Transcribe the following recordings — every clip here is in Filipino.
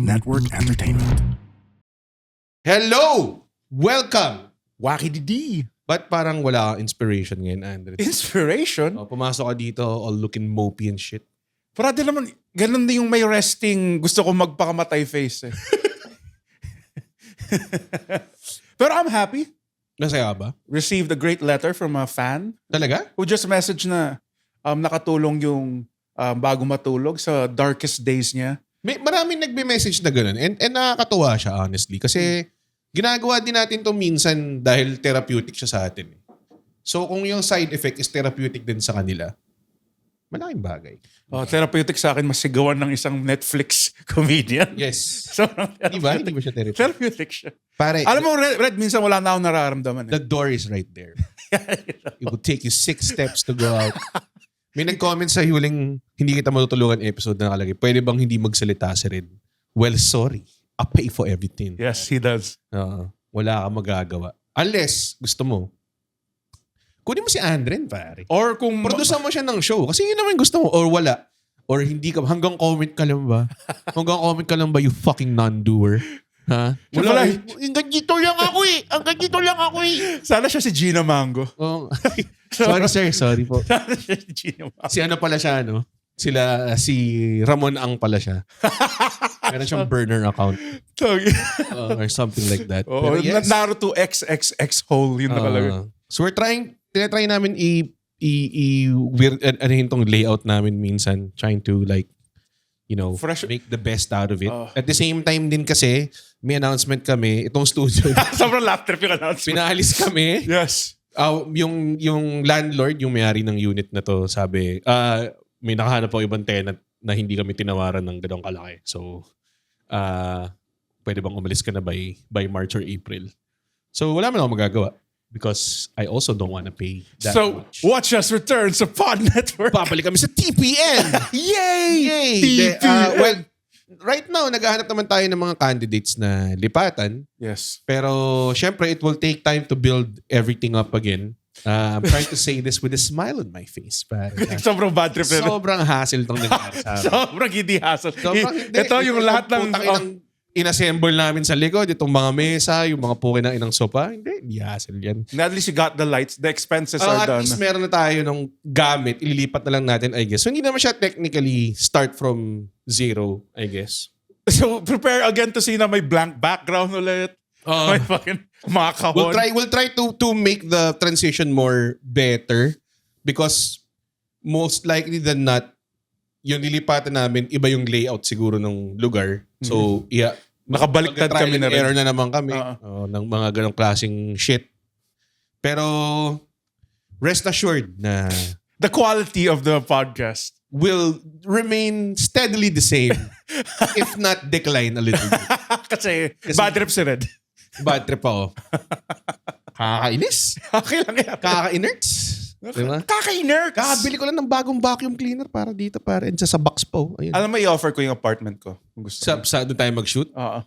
Network Entertainment. Hello! Welcome! Waki Didi. Ba't parang wala kang inspiration ngayon, Andre? Inspiration? Pumasok ka dito all looking mopey and shit. Parati naman, ganun din yung may resting, gusto ko magpakamatay face eh. Pero I'm happy. Nasaya ka ba? Received a great letter from a fan Talaga? who just messaged na nakatulong yung bago matulog sa darkest days niya. Maraming nagbe-message na gano'n. And nakakatuwa siya, honestly. Kasi ginagawa din natin to minsan dahil therapeutic siya sa atin. So kung yung side effect is therapeutic din sa kanila, malaking bagay. Therapeutic sa akin, masigawan ng isang Netflix comedian. Yes. So, Diba? Hindi ba siya therapeutic? therapeutic siya. Pare, Alam mo, Red, minsan wala na akong nararamdaman. the door is right there. It will take you 6 steps to go out. May nag-comment sa huling hindi kita matutulungan episode na nakalagay. Pwede bang hindi magsalita si Red? Well, sorry. I'll pay for everything. Yes, he does. Wala kang magagawa. Unless, gusto mo, kunin mo si Andren, pare. Or kung... Produce mo siya ng show. Kasi yun naman gusto mo. Or wala. Or hindi ka, hanggang comment ka lang ba? Hanggang comment ka lang ba, you fucking non-doer? Ha? Wala. Hanggang dito lang ako eh. Hanggang dito lang ako eh. Sana siya si Gina Mango. Oh. Sorry sir, sorry po. Sana siya si Gina Mango. Si ano pala siya, no? Si Ramon Ang pala siya. Meron siyang burner account. Or something like that. Oh, yes. Naruto XXX hole yun nakalagay. So we're tinatry namin ano tong layout namin minsan. Trying to like, you know, make the best out of it. At the same time din kasi, may announcement kami, itong studio. Sobrang laugh trip yung announcement. Pinaalis kami. Yes. Yung landlord, yung may-ari ng unit na to, sabi, may nakahanap ako ibang tenant na hindi kami tinawaran ng ganong kalaki. So, pwede bang umalis ka na by March or April? So, wala man ako magagawa because I also don't want to pay that much. So, watch us return sa Pod Network. Babalik kami sa TPN! Yay! TPN! Well, right now, naghahanap naman tayo ng mga candidates na lipatan. Yes. Pero, syempre, it will take time to build everything up again. I'm trying to say this with a smile on my face. Sobrang bad trip. Sobrang hassle tong nangyari sa amin. Sobrang hindi hassle. Hindi. Ito yung lahat ng... inassemble namin sa likod, itong mga mesa, yung mga puki ng inang sopa. Hindi hassle yan. At least you got the lights. The expenses are done. At least meron na tayo ng gamit. Ililipat na lang natin, I guess. So hindi naman siya technically start from zero, I guess. So prepare again to see na may blank background ulit. May fucking mga kahon. We'll try to make the transition more better because most likely than not, yung nilipatan namin, iba yung layout siguro ng lugar. So, nakabaliktad kami na rin. Error na naman kami ng mga ganong klaseng shit. Pero, rest assured na the quality of the podcast will remain steadily the same if not decline a little bit. Kasi bad trip si Red. Bad trip ako. Kakainis. Okay lang yan. Kakainerts. Diba? Kakainerts. Kakabili ko lang ng bagong vacuum cleaner para dito. And sa box po. Ayun. Alam mo, i-offer ko yung apartment ko. Gusto Sa doon tayo mag-shoot? Oo.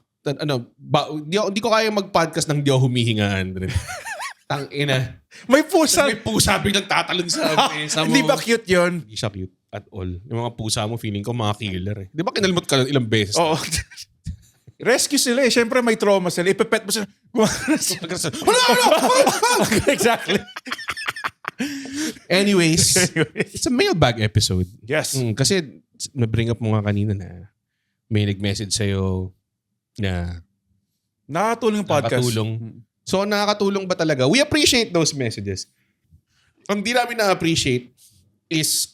Hindi ko kaya mag-podcast nang di ako humihinga, Andre. Tangina. May pusa. May pusa biglang tatalon sa mesa mo. Hindi ba cute yun? Hindi siya cute at all. Yung mga pusa mo, feeling ko mga killer eh. Di ba kinalmot ka ilang beses? Oo. Rescue sila eh. Siyempre may trauma sila. Ipepet mo sila. Exactly. Anyways, it's a mailbag episode. Yes. Kasi na-bring up mo nga kanina na may nag-message sa'yo na nakakatulong yung podcast. Nakakatulong. So, nakakatulong ba talaga? We appreciate those messages. Ang di namin na-appreciate is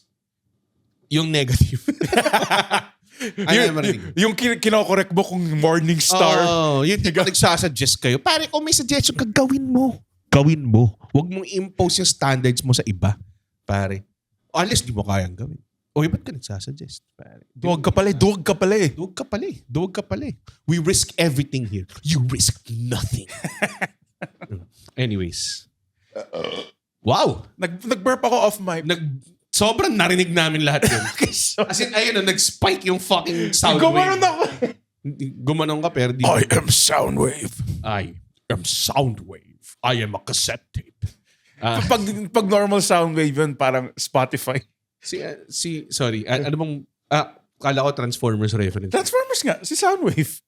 yung negative. Yung kinokorek mo kung morning star. Yung nagsasuggest kayo. Pare, kung may suggestion ka, gawin mo. Gawin mo. Huwag mong impose yung standards mo sa iba. Pare. Unless di mo kayang gawin. O ba't ka nagsasuggest? Pare. Duwag ka pala eh. We risk everything here. You risk nothing. Anyways. Wow. Nag-burp ako off mic. Sobrang narinig namin lahat yun. As in, ayun, nag-spike yung fucking sound wave. Gumanon ako. Gumanon ka, pero di. I am Soundwave. I am Soundwave. I am a cassette tape. Pag normal Soundwave yun, parang Spotify. Sorry, ano bang, Kala ko Transformers reference. Transformers nga, si Soundwave.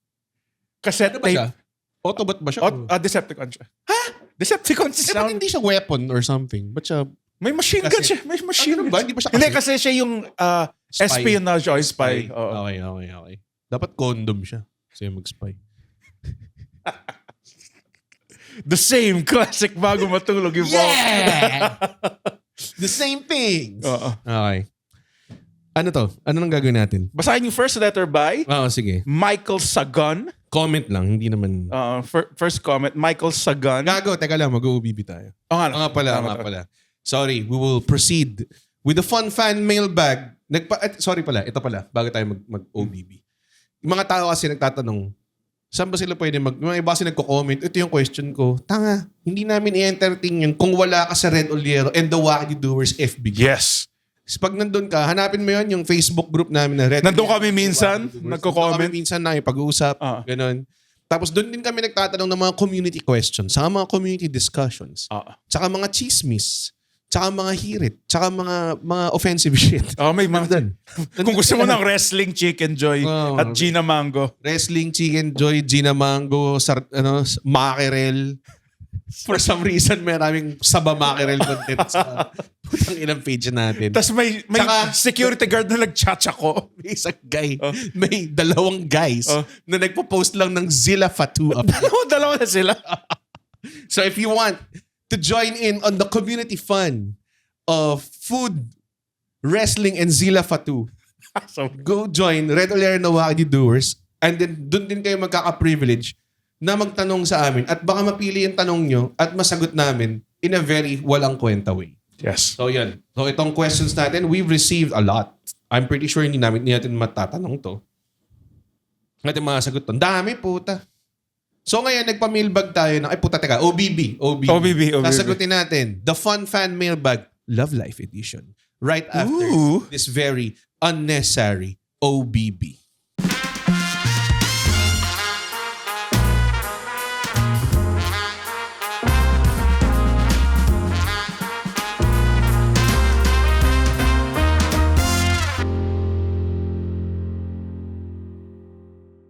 Cassette Ano ba siya? tape. Autobot ba siya? Decepticon siya. Ha? Decepticon si Ba't Sound. hindi siya weapon or something? Ba't siya May machine gun Kasi- siya. May machine Ano gun. ba? Hindi ba siya Hindi, kasi siya yung Spy. espionage o spy. Oo. Okay. Dapat condom siya. Kasi mag-spy. The same classic bago matulog yung Yeah! The same things. Oo. Okay. Ano to? Ano nang gagawin natin? Basahin yung first letter by Oo, sige. Michael Sagan. Comment lang. Hindi naman... First comment, Michael Sagan. Gago, teka lang. Mag-OBB tayo. Oo nga. Oo nga pala. Sorry, we will proceed with the fun fan mailbag. Sorry pala, ito pala, bago tayo mag-OBB. Yung mga tao kasi nagtatanong, saan ba sila pwede yung iba kasi nagko-comment, ito yung question ko, tanga, hindi namin i-entertain yun kung wala ka sa Red Oliero and the Wacky Doers FB. Yes. So pag nandun ka, hanapin mo yun yung Facebook group namin na Red Nandun Oliero, kami minsan, Wacky Doers. nagko-comment. Nandun kami minsan na pag-uusap, ganun. Tapos doon din kami nagtatanong ng mga community questions, saka mga community discussions, saka mga chismis, tsaka mga hirit, tsaka mga offensive shit. May mga Nandun. Kung gusto mo ng wrestling, Chicken Joy at Gina Mango. Wrestling, Chicken Joy, Gina Mango, mackerel. For some reason, may maraming saba mackerel content sa putang ilang page natin. Tapos may Tsaka- security guard na nagchatsako. May isang guy, may dalawang guys na nagpo-post lang ng Zilla Fatu up. Dalawa na sila. So if you want to join in on the community fun of food, wrestling, and Zilla Fatu, go join Red Oliero na Wacky Doers and then dun din kayo magkaka-privilege na magtanong sa amin at baka mapili yung tanong nyo at masagot namin in a very walang kwenta way. Yes. So yan. So itong questions natin, we've received a lot. I'm pretty sure hindi natin matatanong to. Natin masagot to. Dami puta. So ngayon, nagpa-mailbag tayo ng, OBB. Sasagutin natin, the Fun Fan Mailbag Love Life Edition. Right after this very unnecessary OBB.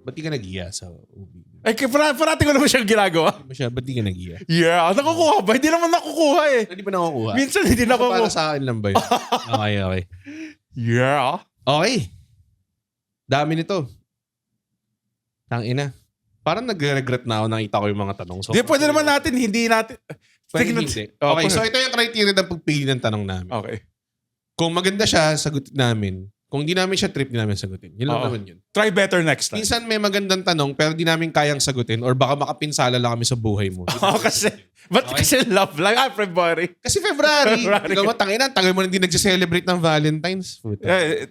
Ba't di ka nag-iya sa OBB? Ay, parati ko naman siyang ginagawa. Ba't di ka nag-iya? Yeah, nakukuha ba? Hindi naman nakukuha eh. Hindi ba nakukuha? Minsan hindi nakukuha. Para sa akin lang ba yun? Okay. Yeah. Okay. Dami nito. Tangina. Parang nagre-regret na ako nakita ko yung mga tanong. So, Pwede naman natin, hindi natin. Pwede hindi. Okay, so ito yung criteria ng pagpili ng tanong namin. Okay. Kung maganda siya, sagutin namin. Kung di namin siya trip, di namin sagutin. Yun lang naman yun. Try better next time. Minsan may magandang tanong pero di namin kayang sagutin or baka makapinsala lang kami sa buhay mo. Kasi, ba't kasi love lang? February. Kasi February. Ikaw mo, tangina, tagal mo na hindi nag-celebrate ng Valentine's.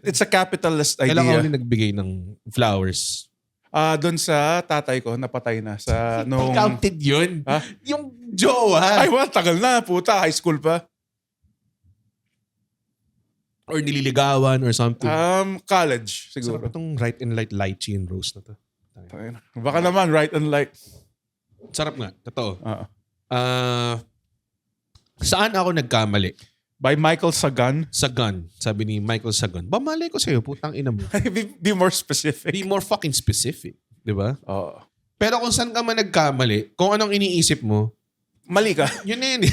It's a capitalist idea. Kailan ka ulit nagbigay ng flowers? Doon sa tatay ko, napatay na. Nung... Counted yun. Ha? Yung jowa. Ay, tagal na. Puta, high school pa. Or nililigawan or something. College, siguro. Sarap itong right and lychee and rose na to. Baka naman, right and light. Sarap nga. Totoo. Saan ako nagkamali? By Michael Sagan. Sagan. Sabi ni Michael Sagan. Bamali ko sa'yo, putang ina mo. Be more specific. Be more fucking specific. Di ba? Oo. Pero kung saan ka man nagkamali, kung anong iniisip mo, mali ka. yun na yun.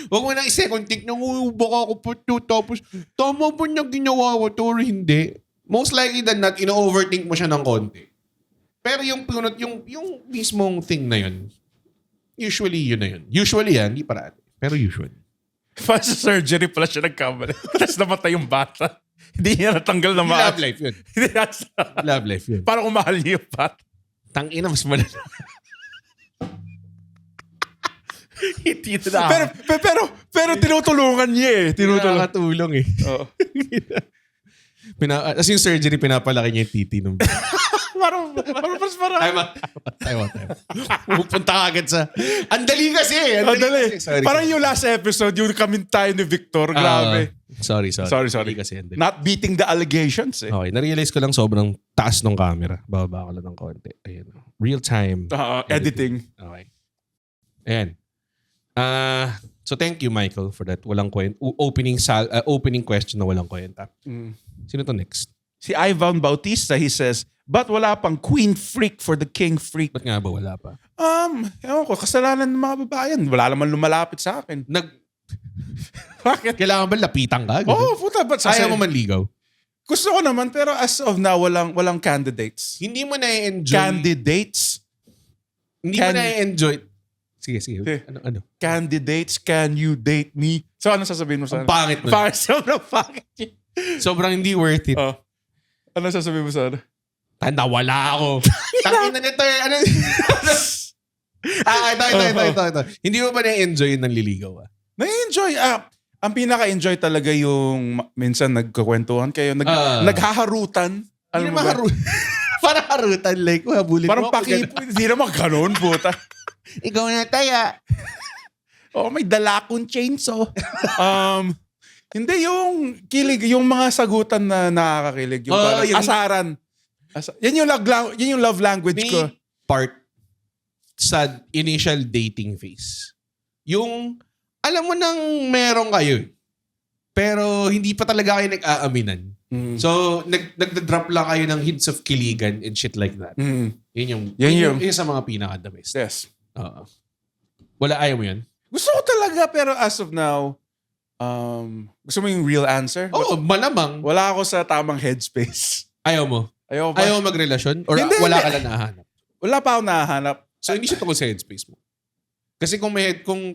Huwag mo na i-second think na, baka ako po ito, tapos tama ba niya ginawa ko to or hindi? Most likely than not, ino-overthink mo siya ng konti. Pero yung punot, yung mismong thing na yun, usually yun na yun. Usually yan, hindi parati. Pero usually. Pa sa surgery pala siya nagkamali. Tapos namatay yung bata. Hindi niya natanggal na Love life yun. Hindi niya. Love life yun. Parang umahal niya yung bata. Tangina, mas malala. Hindi na. Pero tinutulungan niya eh. Tinutulong eh. Oo. As yung surgery, pinapalaki niya yung titi nung... parang. Time out. Pupunta ka agad sa... Andali kasi. Andali. Sorry. Parang yung last episode, yung kami tayo ni Victor. Grabe. Sorry. Sorry. Kasi andali. Not beating the allegations eh. Okay, na-realize ko lang sobrang taas ng camera. Bababa ko lang ng konti. Ayan. Real time. Editing. Okay. Ayan. So thank you, Michael, for that walang kwenta. Opening question na walang kwenta. Sino to next? si Ivan Bautista, he says, but wala pang queen freak for the king freak. Ba't nga ba wala pa? Ewan ko, kasalanan ng mga babae yan. Wala naman lumalapit sa akin. Bakit? Kailangan ba lapitan ka? Oo, puta. But Ayaw mo manligaw? gusto ko naman, pero as of now, walang candidates. Hindi mo na-enjoy. Candidates? Hindi mo na-enjoy. Sige. Ano? Candidates, can you date me? So, ano sasabihin mo sa Ang pangit nun. Sobrang pangit. Sobrang hindi worth it. Oh. Ano sasabihin mo sa ano? Nawala ako. Tangina nito eh. Ano? Ito. Hindi mo ba na-enjoy yung nanliligaw? Na-enjoy. Ang pinaka-enjoy talaga yung minsan nagkakwentuhan kayo, naghaharutan. Hindi naman parang harutan. Like, habulin Parang mo. hindi naman ganun, puta. Ikaw na taya. May dala akong chainsaw. Hindi yung kilig, yung mga sagutan na nakakakilig. Yung parang yung asaran. Yan yung love language May ko. part sa initial dating phase. Yung, alam mo nang meron kayo. Pero hindi pa talaga kayo nag-aaminan. So, nagda-drop lang kayo ng hints of kiligan and shit like that. Yun yung sa mga pinaka-the best. Yes. Oo. Wala, ayaw mo yun? Gusto ko talaga, pero as of now, gusto mo yung real answer? Oo, malamang. Wala ako sa tamang headspace. Ayaw mo? Ayaw ba? Ayaw mo magrelasyon? Or Hindi. wala ka lang nahanap? Wala pa ako nahanap. So, hindi siya tungkol sa headspace mo. Kasi kung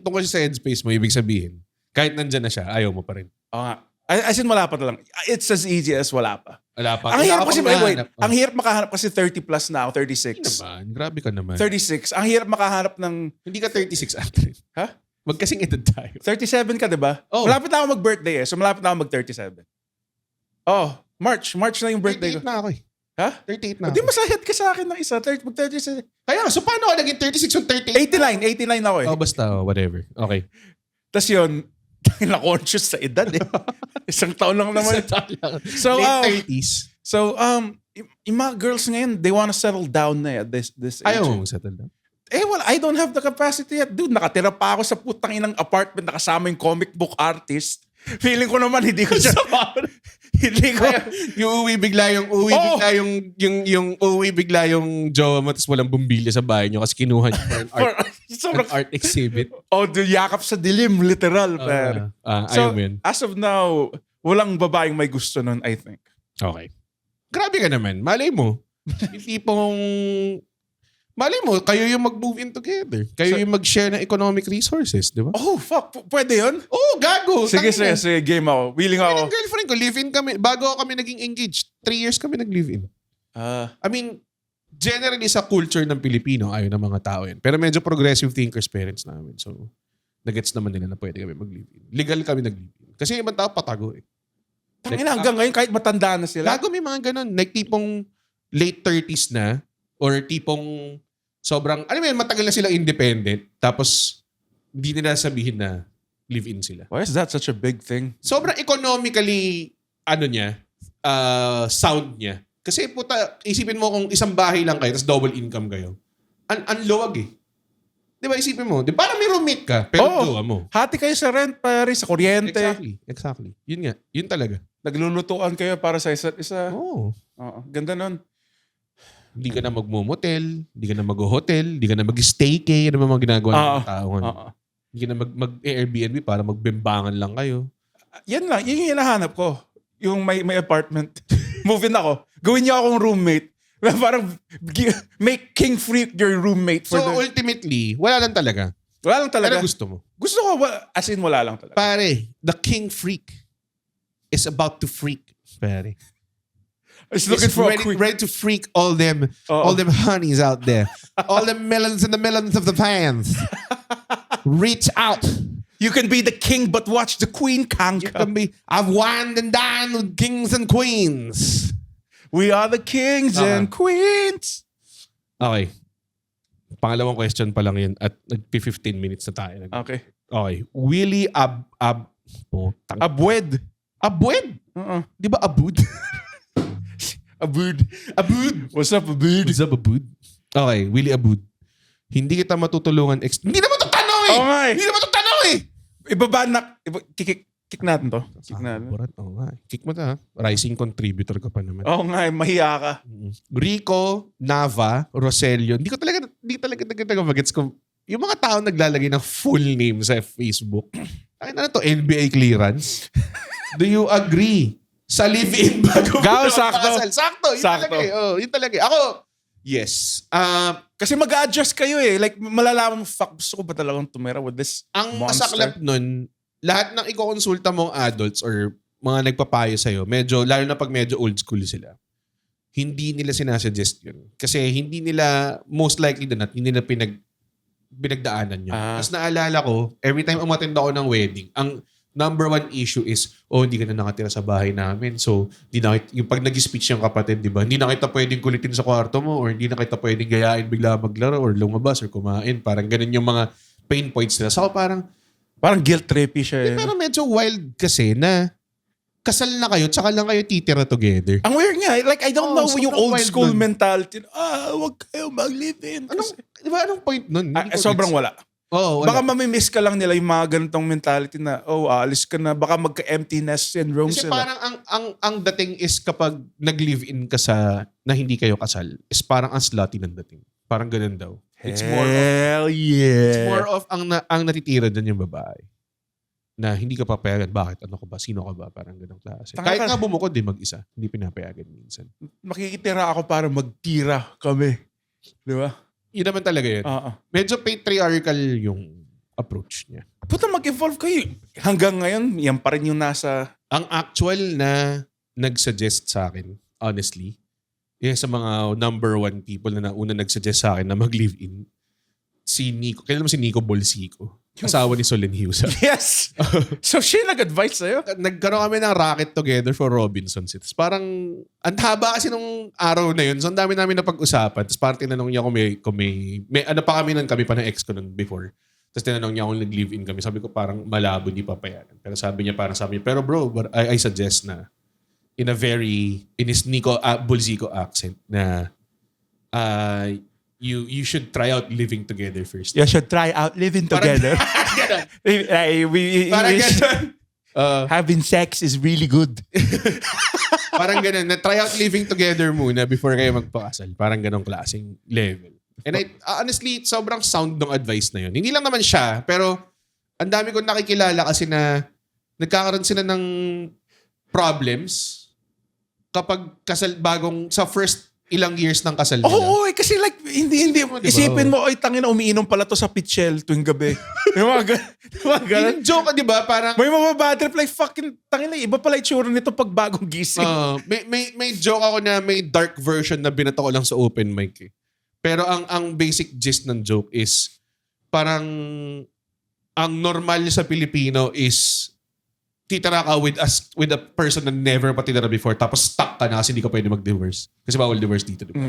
tungkol siya sa headspace mo, ibig sabihin, kahit nandyan na siya, ayaw mo pa rin. Oo nga. As in, wala pa talaga. It's as easy as wala pa. Wala pa. Ang hirap kasi, wait, nahanap. ang hirap makahanap kasi 30 plus na ako, 36. Hindi naman. Grabe ka naman. 36. Ang hirap makahanap ng... Hindi ka 36 ate. Ha? Wag kasing edad tayo. 37 ka, di ba? Oh. Malapit na ako mag-birthday eh. So, malapit na ako mag-37. Oh, March. March na yung birthday 38 ko. na ako eh. Ha? 38 na Di ako. masahid ka sa akin ng isa. Mag-37. Kaya, so paano ka naging 36 yung 38? 89 ako eh. Oh, basta. Whatever. Okay. Tapos yun, na-conscious sa edad eh. Isang taon lang naman. So, late 30s. So, yung mga girls ngayon, they wanna settle down na at this age. Ayaw mo settle down. Well, I don't have the capacity yet. Dude, nakatira pa ako sa putang inang apartment na kasama yung comic book artist. Feeling ko naman, hindi ko siya... hindi ko... Yung uwi bigla yung uwi bigla yung jowa mo tapos walang bumbilya sa bahay nyo kasi kinuha niyo for an art exhibit. Dude, yakap sa dilim, literal. Pero. Ayaw mo yun. As of now, walang babaeng may gusto nun, I think. Okay. Grabe ka naman. Malay mo. Yung tipong... Malay mo, kayo yung mag-move in together. Kayo yung mag-share ng economic resources, di ba? Oh, fuck. Pwede yun? Oh, gago. Sige, game ako. Willing ako. Yung girlfriend ko, live-in kami. Bago kami naging engaged, 3 years kami nag-live-in. I mean, generally sa culture ng Pilipino, ayaw ng mga tao yun. Pero medyo progressive thinkers parents namin. So, nagets naman nila na pwede kami mag-live-in. Legal kami nag-live-in. Kasi yung ibang tao patago eh. Tangina, hanggang ngayon, kahit matanda na sila. Gago may mga ganun. Like tipong late 30s na or tipong sobrang, alam mo yun, matagal na sila independent tapos hindi nila sabihin na live-in sila. Why is that such a big thing? Sobrang economically, sound niya. Kasi puta, isipin mo kung isang bahay lang kayo tapos double income kayo. Ang luwag eh. Di ba isipin mo? Di parang may roommate ka, pero jowa mo. Hati kayo sa rent, pare, sa kuryente. Exactly. Yun nga. Yun talaga. Naglulutuan kayo para sa isa't isa. Oo. Ganda nun. Hindi ka na magmo-motel, hindi ka na mag-hotel, hindi ka na mag-staycay, ano ba mga ginagawa ng mga tao. Hindi ka na mag-Airbnb para magbembangan lang kayo. Yan lang, yun yung hinahanap ko. Yung may apartment. Move in ako. Gawin niyo akong roommate. Parang make king freak your roommate. So ultimately, wala lang talaga. Wala lang talaga. Ano gusto mo? Gusto ko, as in wala lang talaga. Pare, the king freak is about to freak. Pare. He's looking for ready to freak all them honeys out there. All the melons and the melons of the pans. Reach out. You can be the king but watch the queen conquer. I've wined and dined with kings and queens. We are the kings and queens. Okay. Pangalawang question pa lang yun at nag-15 minutes na tayo. Okay. Willie Abwed. Abwed? Di ba abud? Abud. What's up, Abud? What's up, Abud? Okay, Willie Abud. Hindi kita matutulungan. Hindi naman ito tanong eh! Okay. Hindi naman ito tanong eh! Ibaba na. Kick natin to. Kick natin. Burat, oo nga. Kick mo ta. Rising contributor ka pa naman. Oo nga, mahiya ka. Rico, Nava, Roselio. Hindi talaga magets ko. Yung mga tao naglalagay ng full name sa Facebook. Ay na to, NBA clearance. Do you agree? Sa live-in bago Sakto. Sakto. Yun Sakto. talaga eh. Oh, yun talaga. Ako, yes. Kasi mag-adjust kayo eh. Like, malalaman mo, fuck, gusto ko ba talagang tumira with this Ang monster? masaklap nun, lahat ng ikokonsulta mong adults or mga nagpapayo sa'yo, medyo, lalo na pag medyo old school sila, hindi nila sinasuggest yun. Kasi hindi nila, most likely na hindi nila pinagdaanan yun. Tapos naalala ko, every time umattend ako ng wedding, ang number one issue is, hindi ka na nakatira sa bahay namin. So, yung pag nag-speech yung kapatid, di ba? Hindi na kita pwedeng kulitin sa kwarto mo or hindi na kita pwedeng gayain bigla maglaro or lumabas or kumain. Parang ganun yung mga pain points nila. So, Parang guilt-trippy siya eh. pero medyo wild kasi na kasal na kayo, tsaka lang kayo titira together. Ang weird nga. Like, I don't know yung sobrang old wild school nun. mentality. Wag kayo mag-live-in. Anong point nun? Hindi ko Sobrang gets. wala. Oo, wala. Baka mamimiss ka lang nila yung mga ganitong mentality na, aalis ka na. Baka magka-emptiness syndrome Kasi sila. parang ang dating is kapag nag-live-in ka sa na hindi kayo kasal, is parang ang slutty ng dating. Parang ganun daw. It's more of ang natitira dyan yung babae. Na hindi ka papayagan. Bakit? Ano ka ba? Sino ka ba? Parang ganong klase. Tanga Kahit ka. nga bumukod din mag-isa. Hindi pinapayagan minsan. Makikitira ako para magtira kami. Di ba? Yun naman talaga yun. Medyo patriarchal yung approach niya. Puta, mag-evolve kayo. Hanggang ngayon, yan pa rin yung nasa... Ang actual na nag-suggest sa akin, honestly, sa mga number one people na una nag-suggest sa akin na mag-live-in, si Nico. Kailan mo si Nico Bolsico? Asawa ni Solen Hiusa. Yes! So, siya nag-advise sa'yo? Nagkaroon kami ng racket together for Robinsons. Tapos parang, ang haba kasi nung araw na yun. So, ang dami namin na pag-usapan. Tapos parang tinanong niya kung may ano pa kami pa ng ex ko nun before. Tapos tinanong niya kung nag-live-in kami. Sabi ko parang malabo, di papayagan. Pero sabi niya, pero bro, but I suggest na in his Nico Bolsico accent na you should try out living together first. You should try out living together. Parang ganun. Having sex is really good. Parang ganun. Na-try out living together muna before kayo magpakasal. Parang ganung klaseng level. And honestly, sobrang sound ng advice na yun. Hindi lang naman siya, pero ang dami kong nakikilala kasi na nagkakaroon sila ng problems kapag sa first ilang years ng kasal nila. Oo, kasi like, hindi. Diba? Isipin mo, tangina, umiinom pala to sa pitchel tuwing gabi. Yung mga ganun. Yung joke, di ba? Parang, May mga bad trip, like, fucking, tangina, iba pala itsura nito pag bagong gising. may joke ako na may dark version na binato ko lang sa open mic eh. Pero ang basic gist ng joke is parang ang normal sa Pilipino is titira ka with a person na never pa tinira before tapos stuck ka na kasi hindi ka pwede mag-divorce. Kasi bawal divorce dito, di ba?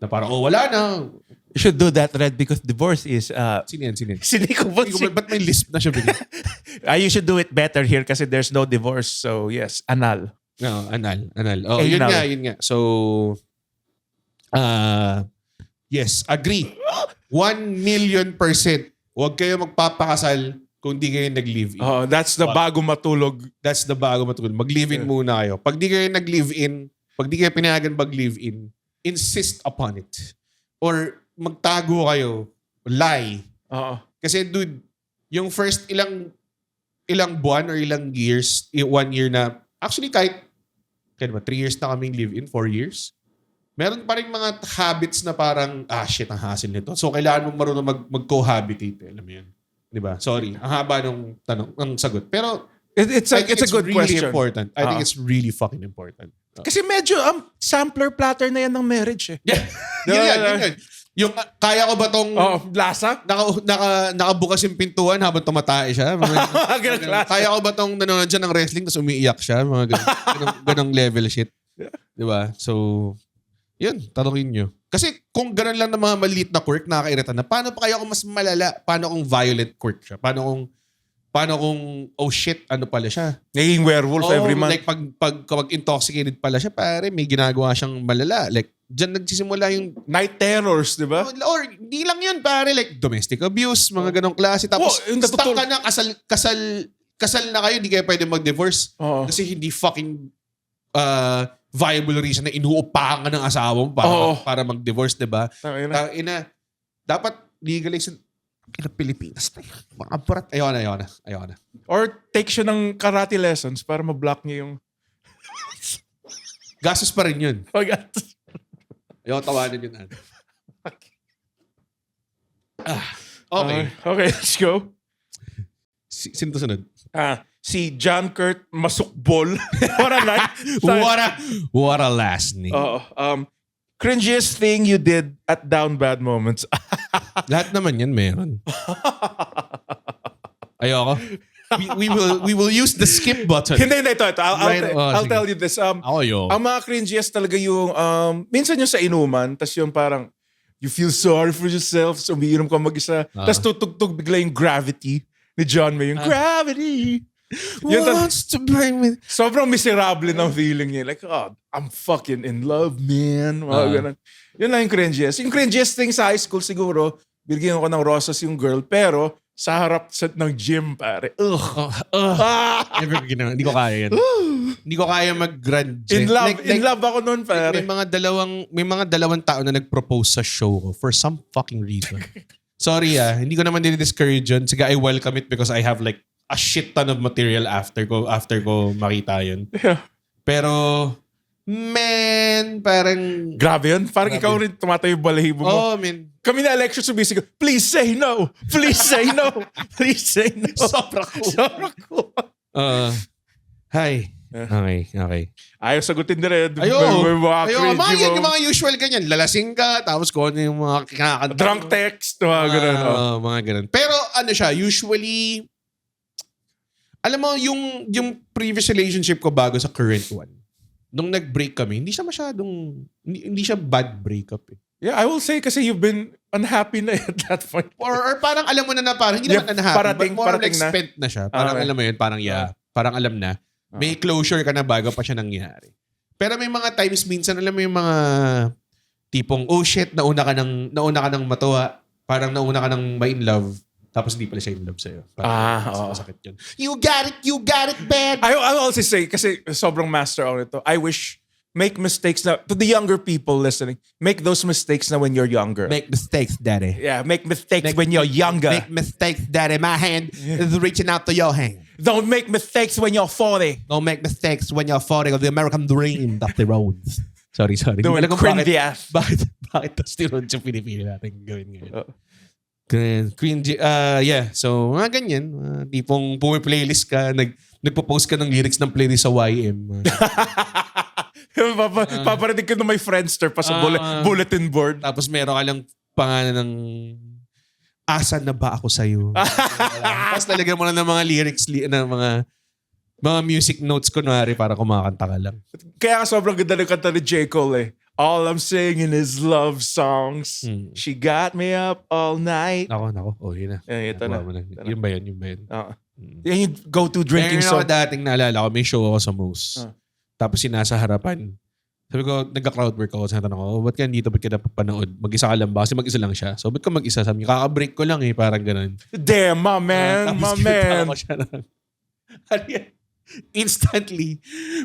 Na parang, wala na. You should do that, Red, because divorce is... Sino yan? Si Nico Bolsico. Ba't may lisp na siya bigla? You should do it better here kasi there's no divorce. So, yes, anal. No, anal. Oh, Anal. yun nga. So, yes, agree. 1,000,000%. Huwag kayo magpapakasal kung di kayo nag-live-in. That's the bago matulog. That's the bago matulog. Mag-live-in muna kayo. Pag di kayo nag-live-in, pag di kayo pinayagan mag-live-in, insist upon it. Or magtago kayo. Lie. Kasi dude, yung first ilang buwan or ilang years, 1 year na, actually kahit 3 years na kaming live-in, 4 years, meron pa rin mga habits na parang, shit, ang hassle nito. So, kailangan mong marunong mag-cohabitate. Alam mo yun. Diba? Sorry. Ang haba ng sagot. Pero, It's a good really question. Important. I think it's really fucking important. Kasi medyo sampler platter na yan ng marriage eh. Yeah. Yun. Yung, kaya ko ba tong lasa? nakabukas yung pintuan habang tumatay siya? Ganun klase. Kaya ko ba tong nanonood siya ng wrestling tapos umiiyak siya? Mga ganong level shit. Diba? So, yun, tanongin nyo. Kasi kung gano'n lang ng mga maliit na quirk, nakakairita na, paano pa kaya kung mas malala? Paano kung violent quirk siya? Paano kung oh shit, ano pala siya? Naging werewolf every month. Like pag intoxicated pala siya, pare, may ginagawa siyang malala. Like, dyan nagsisimula yung night terrors, di ba? or di lang yun, pare, like domestic abuse, mga ganong klase. Tapos, yung stuck ka na, kasal kasal na kayo, hindi kayo pwede mag-divorce. Oo. Kasi hindi fucking viable reason na inuupahan ka ng asawa mo para mag-divorce, diba? Tangina. Dapat legalization Pilipinas na yun. Mga brat. Ayoko na. Or take siya ng karate lessons para ma-block niya yung... Gastos pa rin yun. Pag- Ayoko tawanan yun. Okay. Okay, let's go. Sino to sunod? Si John Kurt Masukbol. What a last name. Cringiest thing you did at down bad moments. Lahat naman yan meron. Ayoko. We will use the skip button. Hindi, ito. I'll tell you this. Ako yun. Ang mga cringiest talaga yung, minsan yung sa inuman, tas yung parang, you feel sorry for yourself, so umiinom ka mag-isa, tas tutugtog bigla yung Gravity ni John May, yung Gravity. Wants to bring me. Sobrang miserable ng feeling niya. Like, I'm fucking in love, man. Mga ganun. Yun lang yung cringiest. Yung cringiest thing sa high school siguro, bigyan ko ng rosas yung girl, pero sa harap set ng gym, pare. Never ginawa. Hindi ko kaya yan. Hindi ko kaya mag-grand In love ako nun, pare. May mga dalawang tao na nag-propose sa show ko for some fucking reason. Sorry hindi ko naman din-discourage yun. Sige, I welcome it because I have like a shit ton of material after ko makita yun. Yeah. Pero, man, parang... Grabe yun. Parang ikaw rin tumatayo yung balahibo mo. Oh, man. Kami na lecture sumisigaw, please say no. Please say no. Please say no. Sobrang cool. Hi. Okay. Ayaw sagutin na rin. Ayun, Yung mga usual ganyan. Lalasing ka, tapos kung ano yung mga kinakanta. drunk text, mga ganun. Mga ganun. Pero ano siya, usually, alam mo, yung previous relationship ko bago sa current one, nung nag-break kami, hindi siya bad breakup eh. Yeah, I will say kasi you've been unhappy na at that point. Or parang alam mo na parang hindi naman unhappy, but more like na. spent na siya. Parang alam mo yun, parang parang alam na. May closure ka na bago pa siya nangyari. Pero may mga times minsan, alam mo yung mga tipong, oh shit, nauna ka ng matuwa. Parang nauna ka ng ma-in love. Tapos hindi pala siya in love sa'yo. Masakit yun. You got it bad. I will also say, kasi sobrang master ako nito, I wish, make mistakes na, to the younger people listening, make those mistakes na when you're younger. Make mistakes, daddy. Yeah, make mistakes when you're younger. Make mistakes, daddy. My hand is reaching out to your hand. Don't make mistakes when you're 40. Don't make mistakes when you're 40 of the American dream, Dusty Rhodes. Sorry. Doing cringy ass. Bakit Dusty Rhodes yung pinipili natin gawin ngayon? Cringy. Yeah. So, mga ganyan. Tipong pumiplaylist ka, nagpo-post ka ng lyrics ng playlist sa YM. Paparating ka na may Friendster pa sa bulletin board. Tapos meron ka lang pangalan ng asa na ba ako sa'yo? Tapos talagyan mo na ng mga lyrics, ng mga music notes kunwari para kumakanta ka lang. Kaya sobrang ganda ng kanta ni J. Cole eh. All I'm singing is love songs. She got me up all night. Nako. Oh, yun na. Ito na. Yun ba yun? Yan yung go-to drinking song. Dating naalala ko, may show ako sa Moose. Tapos sinasa harapan. Sabi ko, nagka-crowdwork ako. Sa tanong ko, ba't ka dito? Ba't ka napapanood? Mag-isa ka lang ba? Kasi mag-isa lang siya. So, ba't ka mag-isa? Sabi niya, kaka-break ko lang eh. Parang ganun. Damn, my man. My man. Tapos siya na. Instantly,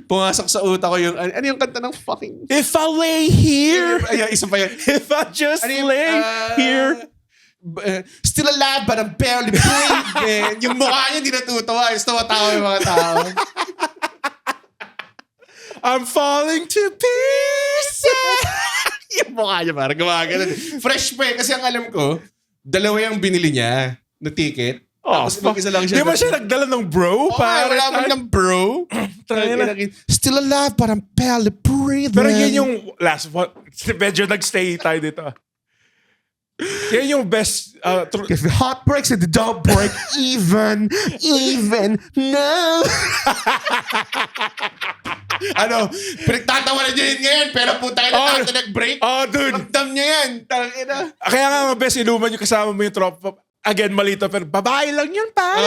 pumasok sa utak ko yung, ano yung kanta ng fucking... If I lay here. Ay, isa pa yan. If I just lay here. Still alive but I'm barely breathing. Yung mukha niya hindi natutuwa. Gusto matawa yung mga tao. I'm falling to pieces. Yung mukha niya parang gumagano. Fresh pa kasi ang alam ko, dalawa yung binili niya na ticket. Tapos mag-isa lang siya. Di ba siya nagdala ng bro? Wala man ng bro. Still alive but I'm barely breathing. Pero yun yung last one. Medyo nagstay tayo dito. Yan yung best... If the heart breaks, it don't break even, no. Pinagtatawanan niyo yun ngayon, pero puta ka na natin nag-break. Dude. Ramdam niya yan. Kaya nga best inuman yung kasama mo yung tropa. Again, malito, pero babae lang yun, pare.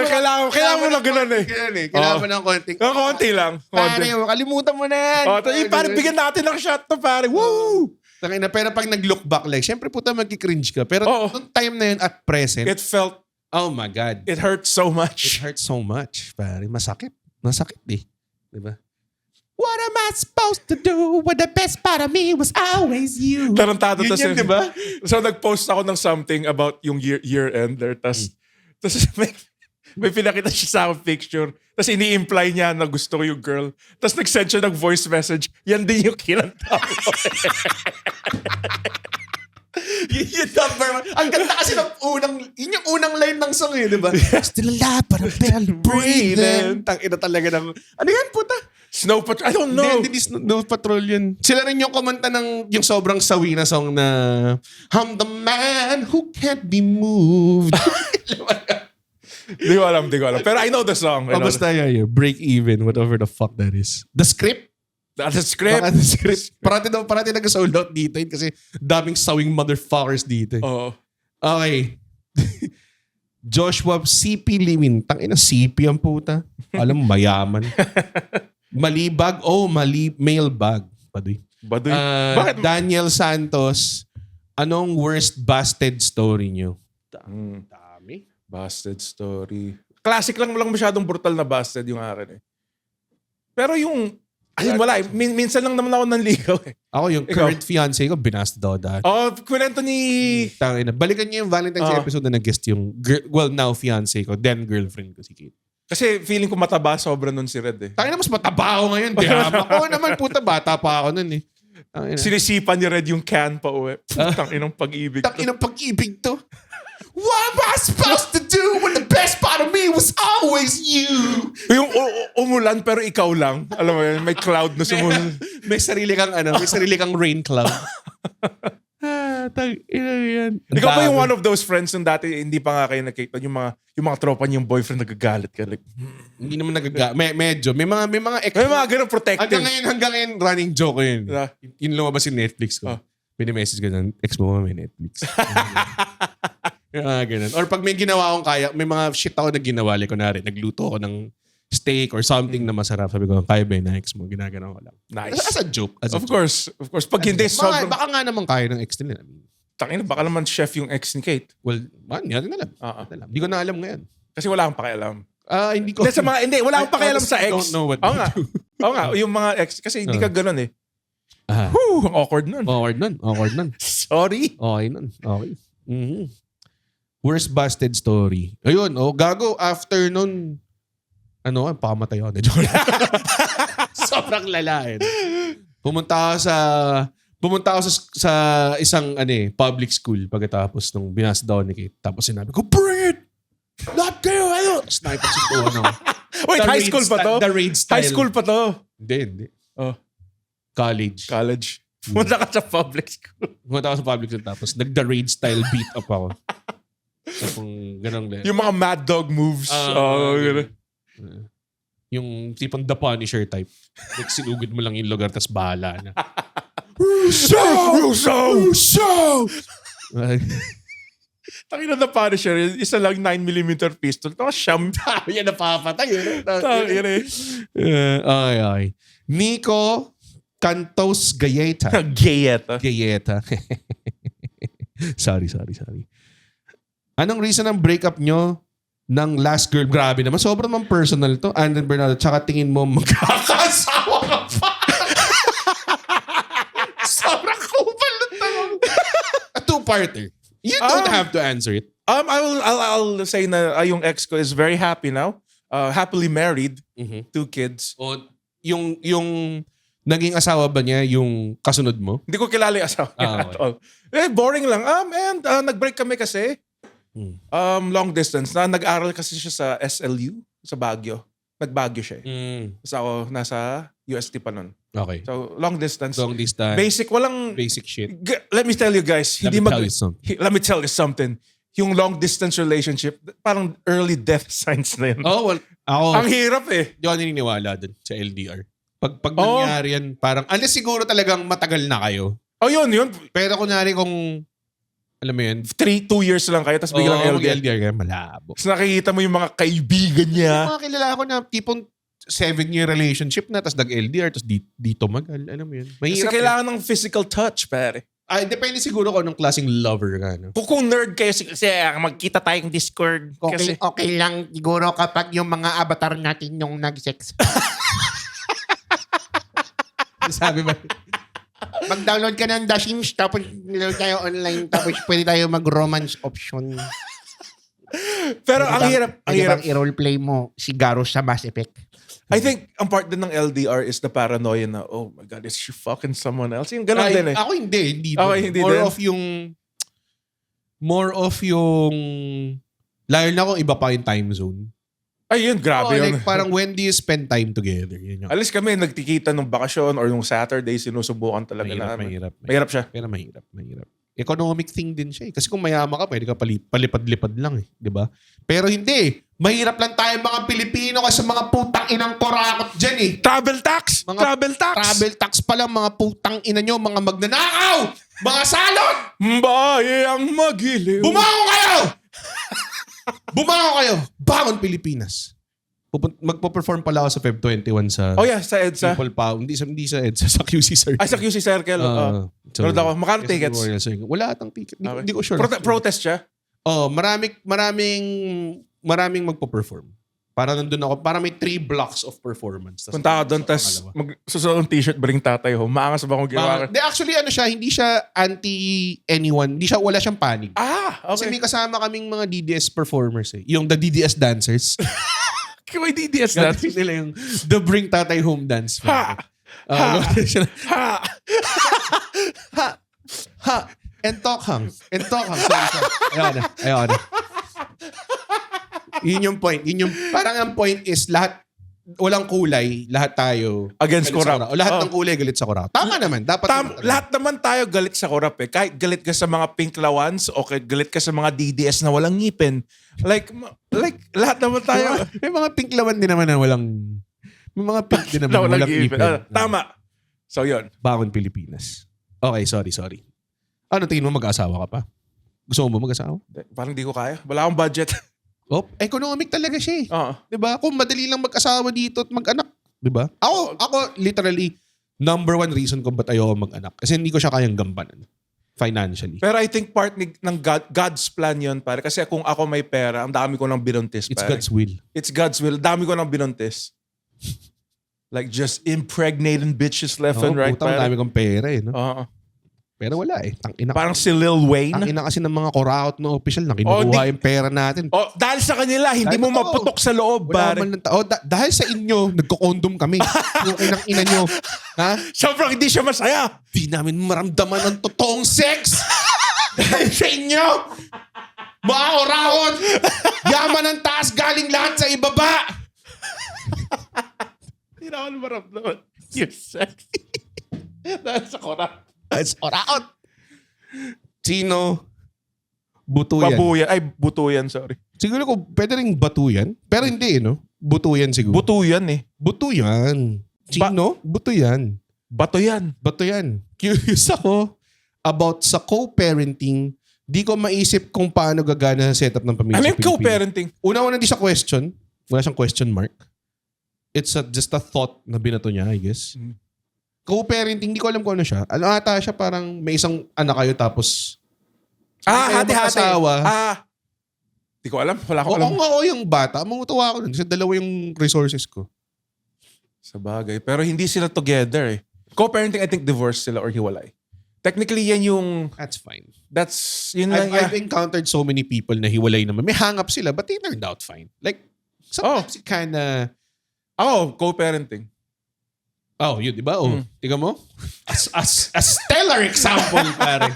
Kailangan mo lang ganun eh. Kailangan mo ng konti. Konti lang. Pare, kalimutan mo na yan. Pare, bigyan natin ng shot to, pare. Woo! Pero pag nag-look back, like, syempre puta magki-cringe ka. Pero nung time na yun at present, it felt Oh my God. It hurts so It much. hurts so much, pare. Masakit. Masakit eh. Diba? What am I supposed to do when the best part of me was always you? Tarantado. Yun yan, diba? So nag-post ako ng something about yung year-end there. Tas may pinakita siya sa akin picture. Tapos ini-imply niya na gusto ko yung girl. Tapos nag-send siya ng voice message. Yan din yung kinanta ko. Yun number one. Ang ganda kasi ng yun yung unang line ng song eh, diba? Still alive, but I'm barely breathing. Tangina talaga ng, ano yan, puta? Snow Patrol. I don't know. Hindi Snow Patrol yun. Sila rin yung kumanta ng yung sobrang sawi na song na I'm the man who can't be moved. Di ko alam. Pero I know the song. Basta yeah. Break even, whatever the fuck that is. The script? That's a script. Baka the script. Parati nag-sold out dito yun kasi daming sawing motherfuckers dito. Oo. Okay. Joshua CP Liwin. Tangina CP ang puta. Alam mo, mayaman. Malibag. Mailbag. Baduy. Bakit? Daniel Santos. Anong worst busted story nyo? Dami. Busted story. Classic lang masyadong brutal na busted yung akin eh. Pero yung wala eh. Minsan lang naman ako nanligaw eh. Ako yung current fiancé ko, binasted daw dahil. Kwento ni... Tangina. Balikan niyo yung Valentine's episode na nag-guest yung now fiancé ko, then girlfriend ko si Kate. Kasi feeling ko mataba sobra nun si Red eh. Tangina, mas mataba ako ngayon. Ako naman puta, bata pa ako nun eh. Sinisipan ni Red yung can pa uwi. Tanginang pag-ibig. Tanginang pag-ibig to. What am I supposed to do when the best part of me was always you? Yung umulan pero ikaw lang. Alam mo yun, may cloud na sumunod. may sarili kang rain cloud. Yan. Ikaw ba yung one of those friends nung dati hindi pa nga kayo nakita yung mga tropa niyong boyfriend nagagalit ka like hindi naman medyo may mga ex. May mga ganun protective. Hanggang ngayon running joke ko yun. Yung lumabas yung Netflix ko. Pini-message ko ng ex mo may Netflix. Ganun. Or pag may ginawa akong may mga shit ako na ginawa, like kunwari, nagluto ako ng steak or something na masarap. Sabi ko, kaya ba yung ex mo? Ginagano ko lang. Nice. As a joke. Of course. Pag hindi sobrang... Baka nga naman kaya ng ex nila. Tangina, baka naman chef yung ex ni Kate. Well, hindi natin alam. Hindi ko na alam ngayon. Kasi wala kang pakialam. Hindi ko. Wala kang pakialam sa ex. I don't know what Oo nga, yung mga ex. Kasi hindi ka ganun eh. Ang awkward nun. Awkward nun. Sorry. Okay nun. Okay. Mm-hmm. Worst busted story. Ayun, gago after nun, pakamatay ako. Sobrang lala eh. Pumunta ako sa isang public school pagkatapos nung binasa daw ni Kate. Tapos sinabi ko, bring it! Not kayo, ayun! Sniper si Tuwan ako. Wait, high school pa to? The raid style. High school pa to? Hindi. College. Pumunta ka sa public school. Pumunta ako sa public school tapos nag-the raid style beat up ako. Ganun. Yung mga mad dog moves. Ganun. Yung tipong The Punisher type. Like, sinugod mo lang yung lugar tas bahala na. Russo! Tangina The Punisher, isa lang 9mm pistol. Tapos siyam. Yan napapatay. Tangina eh. Okay. Nico Cantos Gayeta. Gayeta. Sorry. Anong reason ng breakup nyo ng last girl? Grabe naman. Sobrang naman personal to. Andren Bernardo. Tsaka tingin mo magkakasawa ka pa. Sobrang kupal na tanong. A two-parter. You don't have to answer it. I'll say na yung ex ko is very happy now. Happily married. 2 kids. O yung naging asawa ba niya yung kasunod mo? Hindi ko kilala yung asawa niya at all. Boring lang. Nag-break kami kasi. Long distance. Nag-aral kasi siya sa SLU, sa Baguio. Nag-Baguio siya eh. Tapos ako nasa UST pa nun. Okay. So, long distance. Basic shit. Let me tell you guys. Let me tell you something. Yung long distance relationship, parang early death signs na yun. Ang hirap eh. Di ako naniniwala dun sa LDR. Pag nangyari yan, parang, unless siguro talagang matagal na kayo. Yun. Pero kunyari kung, alam mo yun, 2 years lang kayo, tapos biglang LDR kayo, malabo. Tapos nakikita mo yung mga kaibigan niya. Yung mga kilala ko na tipong 7-year relationship na, tapos nag-LDR, tapos dito magal, alam mo yun. Mahirap. Kasi kailangan ng physical touch, pare. Depende siguro kung anong klaseng lover ka. No? Kung nerd kayo, kasi magkita tayong Discord. Kasi, Okay lang siguro kapag yung mga avatar natin yung nag-sex. Sabi ba? Mag-download ka ng The Sims tapos nilaro tayo online tapos pwede tayo mag-romance option. pero ang hirap. Pwede bang i-roleplay mo si Garros sa Mass Effect? I think ang part din ng LDR is the paranoia na, oh my God, is she fucking someone else? Yung ganun din eh. Ako hindi. Okay, hindi din. More of yung, lalo na kung iba pa yung time zone. Ay, yun, grabe yun. Like, parang when do you spend time together? Yun yung, Alis kami, nagtikita nung bakasyon or nung Saturday, sinusubukan talaga namin. mahirap. Mahirap siya. Pero mahirap. Economic thing din siya eh. Kasi kung mayaman ka, pwede ka palipad-lipad lang eh. Di ba? Pero hindi. Mahirap lang tayo mga Pilipino kasi mga putang inang korakot dyan eh. Travel tax! Travel tax pa lang mga putang ina nyo, mga magnanakaw! Mga salon! Bayang magiliw! Bumangon kayo! Bangon Pilipinas! Magpo-perform pala ako sa Feb 21 sa Oh yeah, sa EDSA. People Power. Hindi sa EDSA, sa QC Circle. Ay, sa QC Circle. Pero ako, magkano tickets? Wala atang ticket. Hindi ko sure. Protest siya? Oh, maraming magpo-perform. Para nandun ako, para may 3 blocks of performance. Punta ka doon, tas susunod ng t-shirt, bring tatay home. Maangas ba kung ginawa? Actually, hindi siya anti-anyone. Wala siyang panig. Okay. Kasi may kasama kaming mga DDS performers eh. Yung the DDS dancers. May DDS na. Gagawin nila yung the bring tatay home dance. Ha! Ha! Entokhang. Sorry. Ayaw na. Yun yung point. Parang ang point is walang kulay, lahat tayo Against corrupt. O lahat ng kulay galit sa corrupt. Tama naman. Lahat naman tayo galit sa corrupt eh. Kahit galit ka sa mga pink lawans o kahit galit ka sa mga DDS na walang ngipin. Like lahat naman tayo. May mga pink lawan din naman na may mga pink din naman na walang ngipin. Tama. So yun. Bangon Pilipinas. Okay, sorry. Ano tingin mo, mag-asawa ka pa? Gusto mo ba mag-asawa? Parang di ko kaya. Wala akong budget. Economic talaga siya eh. Oo. 'Di ba? Kung madali lang mag-asawa dito at mag-anak, 'di ba? Ako literally number 1 reason kung ba't ayoko mag-anak kasi hindi ko siya kayang gampanan financially. Pero I think part ng God's plan yun, pare. Kasi kung ako may pera, ang dami ko nang binuntis, It's pare. God's will. It's God's will. Dami ko nang binuntis. Like just impregnating bitches left and right, pare. Dami kong pera eh. No? Oo. Pero wala eh. Parang si Lil Wayne. Tangina kasi ng mga koraot na official na kinukuha yung pera natin. Dahil sa kanila, hindi mo maputok sa loob, pare. Dahil sa inyo, nagko-condom kami. Yung inang-ina nyo. Ha? Sobrang hindi siya masaya. Di namin maramdaman ng totoong sex. Dahil sa inyo. Mga koraot. Yaman ng taas galing lahat sa ibaba. Hindi naman maramdaman. You're sexy. Dahil sa korat. Koraot. Sino? Butuyan. Babuyan. Ay, butuyan, sorry. Siguro kung pwede rin batuyan. Pero hindi, no? Butuyan siguro. Butuyan eh. Butuyan. Sino? Butuyan. Batuyan. Batuyan. Curious ako about sa co-parenting. Di ko maisip kung paano gagana sa setup ng pamilya Ano sa yung Pilipinas. co-parenting? Una-una di siya question. Wala siyang question mark. It's just a thought na binato niya, I guess. Co-parenting, hindi ko alam kung ano siya. Ano ata siya, parang may isang anak kayo tapos hati-hati. mag-asawa. Di ko alam. Wala ko alam. Oo, yung bata. Mangutuwa ako nun. Kasi dalawa yung resources ko. Sa bagay. Pero hindi sila together eh. Co-parenting, I think divorce sila or hiwalay. Technically, yan yung... That's fine. Yun lang. I've encountered so many people na hiwalay naman. May hang-up sila, but they turned out fine. Like, sometimes it kinda... Co-parenting. Yun, di ba? Tiga mo? As stellar example, pare.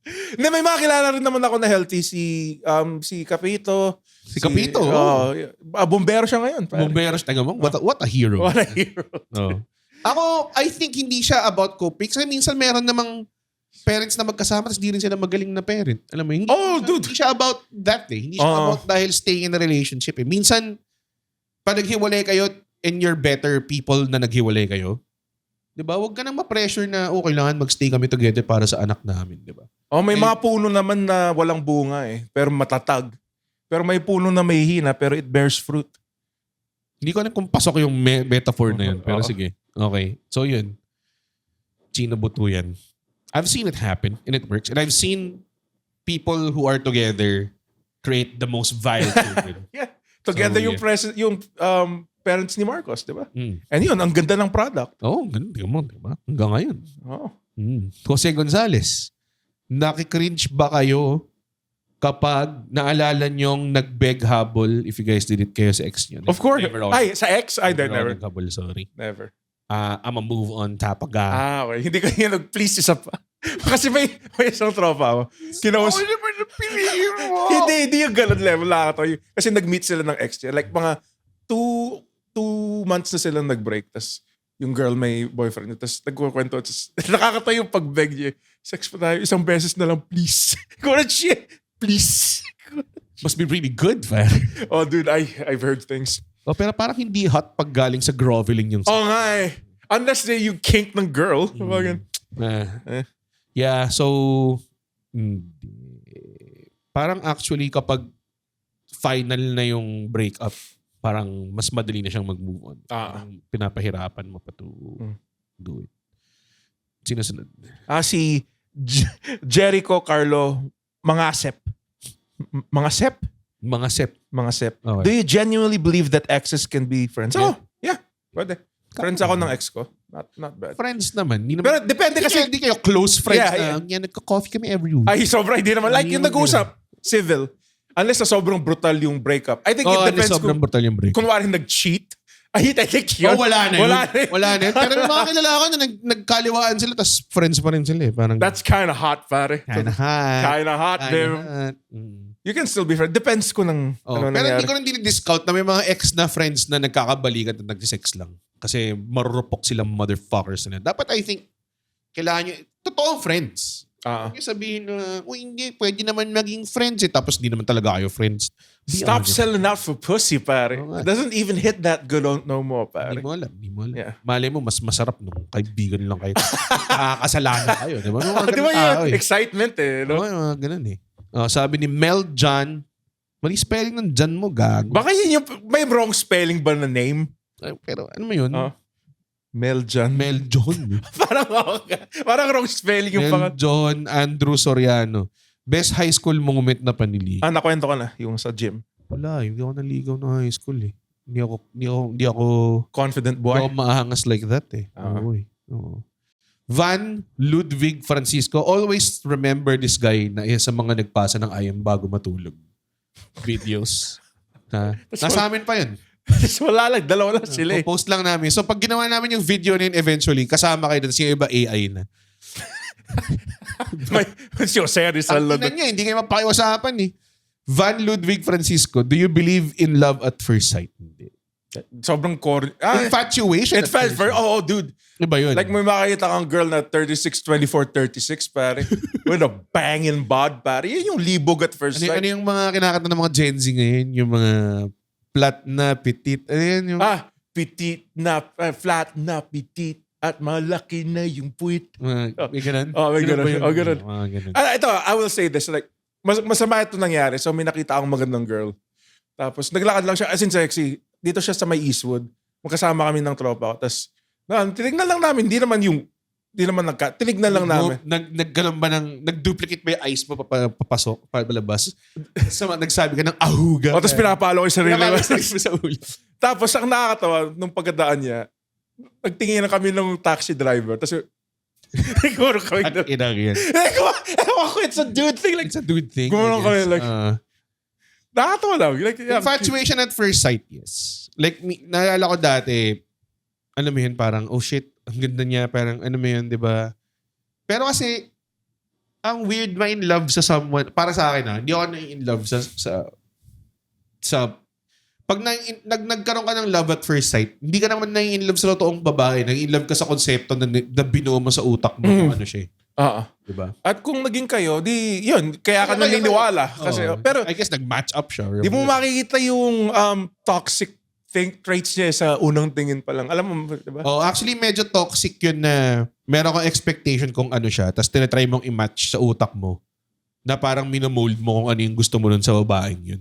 Hindi, may mga kilala rin naman ako na healthy. Si Capito. Capito? Bumbero siya ngayon. Pare. Bumbero siya. Tiga mo? What a hero. What a hero. Ako, I think hindi siya about coping. Kasi minsan meron namang parents na magkasama tapos di rin sila magaling na parent. Alam mo, hindi siya about that eh. Hindi siya about dahil staying in a relationship eh. Minsan, pag naghiwalay kayo and you're better people na naghiwalay kayo, di ba? Huwag ka nang ma-pressure na, kailangan mag-stay kami together para sa anak namin, di ba? May mga puno naman na walang bunga eh. Pero matatag. Pero may puno na may hina pero it bears fruit. Hindi ko alam kung pasok yung metaphor na yun. Pero sige. Okay. So yun. Chino Butuyan. I've seen it happen and it works. And I've seen people who are together create the most vile children. Yeah. Together So, yung parents ni Marcos, di ba? Mm. And yun, ang ganda ng product. Oo, ganun. Tingnan mo, diba? Hanggang ngayon. Oh. Jose Gonzalez, nakikringe ba kayo kapag naalala nyong nag-beg habol if you guys did it kayo sa ex nyo? Of course. Never ako. Ay, sa ex? I don't never. Nag-habol, sorry. Never. I'm a move on tapaga. Okay. Hindi ko yung nag-please isa pa. Kasi may isang tropa ako. Kinaus... naman napiliin mo? Hindi yung ganun level lang ako. Kasi nag-meet sila ng ex niya. Like mga 2 months na silang nag-break. Tapos yung girl may boyfriend niya. Tapos nagkukwento. Tapos nakakatawa yung pag-beg niya. Sex pa tayo. Isang beses na lang, please. Kung shit, please. Must be really good, man. Oh, dude, I've heard things. Oh, pero parang hindi hot pag galing sa groveling yung... Oh, nga eh. Unless yung kink ng girl. Yeah, so... Parang actually kapag final na yung breakup, parang mas madali na siyang mag-move on. Parang pinapahirapan mo pa to do it. Sino sunod? Si Jericho Carlo Mangasep. Mangasep? Mga sep. Okay. Do you genuinely believe that exes can be friends? Yeah. Oh, yeah. Pwede. Friends ako ng ex ko. Not bad. Friends naman. Hindi Pero naman depende kasi... hindi kayo close friends Yeah, na. Yan, nagka-coffee kami every week. Ay, sobra. Hindi naman. Like yung nag-usap. Civil. Unless na sobrang brutal yung breakup. I think it depends sobrang brutal yung break. kung wari nag-cheat. I think yun. Wala na yun. Wala na. Pero may mga kilala ko na nagkaliwaan sila tapos friends pa rin sila eh. Parang, That's kind of hot, pare. kinda hot. Kind of hot, babe. You can still be friends. Depends kung ano Pero nangyari. hindi ko rin discount na may mga ex na friends na nagkakabalikan at nagsisex lang. Kasi marurupok silang motherfuckers na. Dapat I think, kailangan nyo, totoong friends. Huwag nyo sabihin na, hindi, pwede naman maging friends eh. Tapos di naman talaga kayo friends. Stop selling out for pussy, pare. It doesn't even hit that good no more, pare. Hindi mo alam. Yeah. Malay mo, mas masarap nung kaibigan lang kayo. Kakasalanan kayo. Di ba? Di ba yung excitement eh? No? Oo, ganun eh. Sabi ni Mel John, mali spelling ng John mo, gago. Baka yun yung, may wrong spelling ba na name? Pero ano mo yun? Mel John. Mel John. parang wrong spelling yung Mel pangat. John Andrew Soriano. Best high school moment na panili. Nakwento ko na, yung sa gym. Wala, hindi ako naligaw ng high school eh. Hindi ako Confident boy. Hindi ako maahangas like that eh. Oo. Van Ludwig Francisco, always remember this guy na isa sa mga nagpasa ng ayam bago matulog. Videos. Nasa amin pa yun. Wala lang, dalawa lang sila eh. Post lang namin. So pag ginawa namin yung video na yun eventually, kasama kayo doon, yung iba AI na. May series sa Ang ina niya, hindi kayo mapakiusapan eh. Van Ludwig Francisco, do you believe in love at first sight? Hindi. Sobrang core. Infatuation. It felt very, dude. Diba yun? Like may makakita kang girl na 36, 24, 36, pare. With a banging bod, pare. Yan yung libog at first sight. Ano yung mga kinakanta ng mga Gen Z ngayon? Yung mga flat na, petit. Ano yan? Yung... Petit na, flat na, petit. At malaki na yung puwit. May ganun? May ganun. Ganun. Ganun. Ito, I will say this. Like, masama ito nangyari. So may nakita akong magandang girl. Tapos naglakad lang siya, as in sexy. Dito siya sa may Eastwood. Magkasama kami ng tropa ko. Tapos, tinignan lang namin. Tinignan lang namin. Nagganon ba nag-duplicate ba yung eyes mo papasok, palabas? Nagsabi ka ng ahuga. Tapos pinapalo ko yung sarili. sa ulo. Tapos, ang nakakatawa, nung pagkadaan niya, nagtingin na kami ng taxi driver. Tapos, siguro kami At inang yan. It's a dude thing. Like, It's a dude thing. Gumanon kami like, nakakatawa lang. Like, infatuation at first sight, yes. Like, naalala ko dati, alam mo yun, parang, oh shit, ang ganda niya, parang, ano mo yun, di ba? Pero kasi, ang weird ma-in love sa someone, para sa akin hindi ako na-in love sa pag nagkaroon ka ng love at first sight, hindi ka naman na-in love sa totoong babae, na-in love ka sa konsepto na binuo mo sa utak mo kung ano siya. Diba? At kung naging kayo, yun, kaya ka naniniwala. Kasi, pero, I guess nag-match up siya. Di mo makikita yung toxic traits niya sa unang tingin pa lang. Alam mo, diba? Actually, medyo toxic yun na meron kang expectation kung ano siya, tapos tinatry mong i-match sa utak mo. na parang minamold mo kung ano yung gusto mo nun sa babaeng yun.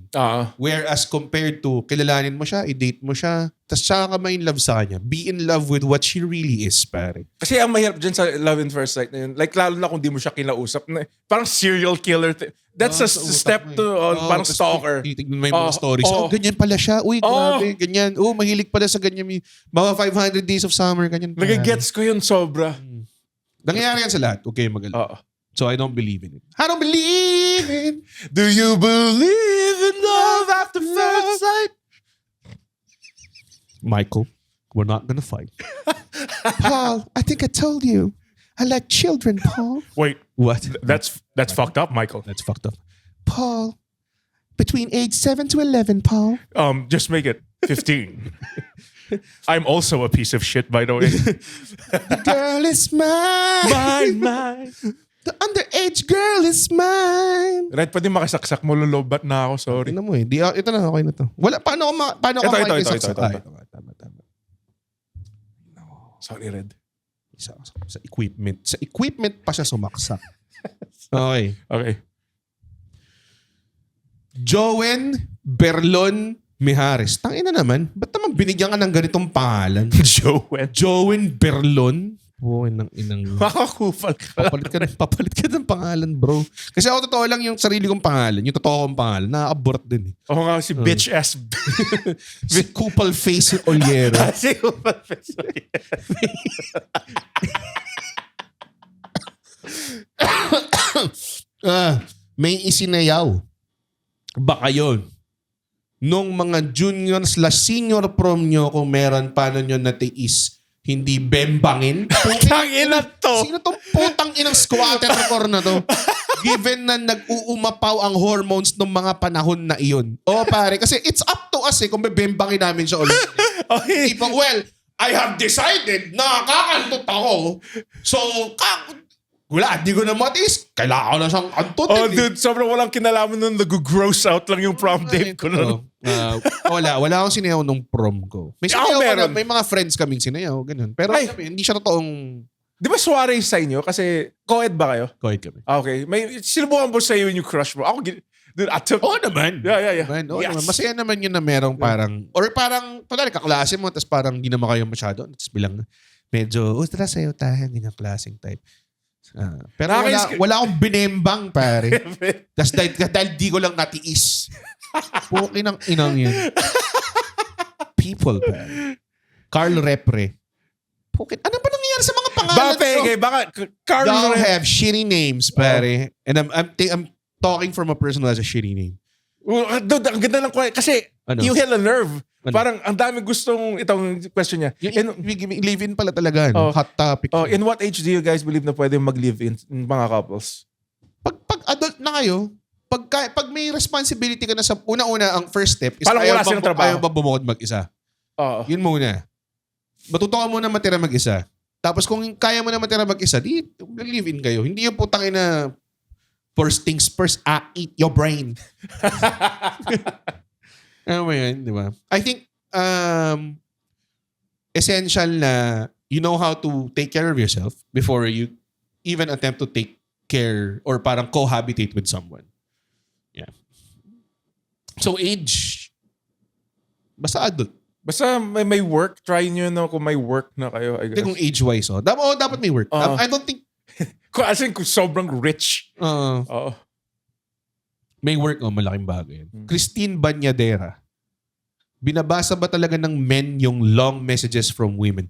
Whereas compared to, kilalanin mo siya, i-date mo siya, tapos saka ka ma-in love sa kanya. Be in love with what she really is, pare. Kasi ang mahirap dyan sa love in first sight na yun, like lalo na kung di mo siya kinausap, na, parang serial killer. That's a step to, parang stalker. Titignan mo yung mga stories. Ganyan pala siya. Uy, grabe, ganyan. Mahilig pala sa ganyan. Mga 500 days of summer, ganyan. Nagigets ko yun sobra. Nangyayari yan sa lahat. Okay, mag-alala. So I don't believe in it. I don't believe in... Do you believe in love after first sight? Michael, we're not gonna fight. Paul, I think I told you. I like children, Paul. Wait, What? that's fucked up, Michael. That's fucked up. Paul, between age 7 to 11, Paul. Just make it 15. I'm also a piece of shit, by the way. The girl is mine. Mine. The underage girl is mine. Right, pwede makisaksak mo, lolobat na ako, sorry. Tingnan mo eh. Ito na, okay na to. Wala, paano ako Ito. makikisaksak? Tama. Sorry, Red. Sa equipment. Sa equipment pa siya sumaksak. Okay. Okay. Joen Berlon Mijares. Tangina naman. Ba't naman binigyan ka ng ganitong pangalan? Joen Berlon? Ng inang... Makakupal ka. Papalit ka ng pangalan, bro. Kasi ako totoo lang yung sarili kong pangalan. Yung totoo kong pangalan. Na-abort din eh. Ako nga si bitch ass. Si Kupal Face Oliero. Si kupal face. May isinayaw. Baka yun. Nung mga junior/senior prom nyo, kung meron, paano nyo natiis? Hindi bembangin? Tangina to. Sino tong putang inang squatter core na to? Given na nag-uumapaw ang hormones ng mga panahon na iyon. Pare, kasi it's up to us eh kung bebembangin namin siya ulit. Okay. Ipang, well, I have decided na kakantot ako. So, wala, di ko na matis. Kailangan ko na siyang antutin. Dude, sobrang walang kinalaman nun. Nag-gross out lang yung prom date ko nun. Wala akong sinayaw nung prom ko. May sinayaw ko na, may mga friends kaming sinayaw, ganun. Pero hindi siya totoong... Di ba soiree sa inyo? Kasi co-ed ba kayo? Co-ed kami. Okay. May sinubukan mo sa iyo yung crush mo? Ako, dude, Naman. Yeah. Naman. Yes. Naman. Masaya naman yun na merong parang... Or parang, pala, kaklase mo, tapos parang hindi naman kayo masyado. Tapos bilang medyo, tara sayo tayo, ganyang klaseng type. Pero wala akong binembang, pare. Tapos dahil di ko lang natiis. Pukin ang inang yun. People, pare. Carl Repre. Pukin. Ano ba nangyayari sa mga pangalan? Baka Carl Y'all have shitty names, pare. And I'm talking from a person who has a shitty name. Dude, ang ganda ng kasi you hit a nerve. Ano? Parang ang dami gustong itong question niya. Live-in pala talaga. No? Hot topic. In what age do you guys believe na pwede mag-live-in mga couples? Pag adult na kayo, pag may responsibility ka na sa una-una, ang first step is Parang wala silang trabaho. Ayaw ba bumukod mag-isa? Yun muna. Matuto ka muna matira mag-isa. Tapos kung kaya mo na matira mag-isa, di live-in kayo. Hindi yung putang ina first things first, eat your brain. Ano ba yun, di ba? I think essential na you know how to take care of yourself before you even attempt to take care or parang cohabitate with someone. Yeah. So age, basta adult. Basta may work, try nyo na kung may work na kayo. I guess. Kung age-wise, dapat may work. I don't think... As in, kung sobrang rich. May work, malaking bagay yan. Christine Banyadera. Binabasa ba talaga ng men yung long messages from women?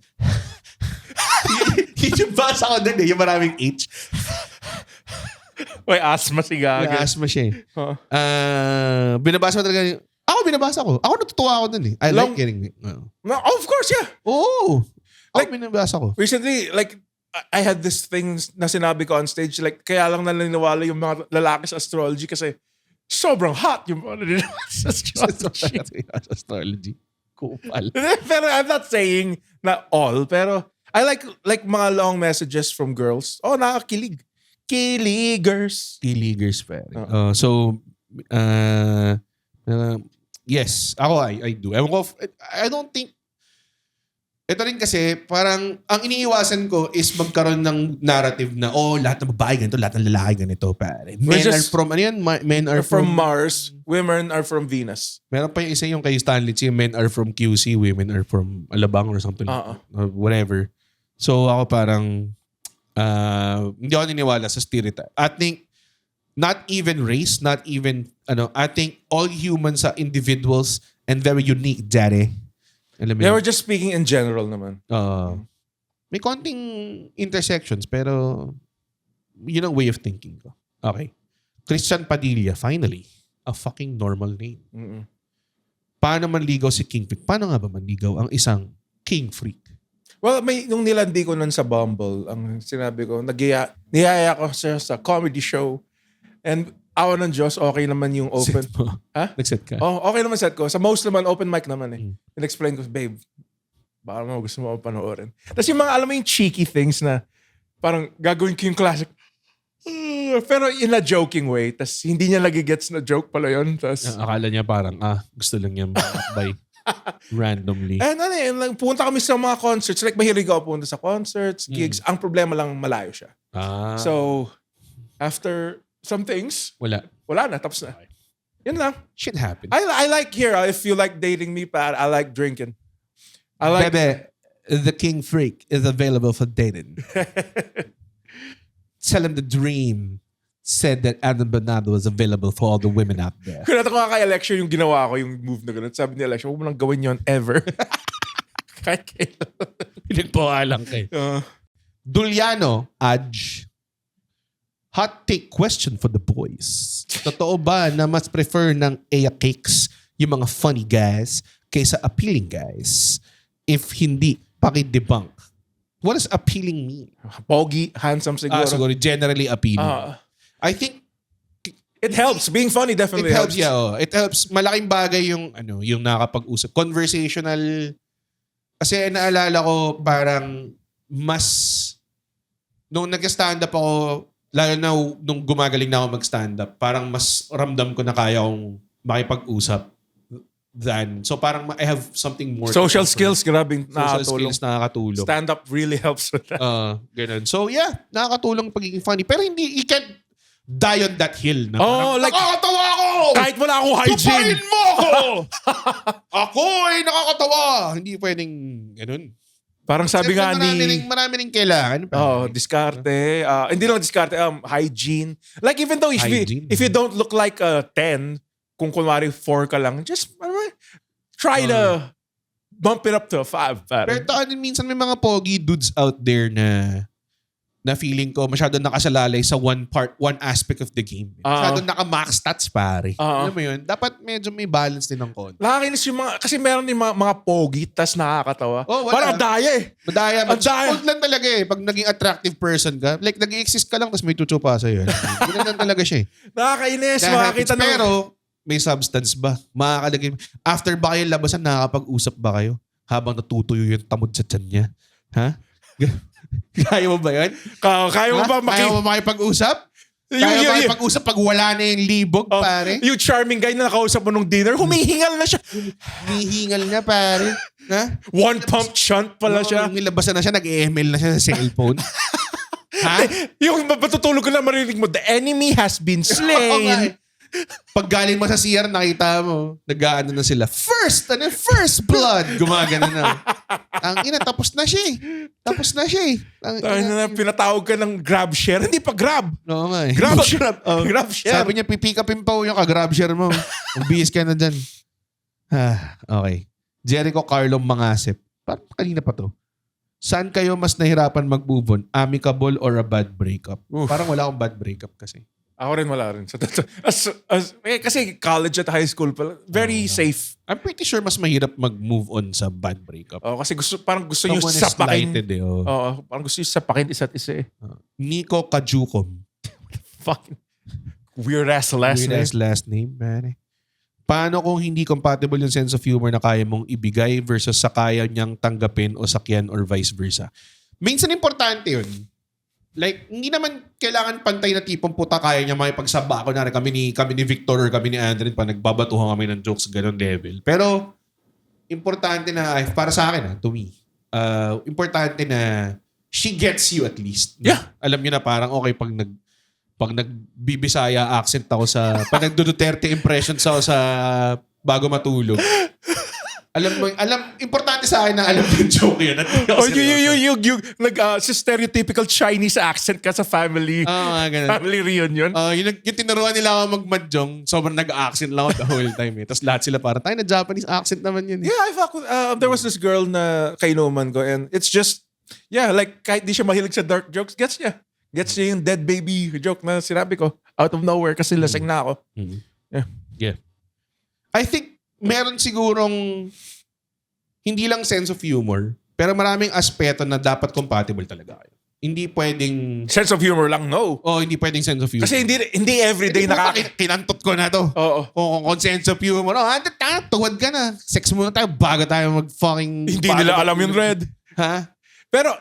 Yung basa ko din yung maraming H. May asthma si Gaga. May asthma siya eh. Binabasa ba talaga yung... Ako binabasa ko. Ako natutuwa ako dun eh. I like getting it. Of course, yeah. Oo. Like, binabasa ko. Recently, like, I had this thing na sinabi ko on stage, like, kaya lang naniniwala yung mga lalaki sa astrology kasi sobrang hot yung mga naniniwala sa astrology. Astrology. Kupal. Pero I'm not saying na all, pero I like mga long messages from girls. Nakakilig. Kiligers. Kiligers, pare. Yes, ako I do. I don't think ito rin kasi, parang, ang iniiwasan ko is magkaroon ng narrative na, lahat ng babae ganito, lahat ng lalaki ganito, pare. Men are from, ano yan? Men are from from, Mars, women are from Venus. meron pa yung isa yung kay Stanley Chi, men are from QC, women are from Alabang or something. Or whatever. So, ako parang, hindi ako niniwala sa stereotype. I think, not even race, not even, I think all humans are individuals and very unique, daddy. Alam mo Yeah, yun? we're just speaking in general naman. May konting intersections, pero yun ang way of thinking ko. Okay. Christian Padilla, finally. A fucking normal name. Mm-mm. Paano manligaw si King Freak? Paano nga ba manligaw ang isang King Freak? Well, nung nilandi ko nun sa Bumble, ang sinabi ko, niyaya ko siya sa comedy show. And awa ng Diyos, okay naman yung open. Set mo? Ha? Nag-set ka? Oh, okay naman set ko. Sa most naman, open mic naman eh. In-explain ko, babe, baka naman gusto mo panoorin. Tapos yung mga, alam mo yung cheeky things na parang gagawin ko yung classic. Pero in a joking way. Tapos hindi niya nagigets na joke pala yun. Tapos, Akala niya parang, gusto lang niya by randomly. and punta kami sa mga concerts. Like, mahilig ako punta sa concerts, gigs. Ang problema lang, malayo siya. So, after some things, wala na, tapos na. Yun lang. Shit happened. I like here, if you like dating me, Pat, I like drinking. I like... Bebe, the King Freak is available for dating. Tell him the dream said that Adam Bernardo was available for all the women out there. Kung nato ko kay Election, yung ginawa ko, yung move na gano'n. Sabi ni Election, huwag mo lang gawin yun ever. Kahit kailan. Pinagpawalang kayo. Duliano, Aj. Hot take question for the boys. Totoo ba na mas prefer ng Aya Cakes yung mga funny guys kaysa appealing guys? If hindi, paki-debunk. What does appealing mean? Pogi, handsome siguro. Siguro generally appealing. I think it helps. Being funny definitely it helps. helps. Yeah, it helps. Malaking bagay yung yung nakakapag-usap. Conversational. Kasi naalala ko parang mas nung nag-stand up ako, lalo na nung gumagaling na ako mag-stand up, parang mas ramdam ko na kaya kong makipag-usap than. So parang I have something more. Social skills, grabing Social nakakatulong. skills nakakatulong. Stand-up really helps with that. Ganun. So yeah, nakakatulong pagiging funny. Pero hindi, you can't die on that hill. Na parang, like, nakakatawa ako! Kahit wala akong hygiene. Tuparin mo ako! Ako ay nakakatawa! Hindi pwedeng ganun. Parang sabi nga ni... Marami rin kailangan. Diskarte. Hindi lang diskarte, hygiene. Like even though if you don't look like a 10, kung kunwari 4 ka lang, just try to bump it up to a 5. Pero minsan may mga pogi dudes out there na feeling ko masyado nakasalalay sa one aspect of the game. Masyado naka-max stats, pare. Alam mo yun? Dapat medyo may balance din ng konti. Nakakainis yung mga, kasi meron din mga pogi, tas nakakatawa. Parang daya eh. Madaya. Old lang talaga eh. Pag naging attractive person ka, like nag-exist ka lang tas may tutu pa sa'yo. Ganun lang talaga siya eh. Nakakainis. Makakita na. Pero may substance ba? Makakalagay. After ba kayo labasan, nakakapag-usap ba kayo? Habang natutuyo yung tamod sa tiyan niya. Ha? Kaya mo ba yun? Kaya mo ba Kaya mo makipag-usap? Kaya mo makipag-usap pag wala na yung libog, pare? Yung charming guy na nakausap mo nung dinner, humihingal na siya. Humihingal na, pare. Ha? One pump shunt pala siya. Nilabasan na siya, nag-email na siya sa cellphone. Ha? Yung matutulog ka na marinig mo, the enemy has been slain. Pag galing mo sa CR, nakita mo, nag-aano na sila. First blood. Gumagana na. Ang ina, tapos na siya eh. Pinatawag ka ng grab share. Hindi pa grab. Oo nga eh. Grab share. Grab share. Sabi niya, pipick upin pa yung ka-grab share mo. Magbihis ka na dyan. Okay. Jericho Carlo Mangasip. Parang kanina pa to. Saan kayo mas nahirapan mag-move on? Amicable or a bad breakup? Parang wala akong bad breakup kasi. Ako rin wala rin. Kasi college at high school pala, very safe. I'm pretty sure mas mahirap mag-move on sa bad breakup. Kasi parang gusto nyo sapakin. Parang gusto nyo sapakin isa't isa eh. Nico Kajukom. Fucking weird ass last name, man. Paano kung hindi compatible yung sense of humor na kaya mong ibigay versus sa kaya niyang tanggapin o sakyan or vice versa? Minsan importante yun. Like, hindi naman kailangan pantay na tipong puta kaya niya makipagsaba. Ako na rin, kami ni Victor or kami ni Andrin pa nagbabatuhan kami ng jokes, ganun level. Pero, importante na, para sa akin, to me, importante na she gets you at least. Yeah. Alam niyo na parang okay pag nagbibisaya accent ako pag nagdo-Duterte impressions ako sa bago matulog. Importante sa akin na alam yung joke yun. Yung stereotypical Chinese accent ka sa family. Ganun. Family reunion. Yung tinuruan nila ako mag-mahjong, sobrang nag-accent lang ako the whole time eh. Tapos lahat sila parang, tayo na Japanese accent naman yun. Yeah, I fuck with, there was this girl na kainuman ko and it's just, like kahit di siya mahilig sa dark jokes, gets niya. Gets niya yung dead baby joke na sinabi ko out of nowhere kasi lasing na ako. Yeah. I think meron sigurong hindi lang sense of humor, pero maraming aspeto na dapat compatible talaga kayo. Hindi pwedeng Sense of humor lang, no. hindi pwedeng sense of humor. Kasi hindi everyday kinantot ko na to. Oo. Kung sense of humor, tuwad ka na. Sex muna tayo bago tayo mag-fucking... Hindi nila alam yung Red. Ha? Pero,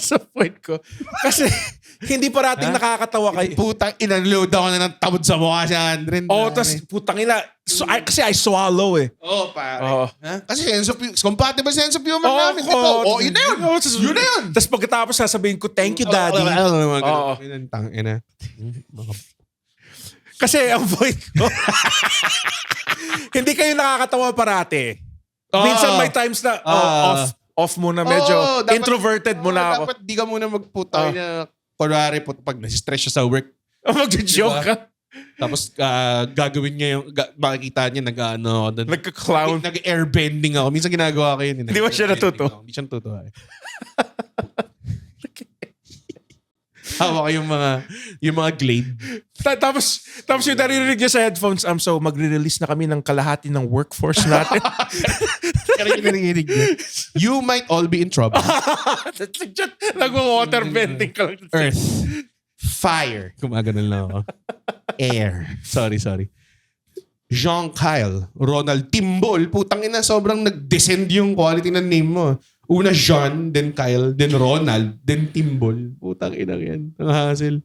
sa point ko, kasi hindi parating nakakatawa kayo. Putang inunload ako na ng tabod sa mukha si Andren. Tas putang ina. Kasi I swallow eh. Pare. Oo. Ha? Kasi compatible sense of humor namin. Yun na yun. Yun na yun. Tapos pagkatapos sasabihin ko, thank you, daddy. Oo. Kasi ang point ko, hindi kayo nakakatawa parati. Minsan may times na, off muna, medyo introverted muna ako. Dapat di ka muna magputay na, kunwari, pag nasistress siya sa work. Mag-joke ka. Tapos gagawin niya yung, makikita niya nagka-clown. Nag-airbending ako. Minsan ginagawa ko yun. Hindi ba siya natuto? Hindi siya natuto. Hawa ko yung mga glade. Tapos yung naririnig niya sa headphones, so magre-release na kami ng kalahati ng workforce natin. You might all be in trouble. Nag-water bending ka lang. Earth. Fire. Kumaganon lang ako. Air. Sorry. Jean Kyle. Ronald Timbol. Putang ina, sobrang nag-descend yung quality ng name mo. Una Jean, then Kyle, then Ronald, then Timbol. Putang ina yan. Ang hassle.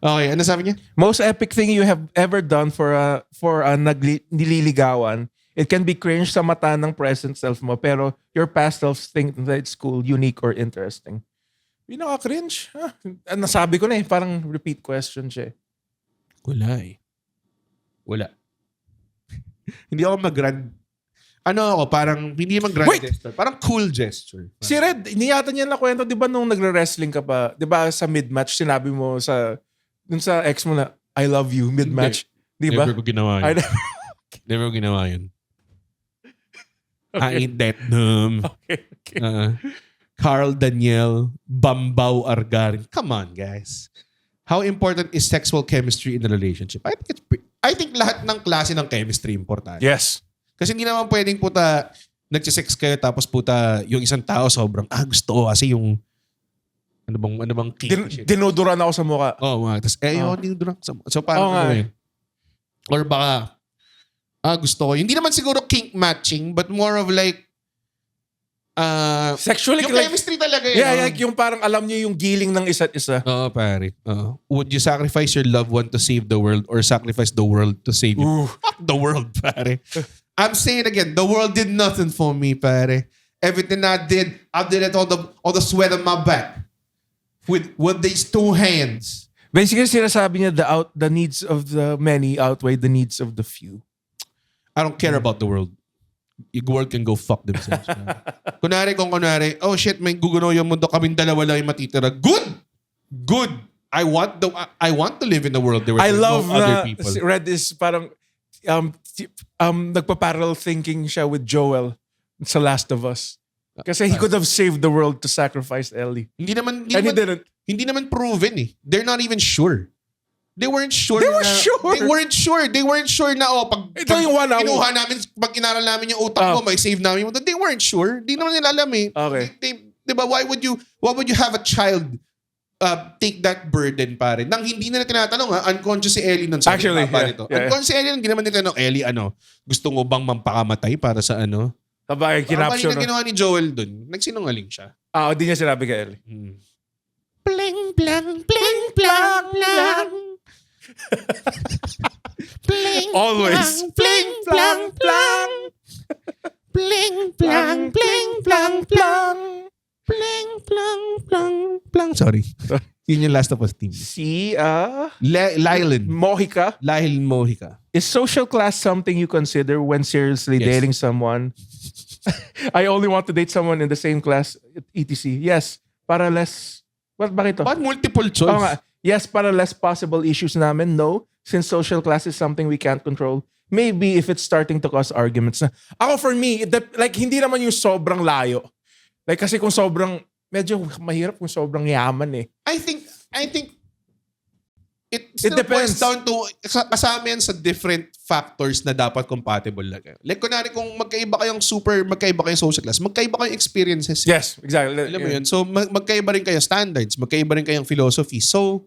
Okay, ano sabi niya? Most epic thing you have ever done for a nililigawan. It can be cringe sa mata ng present self mo, pero your past self think that it's cool, unique, or interesting. Pinaka-cringe. Nasabi ko na eh. Parang repeat question siya eh. Wala. Hindi ako parang hindi mag-grand gesture. Parang cool gesture. Si Red, niyata niya na kwento, di ba nung nagre-wrestling ka pa, di ba sa mid-match, sinabi mo dun sa ex mo na, I love you, mid-match. Di ba? Never ko ginawa yun. Never ko ginawa yun. I ain't that dumb. Okay. Carl Daniel Bambao Argarin. Come on, guys. How important is sexual chemistry in a relationship? I think lahat ng klase ng chemistry importante. Yes. Kasi hindi naman pwedeng nagsisex kayo tapos yung isang tao sobrang, gusto ko kasi yung ano bang kink. Dinuduran ako sa mukha. Tapos dinuduran ko sa mukha. So paano yun? Or baka, gusto ko. Hindi naman siguro kink matching, but more of like, sexually, yung chemistry talaga yun. Yeah, yung parang alam niyo yung giling ng isa't isa. Pare. Would you sacrifice your loved one to save the world or sacrifice the world to save you? Fuck the world, pare. I'm saying again, the world did nothing for me, pare. Everything I did it all the sweat on my back. With these two hands. Basically, sinasabi niya the needs of the many outweigh the needs of the few. I don't care about the world. The world can go fuck themselves. kunwari, oh shit, may guguno yung mundo, kaming dalawa lang yung matitira. Good. I want to live in a world where there's no other people. Si Red is parang nagpa-parallel thinking siya with Joel sa Last of Us. Kasi he could have saved the world to sacrifice Ellie. He didn't. Hindi naman proven eh. They're not even sure. They weren't sure. They weren't sure na pag kinuha namin, pag inaral namin yung utak mo, may save namin yung utak. They weren't sure. Di naman nila alam eh. Okay. Diba, why would you have a child take that burden, pare? Nang hindi nila tinatanong, unconscious si Ellie nun. Actually, Unconscious si Ellie nun, hindi naman nila tinatanong, Ellie, gusto mo bang mampakamatay para sa ano? Sabay, kinapsyon. Ang ginawa ni Joel dun, nagsinungaling siya. Di niya sinabi kay Ellie. Bling, blang, bling, blang, blang. Bling, always. Bling, blang, blang. Bling, blang, bling, blang. Plang, plang. Plang, plang, plang, plang. Sorry. Yun yung Last of Us team. Si Lylan. Mojica. Lylan Mojica. Is social class something you consider when seriously Yes. dating someone? I only want to date someone in the same class, etc. Yes, para less... Bakit to? Bakit multiple choice? Oo nga. Yes, para less possible issues namin. No, since social class is something we can't control. Maybe if it's starting to cause arguments na. Ako for me, like hindi naman yung sobrang layo. Like kasi kung sobrang, medyo mahirap kung sobrang yaman eh. I think it still depends. boils down to kasama yan sa different factors na dapat compatible lang. Like kunwari kung magkaiba kayong social class, magkaiba kayong experiences. Yes, exactly. Alam mo yun? So magkaiba rin kayong standards, magkaiba rin kayong philosophy. So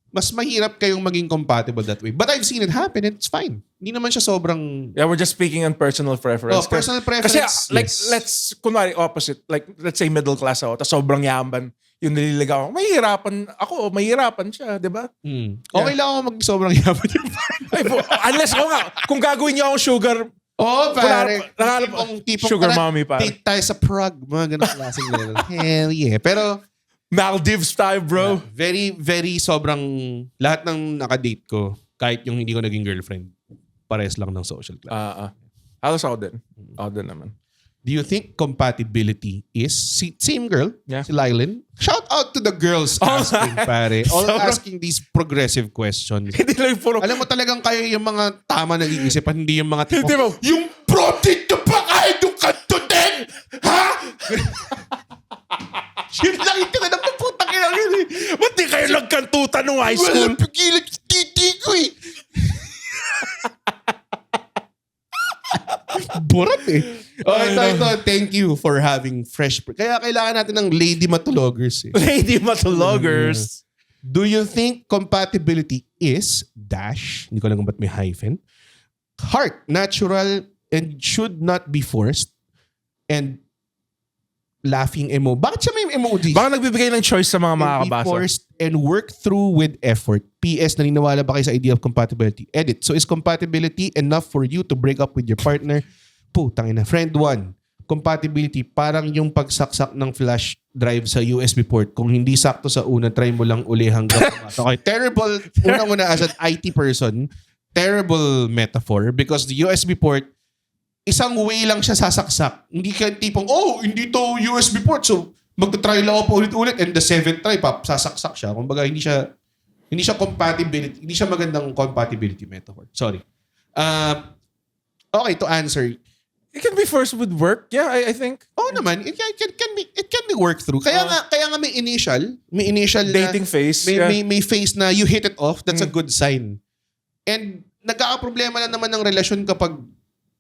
mas mahirap kayong maging compatible that way. But I've seen it happen and it's fine. Hindi naman siya sobrang... Yeah, we're just speaking on personal preference. personal preference. Kasi like, yes. let's, kunwari opposite. Like, let's say middle class ako, tapos sobrang yaman yung nililigaw ko. Mahihirapan siya, di ba? Okay lang ako sobrang yaman yung Unless, kung gagawin niyo akong sugar, pare. tipong sugar mommy, pare. Date tayo sa Prague. Mga ganun klaseng level. Hell yeah. Pero, Maldives tayo, bro. very, very sobrang, lahat ng nakadate ko, kahit yung hindi ko naging girlfriend, pares lang ng social class. Halos ako din. Ako din naman. Do you think compatibility is, same girl, Yeah. si Lylan? Shout out to the girls asking, pare. All asking these progressive questions. Hindi lang puro... Alam mo talagang kayo yung mga tama na iisipan, hindi yung mga tipo, Di ba? yung protein na ba kahit yung kanto din? Ha? Yun lang yung tingnan ng putang ina yun eh. Ba't di kayo nagkantutan nung high school? Wala pigilan yung titi ko eh. Borat eh. Ito. Thank you for having fresh... Kaya kailangan natin ng lady matulogers eh. Lady Matulogers. Do you think compatibility is dash, hindi ko alam kung ba't may hyphen, heart, natural, and should not be forced, and laughing emo. Bakit siya may emoji? Baka nagbibigay ng choice sa mga Be makakabasa. forced and work through with effort. PS, naniniwala ba kayo sa idea of compatibility? Edit. So is compatibility enough for you to break up with your partner? Putang ina. Friend 1. Compatibility, parang yung pagsaksak ng flash drive sa USB port. Kung hindi sakto sa una, try mo lang uli hanggang okay. Terrible. Una as an IT person, terrible metaphor because the USB port, isang way lang siya sasaksak. Hindi ka tipong, hindi to USB port. So, magta-try lang ako ulit-ulit and the 7th try, sasaksak siya. Kumbaga, hindi siya compatibility. Hindi siya magandang compatibility metaphor. Sorry. Okay, to answer. It can be first with work. Yeah, I think. Naman. It can be worked through. Kaya nga may initial Dating phase. May phase na you hit it off. That's a good sign. And nagkakaproblema na naman ng relasyon kapag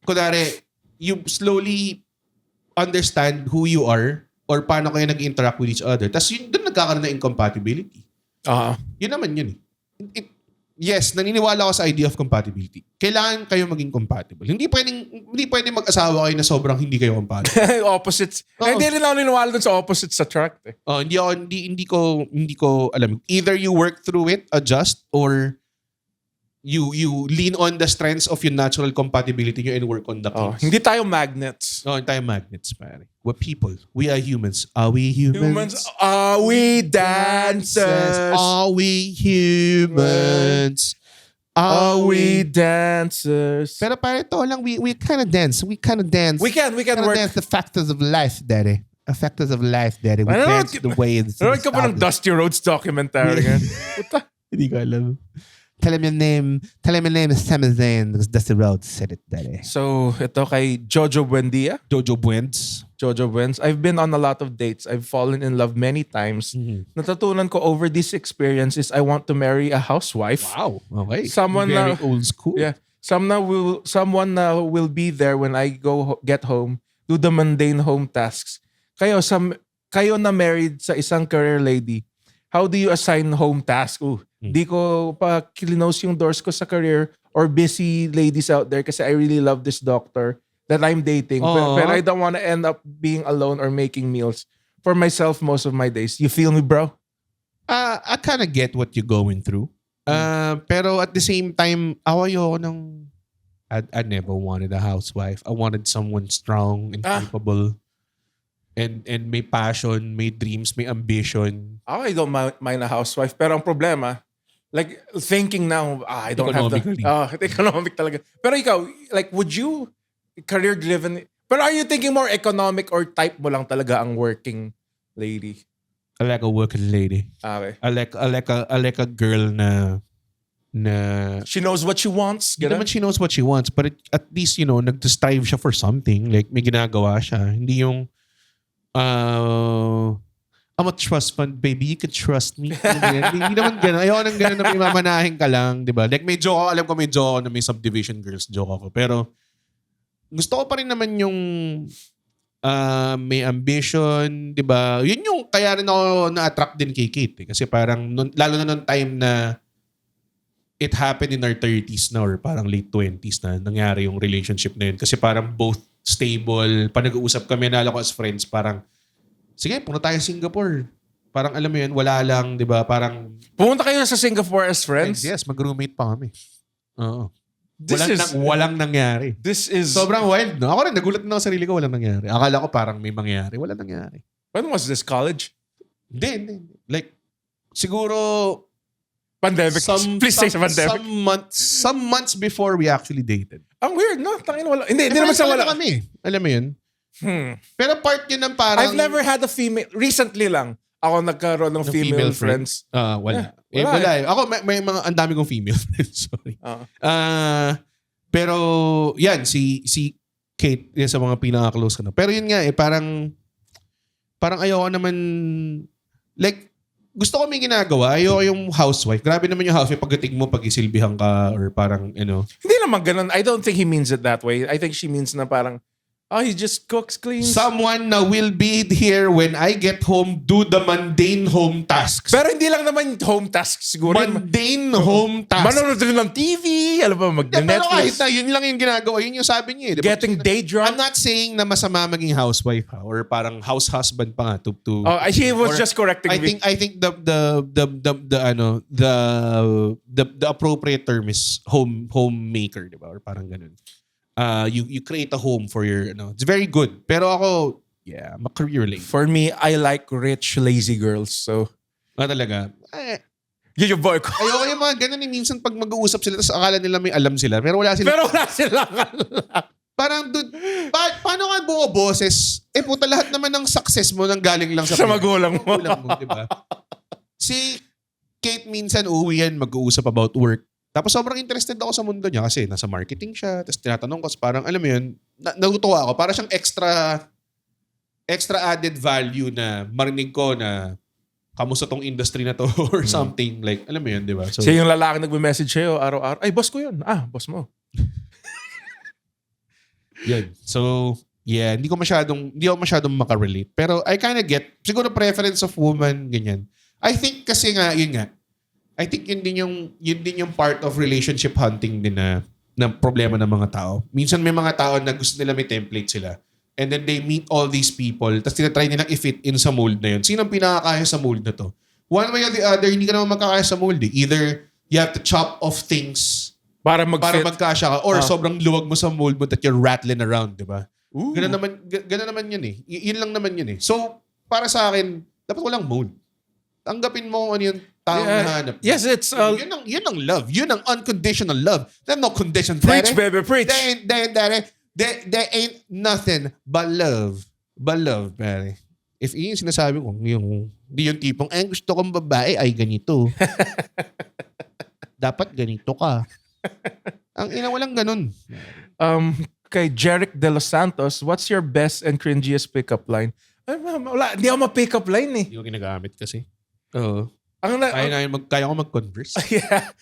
kunwari, you slowly understand who you are or paano kayo nag-interact with each other. Tapos yun, doon nagkakaroon na incompatibility. Yun naman yun eh. Yes, naniniwala ako sa idea of compatibility. Kailangan kayo maging compatible. Hindi pwedeng mag-asawa kayo na sobrang hindi kayo compatible. Opposites. Hindi rin ako niniwala dun sa opposites attract eh. Hindi ko alam. Either you work through it, adjust, or you lean on the strengths of your natural compatibility nyo and work on the kinks. Hindi tayo magnets. Hindi tayo magnets, pare. We're people. We are humans. Are we humans? Are we dancers? Are we humans? Are we dancers? Pero pare, ito lang, we kind of dance. We kind of dance. We can work. Dance the factors of life, daddy. The factors of life, daddy. We dance the way it's Nanonood ka pa ng Dusty Rhodes documentary nga. Puta. Hindi ko alam. Tell him your name is Sami Zayn because Dusty Rhodes said it, daddy. So, ito kay Jojo Buendia. Jojo Buens. I've been on a lot of dates. I've fallen in love many times. Natutunan ko over these experiences, I want to marry a housewife. Wow. Okay. Someone very na- old school. Yeah. Someone will be there when I get home, do the mundane home tasks. Kayo na married sa isang career lady. How do you assign home task? Di ko pa kilinos yung doors ko sa career or busy ladies out there kasi I really love this doctor that I'm dating. Pero I don't want to end up being alone or making meals for myself most of my days. You feel me, bro? I kind of get what you're going through. Pero at the same time, ayoko ng... I never wanted a housewife. I wanted someone strong and capable. and may passion, may dreams, may ambition. I don't mind a housewife. Pero ang problema, like thinking now, I don't have the... Economically. Economic talaga. Pero ikaw, like would you, career-driven... Pero are you thinking more economic or type mo lang talaga ang working lady? I like a working lady. Okay. I like a girl na She knows what she wants. hindi naman she knows what she wants, but at least, nag-strive siya for something. Like, may ginagawa siya. Hindi yung, I'm a trust fund, baby. You can trust me. Hindi naman ganun. Ayoko nang ganun na may mamanahin ka lang, di ba? Like, may joke ako. Alam ko may joke ako na may subdivision girls joke ako. Pero, gusto ko pa rin naman yung may ambition, di ba? Yun yung, kaya rin ako na-attract din kay Kate. Kasi parang, lalo na nung time na it happened in our 30s na or parang late 20s na nangyari yung relationship na yun. Kasi parang both stable. Pa nag-uusap kami, nala ko as friends, parang, sige, punta tayo Singapore. Parang alam mo yun, wala lang, di ba? Parang... Pumunta kayo sa Singapore as friends? Yes, mag-roommate pa kami. Oo. This Walang nangyari. This is... Sobrang wild, no? Ako rin, nagulat na ako sa sarili ko, walang nangyari. Akala ko parang may mangyari. Walang nangyari. When was this? College? Hindi. Like, siguro... Pandemic. Please say sa pandemic. Some months before we actually dated. Ang weird, no? Tangin wala. Hindi naman sa wala. Kami. Alam mo yun? Pero part yun ng parang... I've never had a female... Recently lang, ako nagkaroon ng female friends. Wala. Wala Wala eh. Ako, may mga... Ang dami kong female friends. Sorry. Pero, yan, si Kate, yan sa mga pinaka-close ko na. Pero yun nga eh, parang ayoko naman... Like, gusto ko may ginagawa. Ayoko yung housewife. Grabe naman yung housewife pagdating mo, pag-isilbihan ka or parang, Hindi naman ganun. I don't think he means it that way. I think she means na parang, he just cooks, cleans. Someone na will be here when I get home, do the mundane home tasks. Pero hindi lang naman home tasks siguro. Mundane home tasks. Manonood rin ng TV, alam ba, Pero kahit mag-Netflix. na, yun lang yung ginagawa. Yun yung sabi niya. Diba? Getting day drunk. I'm not saying na masama maging housewife ha, or parang house husband pa nga to He was just correcting me. I think the appropriate term is homemaker, di ba? Or parang ganun. You create a home for your, it's very good. Pero ako, I'm a career lady. For me, I like rich, lazy girls. So, Talaga. yun yung boy ko. Ayoko yung mga ganun eh. Minsan pag mag-uusap sila, tapos akala nila may alam sila. Pero wala sila. Pero wala silang alam. Parang, dude, paano nga buo boses? Puta, lahat naman ng success mo nang galing lang Sa magulang mo. Diba? Si Kate minsan uuwi yan, mag-uusap about work. Tapos sobrang interested ako sa mundo niya kasi nasa marketing siya. Tapos tinatanong ko, parang alam mo yun, natutuwa ako. Para siyang extra added value na marinig ko na kamusta tong industry na to or something. Like, alam mo yun, di ba? So, Siya yung lalaki nagme-message sa'yo araw-araw. Ay, boss ko yun. Boss mo. yun. So, hindi ako masyadong makarelate. Pero I kind of get, siguro preference of woman, ganyan. I think kasi nga, yun nga, I think yun din yung part of relationship hunting din na problema ng mga tao. Minsan may mga tao na gusto nila may template sila. And then they meet all these people. Tapos tinatry nilang i-fit in sa mold na yun. Sino ang pinakakaya sa mold na to? One way or the other, hindi ka naman magkakaya sa mold eh. Either you have to chop off things Para magkasya ka or sobrang luwag mo sa mold mo that you're rattling around, di ba? Ganun naman yun eh. Yun lang naman yun eh. So, para sa akin, dapat walang mold. Tanggapin mo kung ano yung taong nahanap. Yes, it's... yun ang love. Yun ang unconditional love. There's no condition. Preach, baby, preach. There ain't nothing but love. But love, pare. If yun yung sinasabi ko, di yung tipong, gusto kong babae ay ganito. Dapat ganito ka. Ang ina, walang ganun. Kay Jeric De Los Santos, what's your best and cringiest pickup line? Wala, hindi ako ma-pickup line eh. Hindi ko ginagamit kasi. Oo. Kaya ko mag-converse. Yeah.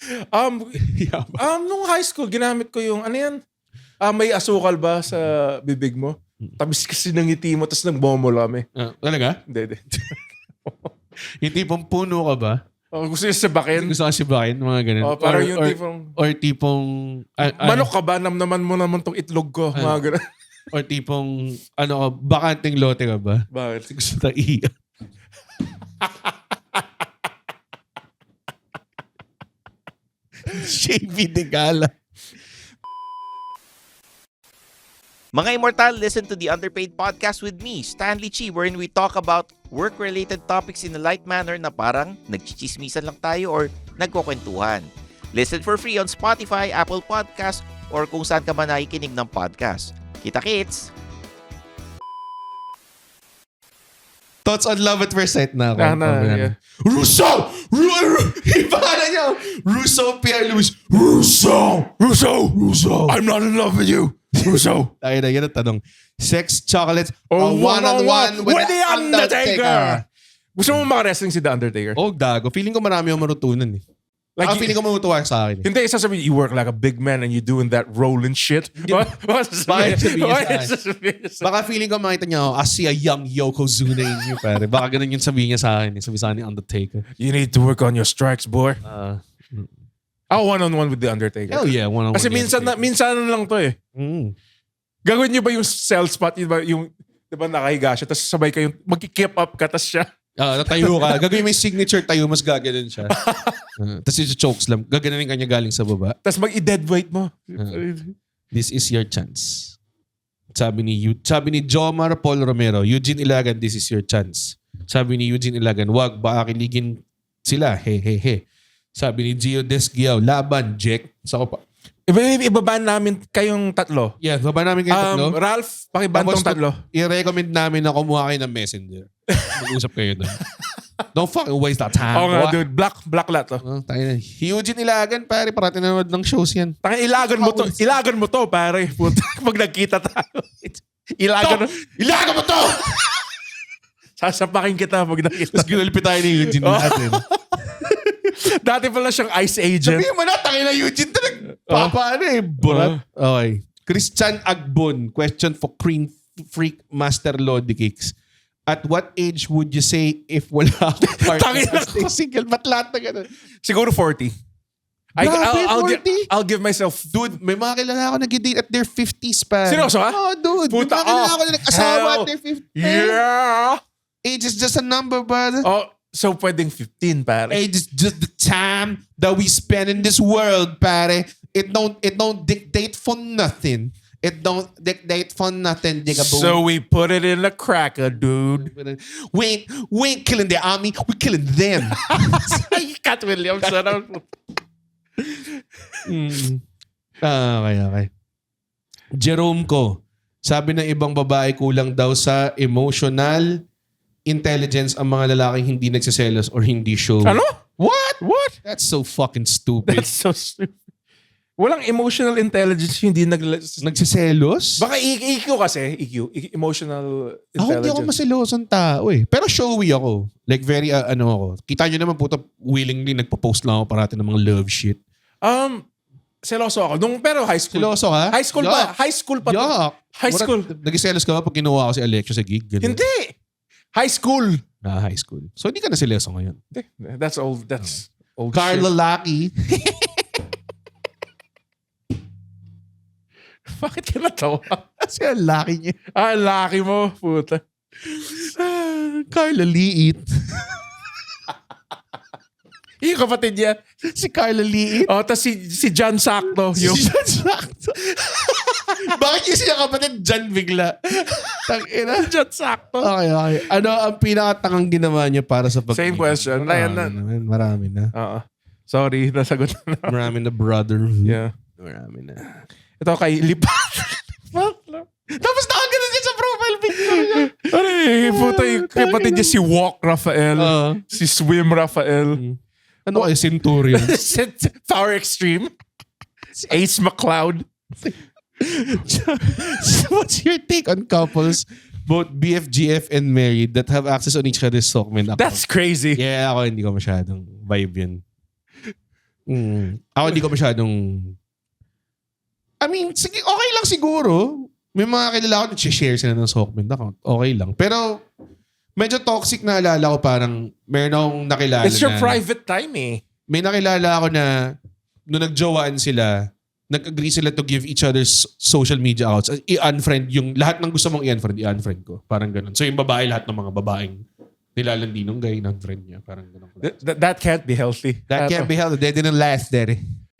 Nung high school, ginamit ko yung, ano yan? May asukal ba sa bibig mo? Tabis kasi ng ngiti mo, tapos nagmomol kami. Talaga? Hindi. Yung tipong puno ka ba? Gusto yung sabakin. Gusto ka sibakin, mga ganun. Parang yung tipong... Or tipong... manok ka ba? Namnaman mo naman tong itlog ko. Mga ganun. Or tipong, bakanting lote ka ba? Bakit? Gusto ta iya. Shavy de gala. Mga Immortal, listen to the Underpaid Podcast with me, Stanley Chi, wherein we talk about work-related topics in a light manner na parang nagchichismisan lang tayo or nagkukwentuhan. Listen for free on Spotify, Apple Podcast, or kung saan ka man nakikinig ng podcast. Kita-kits! Thoughts on love at first sight na ako. Yeah. Russo! Iba ka na niya. Russo, Pierre Louis. Russo! I'm not in love with you. Russo. Tayo na, yan ang tanong. Sex, chocolates, Oh, one-on-one with the Undertaker. Gusto mo maka-wrestling si The Undertaker? Oh, gago. Feeling ko marami yung marutunan eh. Like, Feeling ko mamutuwa sa akin. hindi, sasabihin, you work like a big man and you doing that rolling shit. Bakit sasabihin niya sa sasabihin niya sa Baka feeling ko makita niya, I see a young Yokozuna in you, pare. Baka ganun yung sabihin niya sa akin. Sabi sa akin ni Undertaker. You need to work on your strikes, boy. One-on-one with The Undertaker. Hell yeah, one-on-one. Kasi minsan lang to eh. Gagawin niyo ba yung cell spot? Yung di ba nakahiga siya, tapos sabay kayong magki-keep up ka, tapos siya. Natayo ka. Gagawin mo yung signature tayo, mas gaganon siya. Tapos yung chokeslam. Gaganon yung kanya galing sa baba. Tapos mag-i-dead weight mo. This is your chance. Sabi ni Jomar Paul Romero, Eugene Ilagan, this is your chance. Sabi ni Eugene Ilagan, wag, baka kiligin sila. He. Sabi ni Gio Desgiao, laban, Jack. Sa ko pa. Ibabaan namin kayong tatlo. Yeah, baba namin kayo tatlo. Ralph, pakiban tong tatlo. I-recommend namin na kumuha kayo ng messenger. Mag-usap kayo doon. Don't fucking waste that time. Oo nga, dude. Black lot to. Tayo na. Eugene Ilagan, pare. Parati nanonood ng shows yan. Ilagan mo to, pare. Pag nagkita tayo. Ilagan mo to! Sasapakin kita pag nakita. Tapos ginulpi tayo ni Eugene natin. Dati pala siyang ICE agent. Sabihin mo na, tangin na Eugene to nagpapaano eh. Burat. Okay. Christian Agbon, question for Cream Freak Master Lodi Kicks. At what age would you say if wala akong partner? Stay single, ba't lahat na ganun? Siguro 40. I'll give myself... Dude, may mga kilala ako nag-date at their 50s pa. Seryoso ha? Oh, dude. Puta, may mga kilala ako na nag-asawa at their 50s. Yeah! Age is just a number, brother. Oh, so pwedeng 15, pare. Age is just the time that we spend in this world, pare. It don't dictate for nothing. It don't dictate for nothing, digga-boom. So we put it in a cracker, dude. We ain't killing the army, we're killing them. Cat Williams. Okay. Jerome ko, sabi ng ibang babae kulang daw sa emotional intelligence ang mga lalaking hindi nagsiselos or hindi show. Ano? What? That's so fucking stupid. That's so stupid. Walang emotional intelligence hindi nagsiselos? Baka EQ kasi. EQ. Emotional Ako hindi intelligence. ako maselosong tao eh. Pero showy ako. Like very ako. Kita nyo naman puta willingly nagpo-post lang ako parati ng mga love shit. Seloso ako. Pero high school. Seloso ka? High school pa. High school pa. Yuck. High school. Nag-selos ka ba pag kinuha ko si Alexio sa gig? Ganun. Hindi. High school. High school. So hindi ka na seloso ngayon. Hindi. That's old. That's old Carla shit. Lucky. Bakit ka natawa? Kasi ang laki niya. Laki mo. Puta. Carla Liit. Yung kapatid niya. Si Carla Liit. Oh, tas si John Sakto. Si John Sakto. Bakit yung siya kapatid John bigla? Tangina. John Sakto. Okay. Ano ang pinakatangang ginawa niya para sa pag- Same question. Marami na. Sorry, nasagot na. Marami na brother. Yeah. Marami na. Ito kay Lipat. Tapos nakaganon siya sa profile picture niya. Puta yung kapatid niya si Walk Rafael. Si Swim Rafael. Ano kayo? Centurion. Power Extreme. Ace McCloud. What's your take on couples, both BFGF and married, that have access on each other's Sockman account? That's crazy. Yeah, ako hindi ko masyadong vibe yun. Ako hindi ko masyadong... I mean, sige, okay lang siguro. May mga kilala ko nag-share sila ng Sockman account. Okay lang. Pero medyo toxic na alala ko parang meron akong nakilala It's your na, private time eh. May nakilala ako na nung nagjowaan sila, nag-agree sila to give each other's social media accounts. I-unfriend yung lahat ng gusto mong i-unfriend ko. Parang ganun. So yung babae, lahat ng mga babaeng nilalandi nung guy, in-unfriend niya. Parang ganun. That can't be healthy. That can't be healthy. They didn't last there.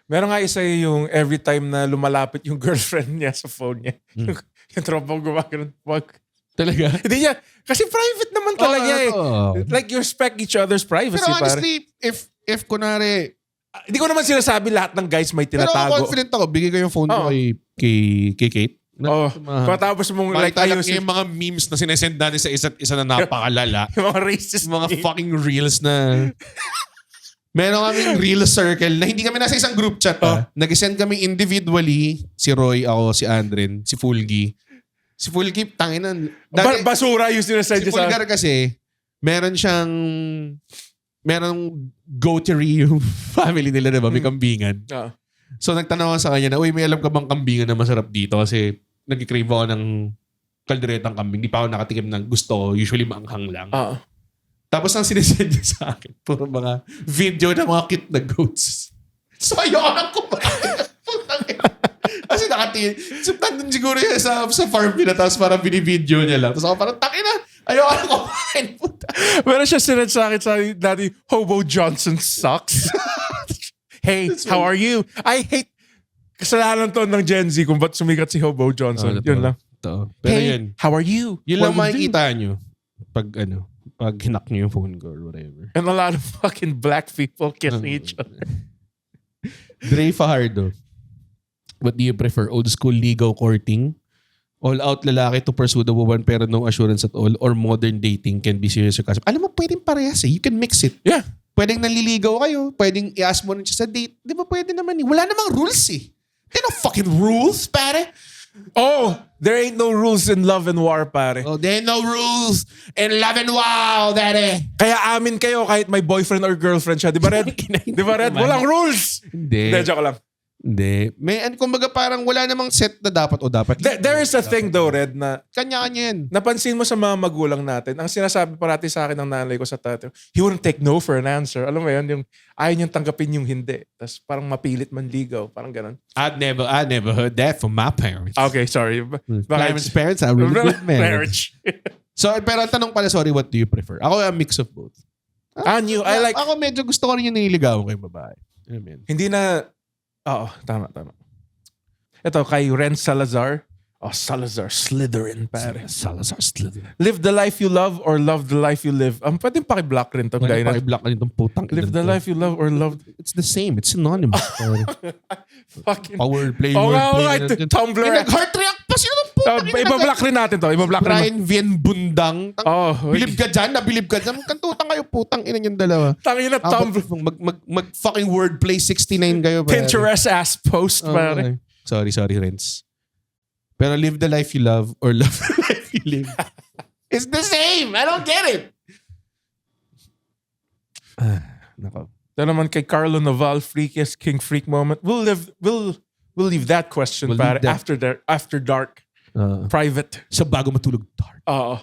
Meron nga isa yung every time na lumalapit yung girlfriend niya sa phone niya. Yung tropa ko gumagano. Wag. Talaga? Hindi niya. Kasi private naman talaga eh. Like you respect each other's privacy. Pero pare. honestly, if kunwari, Hindi ko naman sinasabi lahat ng guys may pero ako tinatago. confident ako, bigay ko yung phone ko Oo. kay Kate. Oh, pagkatapos mong like Makita lang ayusin yung mga memes na sinesend natin sa isa't isa na napakalala. yung mga racist mga fucking reels na... Meron kaming real circle na hindi kami nasa isang group chat. Nag-send kami individually. Si Roy, ako, si Andren, si Fulgi. Si Fulgi, tanginan. basura yung sinasend Si niya sa... Fulgar kasi, merong goatery yung family nila, diba? May kambingan. Ah. So nagtanong ako sa kanya na, uy, may alam ka bang kambingan na masarap dito? Kasi nag-crave ako ng kalderetang kambing. Di pa ako nakatikim ng gusto ko. Usually maanghang lang. Ah. Tapos ang sinesend niya sa akin, puro mga video ng mga cute na goats. So ayoko nang kumain. Kasi nakatingin. So nandun siguro yan sa farm nila, tapos parang binibideo niya lang. Tapos ako parang, takina, ayoko nang kumain. Puta. Meron siya sinend sa akin sa dati, Hobo Johnson sucks. Hey, how are you? I hate kasalanan to ng Gen Z kung ba't sumikat si Hobo Johnson. Yun lang. Pero Hey, yun. how are you? Yun lang What would you do? makikita nyo pag hinak nyo yung phone ko or whatever. And a lot of fucking black people kissing each other. Dre Fajardo. What do you prefer? Old school ligaw courting? All out lalaki to pursue the woman pero no assurance at all? Or modern dating can be serious or casual? Alam mo, pwedeng parehas eh. You can mix it. Yeah. Pwedeng nanliligaw kayo. Pwedeng i-ask mo na siya sa date. Di ba pwede naman eh? Wala namang rules eh. There no fucking rules, pare. Oh, there ain't no rules in love and war, pare. Oh, there ain't no rules in love and wow, daddy. Kaya amin kayo kahit may boyfriend or girlfriend siya. Di ba, Red? Di ba, Red? Walang rules! Hindi. Hindi, joke lang. Hindi. Kumbaga parang wala namang set na dapat o dapat. There is a thing though, Red, na Kanya-kanya yan. napansin mo sa mga magulang natin, ang sinasabi parati sa akin ng nanay ko sa tatay, he wouldn't take no for an answer. Alam mo yun, yung ayaw niyang tanggapin yung hindi. Tapos parang mapilit manligaw. Parang ganun. I never heard that from my parents. Okay, sorry. Parents are really good men. Marriage. So, pero ang tanong pala, sorry, what do you prefer? Ako a mix of both. I like, Ako medyo gusto ko rin yung nililigawan ko yung babae. Amen. hindi na, oo, tama. Ito, kay Ren Salazar. Oh, Salazar, Slytherin, pare. Salazar Slytherin. Live the life you love or love the life you live. Pwedeng paki-block rin to. Pwede guy na. pa-block ka nitong putang. Live the life you love or love... It's the same. It's synonymous. Fucking... Power play, Oh, word nga, play. Tumblr. Nag-heart react pa sila ng putang. Iba-block rin natin to. Iba-block rin. Brian Vien Bundang. Oh, Bilib ka dyan, nabilib ka dyan. Magkantutang kayo, putang ina yung dalawa. Tangin na Tumblr. Mag fucking wordplay 69 kayo. Pare. Pinterest ass post, pare. Sorry, Renz. Pero live the life you love or love the life you live. It's the same. I don't get it. Nako. Ito naman kay Carlo Naval, freakiest king freak moment. We'll leave that question, We'll pare, leave that. after dark. Private. Sa bago matulog dark. Oo.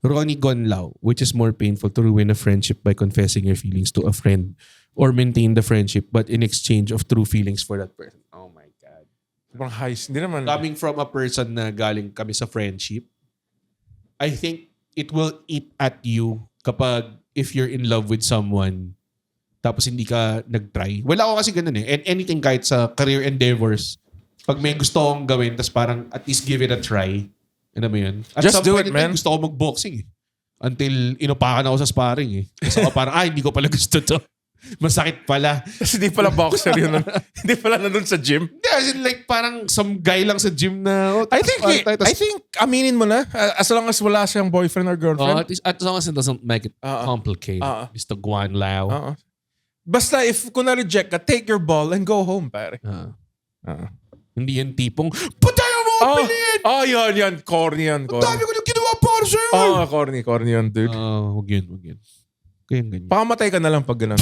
Ronnie Gonlao, which is more painful to ruin a friendship by confessing your feelings to a friend or maintain the friendship but in exchange of true feelings for that person? Oh my God. Sobrang highs. Hindi naman. Coming from a person na galing kami sa friendship, I think it will eat at you kapag if you're in love with someone tapos hindi ka nag-try. Wala ako kasi ganun eh. And anything kahit sa career endeavors, pag may gusto akong gawin tapos parang at least give it a try. Ano ba yun? At Just some do point it, in time, man. Gusto ko mag-boxing eh. Until inupakan ako sa sparring eh. Kasi ako parang, hindi ko pala gusto to. Masakit pala. Kasi di pala boxer yun. Hindi pala nandun sa gym. Hindi, as in like parang some guy lang sa gym na, I think aminin mo na. As long as wala siyang boyfriend or girlfriend. as long as it doesn't make it complicated. Mr. Guan Lao. Basta if kung na-reject ka, take your ball and go home, pare. Hindi yung tipong, patayo mo ako pilin! Yun. Corny yun. Dami ko nang ginawa para sa'yo! Corny yun, dude. Huwag yun. Kaya ganyan. Pakamatay ka na lang pag gano'n.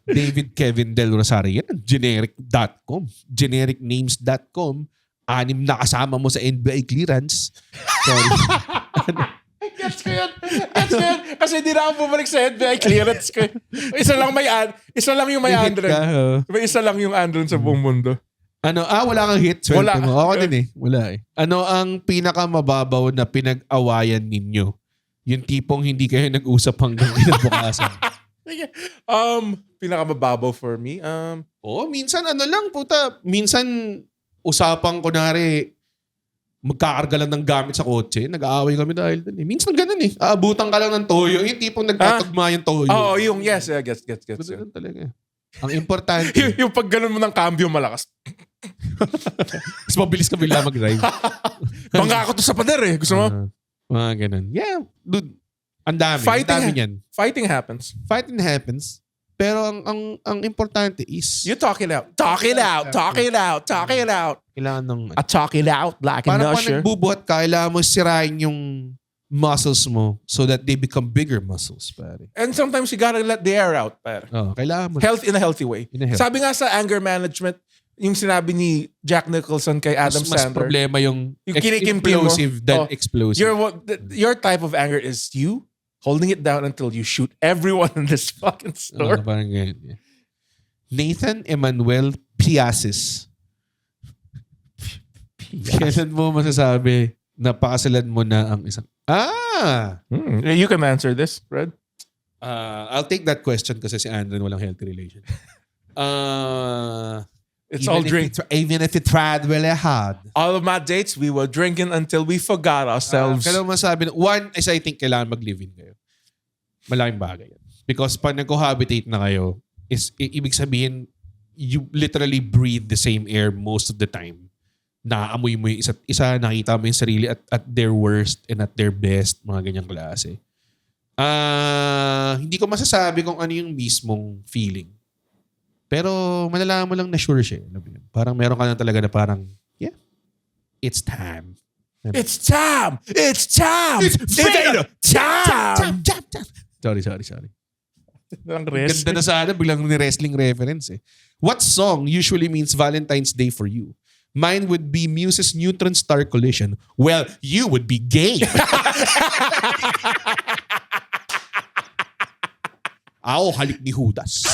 David Kevin Del Rosario, yan ang generic.com. Genericnames.com. 6 na kasama mo sa NBA clearance. Sorry. Gets ko yun. Kasi di na ako bumalik sa NBA clearance ko. Isa lang yung may Andron. Isa lang yung Andron sa buong mundo. Wala kang hit. Swerte Wala. mo. Ako din eh. Wala eh. Ano ang pinakamababaw na pinag-awayan ninyo? Yung tipong hindi kayo nag-usap hanggang kinabukasan. Pinakamababaw for me. Minsan puta. Minsan usapang kunwari, magkakarga lang ng gamit sa kotse, nag-aaway kami dahil dun eh. Minsan ganun eh. Aabutan ka lang ng toyo. Yung tipong nagtatugma yung toyo. Oo, yung yes. Yeah, gets. Ganun talaga. Ang importante. yung pag ganun mo ng cambio malakas. Mas mabilis ka bigla mag-drive. Bangga ako to sa pader eh. Gusto mo? Mga ganun. Yeah, dude. Ang dami. Fighting Ang dami niyan. Fighting happens. Fighting happens. Pero ang importante is You talk it out. Talk it out. Talk it out. Talk it out. kailangan ng I talk it out like a parang pag nusher. nagbubuhat ka, kailangan mo sirain yung muscles mo so that they become bigger muscles, pare. And sometimes you gotta let the air out, pare. Kailangan mo. Health in a healthy way. In a healthy- Sabi nga sa anger management, yung sinabi ni Jack Nicholson kay Adam mas Sandler. problema yung Yung kinikim-kim mo. implosive than Oh, explosive. Your type of anger is you holding it down until you shoot everyone in this fucking store. Parang ganyan. Yeah. Nathan Emmanuel Piasis. Kailan mo masasabi na pakasalan mo na ang isang... You can answer this, Fred. I'll take that question kasi si Andren walang healthy relation. It's all drink. Even if you tried really hard. All of my dates, we were drinking until we forgot ourselves. Kailan mo masabi na, one is I think kailangan mag-live-in kayo. Malaking bagay yan. Because pag nag-cohabitate na kayo, ibig sabihin, you literally breathe the same air most of the time. Naaamoy mo yung isa't isa, nakita mo yung sarili at their worst and at their best, mga ganyang klase. Hindi ko masasabi kung ano yung mismong feeling. Pero malalaman mo lang na sure siya. Parang meron ka na talaga na parang, yeah, it's time. It's time! It's time! It's time! Sorry. Ganda na sana, biglang ni wrestling reference eh. What song usually means Valentine's Day for you? Mine would be Muse's Neutron Star Collision. Well, you would be gay. Ako, halik ni Judas.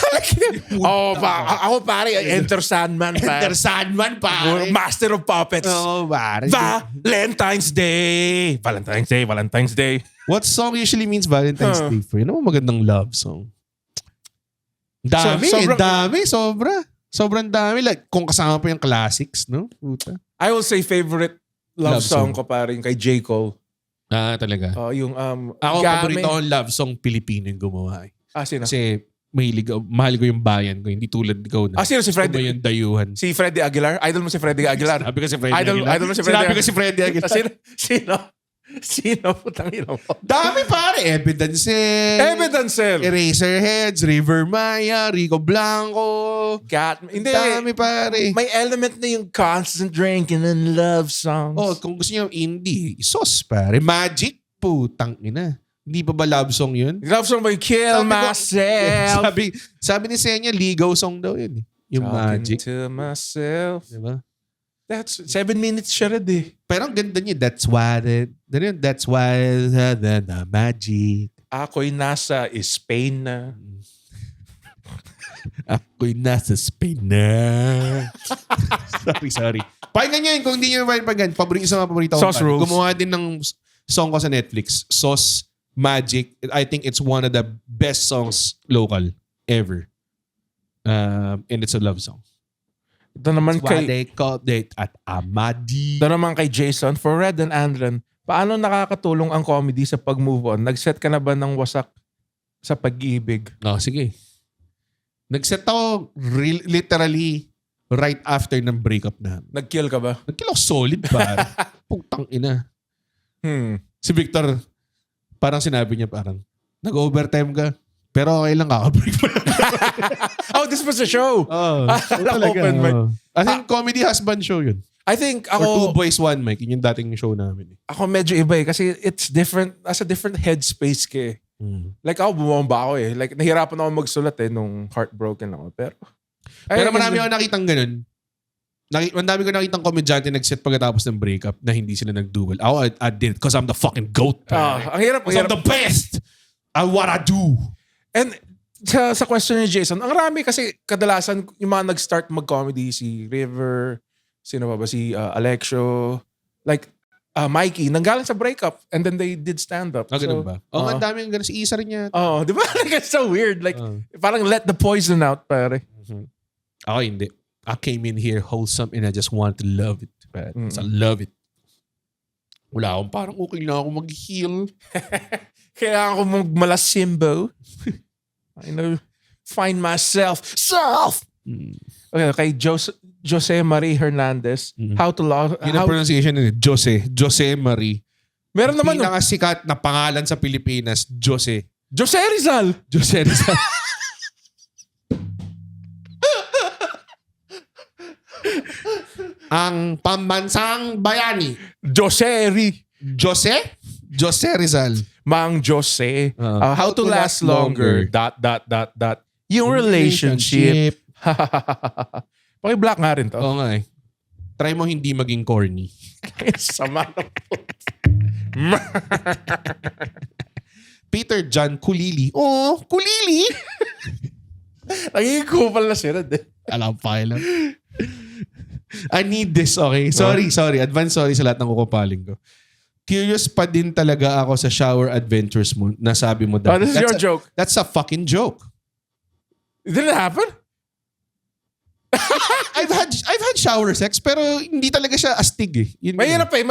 Ako pare, Enter Sandman pare. Enter Sandman, pare. Master of Puppets. Oo, pare. Valentine's Day. Valentine's Day. What song usually means Valentine's Day for you? Ano magandang love song? Dami, Sobrang dami. Like, kung kasama pa yung classics, no? Puta. I will say favorite love song ko pare, yung kay J. Cole. Talaga. Yung Ako, Game. paborito akong love song Pilipino yung gumawa eh. Sino? Kasi mahal ko yung bayan ko. Hindi tulad ikaw na. Sino si Freddy? Yung dayuhan. Si Freddy Aguilar? Idol mo si Freddy Aguilar? Sabi ko si Freddy Aguilar. Idol mo si Freddy Sinabi ko si Freddy Aguilar. Sino? Putang ina mo. Dami pare. Evidence. Eraserheads, River Maya, Rico Blanco. Hindi. Dami pare. May element na yung constant drinking and love songs. Kung gusto niyo indie, sos pare. Magic, putang ina. Hindi pa ba love song yun? Love song by Kill Myself. Sabi ni Senya, ligaw song daw yun eh. Yung Talking Magic. to myself. Diba? That's 7 minutes siya rin eh. Pero ang ganda niya, that's why the magic. Ako'y nasa Spain na. Ako'y nasa Spain na. sorry. Pakinggan nyo yun. Kung hindi nyo pakinggan, isa mga paborito ko. Sauce Rules. Gumawa din ng song ko sa Netflix. Sauce Magic. I think it's one of the best songs local ever. And it's a love song. Ito naman That's why they called it at Amadi. Ito naman kay Jason, for Red and Andren, paano nakakatulong ang comedy sa pag-move on? Nag-set ka na ba ng wasak sa pag-ibig? Sige. Nag-set ako literally right after ng breakup na. Nag-kill ka ba? Nag-kill ako solid ba? Putang ina. Si Victor, parang sinabi niya nag-overtime ka. Pero okay lang kakabreak pa. This was a show. Open mic. I think comedy husband show yun. I think Or ako... Two Boys, One Mic. Yun yung dating show namin. Ako medyo iba eh. Kasi it's different. Nasa different headspace ka eh. Like ako, bumomba ako eh. Like nahirapan ako magsulat eh nung heartbroken ako. Pero marami ako nakitang ganun. Marami ko nakitang komedyante nag-set pagkatapos ng breakup na hindi sila nag-duel. Ako, I did it because I'm the fucking GOAT. Ang hirap. I'm the best at what I do. And sa question ni Jason, ang rami kasi kadalasan yung mga nag-start mag-comedy, si River, sino ba si Alexio, like Mikey, nanggaling sa breakup and then they did stand-up. Ganun ba? Ang dami yung ganun. Si Isa rin niya. Di ba? Like, it's so weird. Like, parang let the poison out, pare. Ako hindi. I came in here wholesome and I just wanted to love it. But I love it. Wala akong parang okay na ako mag-heal. Kailangan ko magmalasimbo. I know, find myself. Self! Okay, kay Jose Marie Hernandez. How to love... Yun ang pronunciation nila. Jose Marie. Meron naman... Pinakasikat na pangalan sa Pilipinas, Jose. Jose Rizal! Jose Rizal. Ang pambansang bayani. Jose Rizal. Mang Jose. How to last longer. ... Yung relationship. Paki-black nga rin to. Oo nga eh. Try mo hindi maging corny. Sama na po. Peter John Kulili. Oh, Kulili! Nagiging kupal na sila. Alam pa lang. I need this, okay? Sorry. Advance sorry sa lahat ng kukupaling ko. Curious pa din talaga ako sa shower adventures mo. Nasabi mo dati. This is your joke. That's a fucking joke. It didn't happen? I've had shower sex pero hindi talaga siya astig eh. Mahirap eh.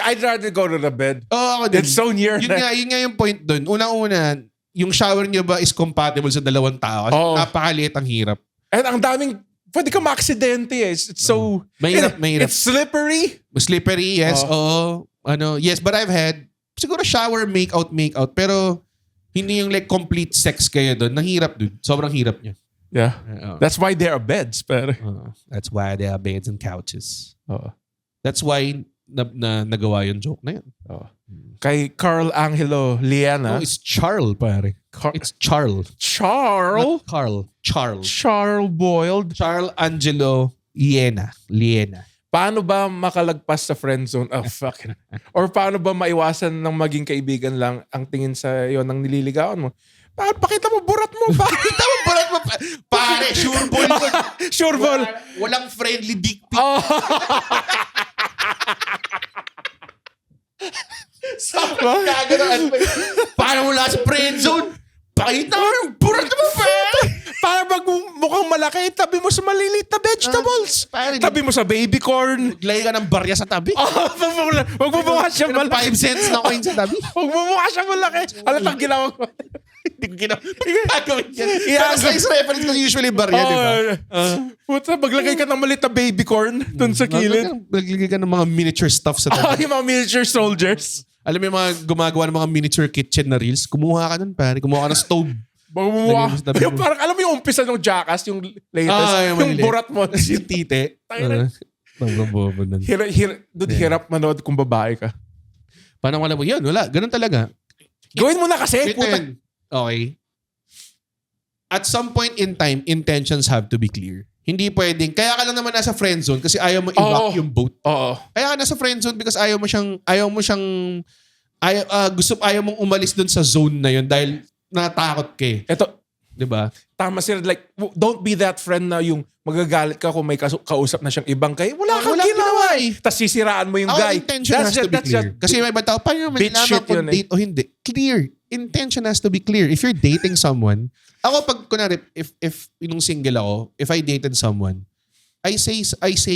I'd rather go to the bed. Oo, ako din. It's so near. Yun nga yung point dun. Unang-una, yung shower niyo ba is compatible sa dalawang tao? Kasi napakaliit ang hirap. And ang daming, pwede ka ma-aksidente eh. It's so... Mahirap. It's slippery. Slippery, yes. Oo. Yes, but I've had siguro shower, make out. Pero hindi yung like complete sex kayo doon. Nahirap doon. Sobrang hirap niya. Yeah. That's why there are beds. Pero... That's why there are beds and couches. That's why nagawa yung joke na yun. Kay Carl Angelo Liana. Oh, it's Charles, pare. It's Charles. Charles? Charles Boiled. Charles Angelo Liena. Paano ba makalagpas sa friend zone? Oh, fucking. Or paano ba maiwasan ng maging kaibigan lang ang tingin sa iyo ng nililigawan mo? Pakita mo, burat mo. Pakita mo, burat mo. Pare, sure ball. Sure ball. Walang friendly dick pic. Sabi gagawin. Paano wala sa friend zone? Pakita mo yung burat mo, pare. Para pag mukhang malaki, tabi mo sa maliliit na vegetables. Tabi mo sa baby corn. Maglagay ka ng barya sa tabi. Huwag mo mukha siya malaki. 5 cents na coin sa tabi. Huwag mo mukha siya malaki. Alatang ginawa ko. Hindi ko ginawa. Gagawin yan. Pero size reference ko usually barya, di ba? Puta, maglagay ka ng maliit na baby corn dun sa kilid. Maglagay ka ng mga miniature stuff sa tabi. Yung mga miniature soldiers. Alam mo yung mga gumagawa ng mga miniature kitchen na reels? Kumuha ka nun, pare. Kumuha ka ng stove. Yung parang alam mo yung umpisa ng Jackass, yung latest, yung burat mo. Yung tite. Hirap manood kung babae ka. Paano alam mo? Yan, wala. Ganun talaga. Gawin mo na kasi. Okay. At some point in time, intentions have to be clear. Hindi pwedeng. Kaya ka lang naman nasa friend zone kasi ayaw mo i-lock yung boat. Kaya ka nasa friend zone because ayaw mo siyang ayaw mong umalis dun sa zone na yun dahil natakot ka eh. Ito, diba? Tama sila. Like, don't be that friend na yung magagalit ka kung may kausap na siyang ibang guy. Wala kang ginawa eh. Tapos sisiraan mo yung guy. Intention has to be clear. Kasi may ibang tao, paano naman nalaman kung date o hindi? Clear. Intention has to be clear. If you're dating someone, ako pag, kunwari, if yung single ako, if I dated someone, I say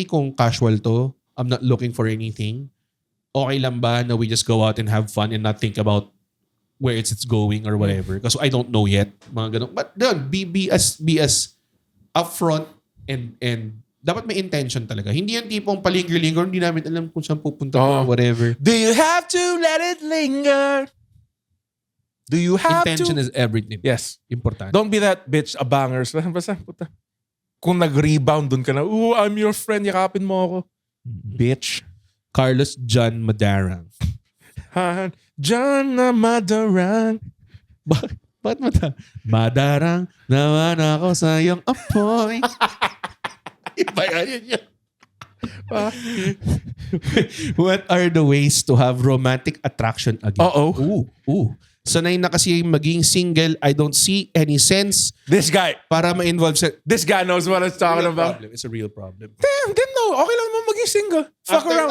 kung casual to, I'm not looking for anything. Okay lang ba na we just go out and have fun and not think about where it's going or whatever? Because I don't know yet. Mga ganun. But be as upfront and dapat may intention talaga. Hindi yung tipong palingger-linger, hindi namin alam kung saan pupunta or whatever. Do you have to let it linger? Do you have intention to? Is everything. Yes. Important. Don't be that bitch, abangers. Basta, puta. Kung nag-rebound dun ka na, I'm your friend, yakapin mo ako. Bitch. Carlos John Madarang. John na Madarang. Bakit Madarang, naman ako sa iyong apoy. Iba yan. What are the ways to have romantic attraction again? Ooh. Sanay na kasi maging single. I don't see any sense. This guy. Para ma-involve sa... This guy knows what I'm talking about. It's a real problem. Damn, didn't know. Okay lang naman maging single. Fuck around.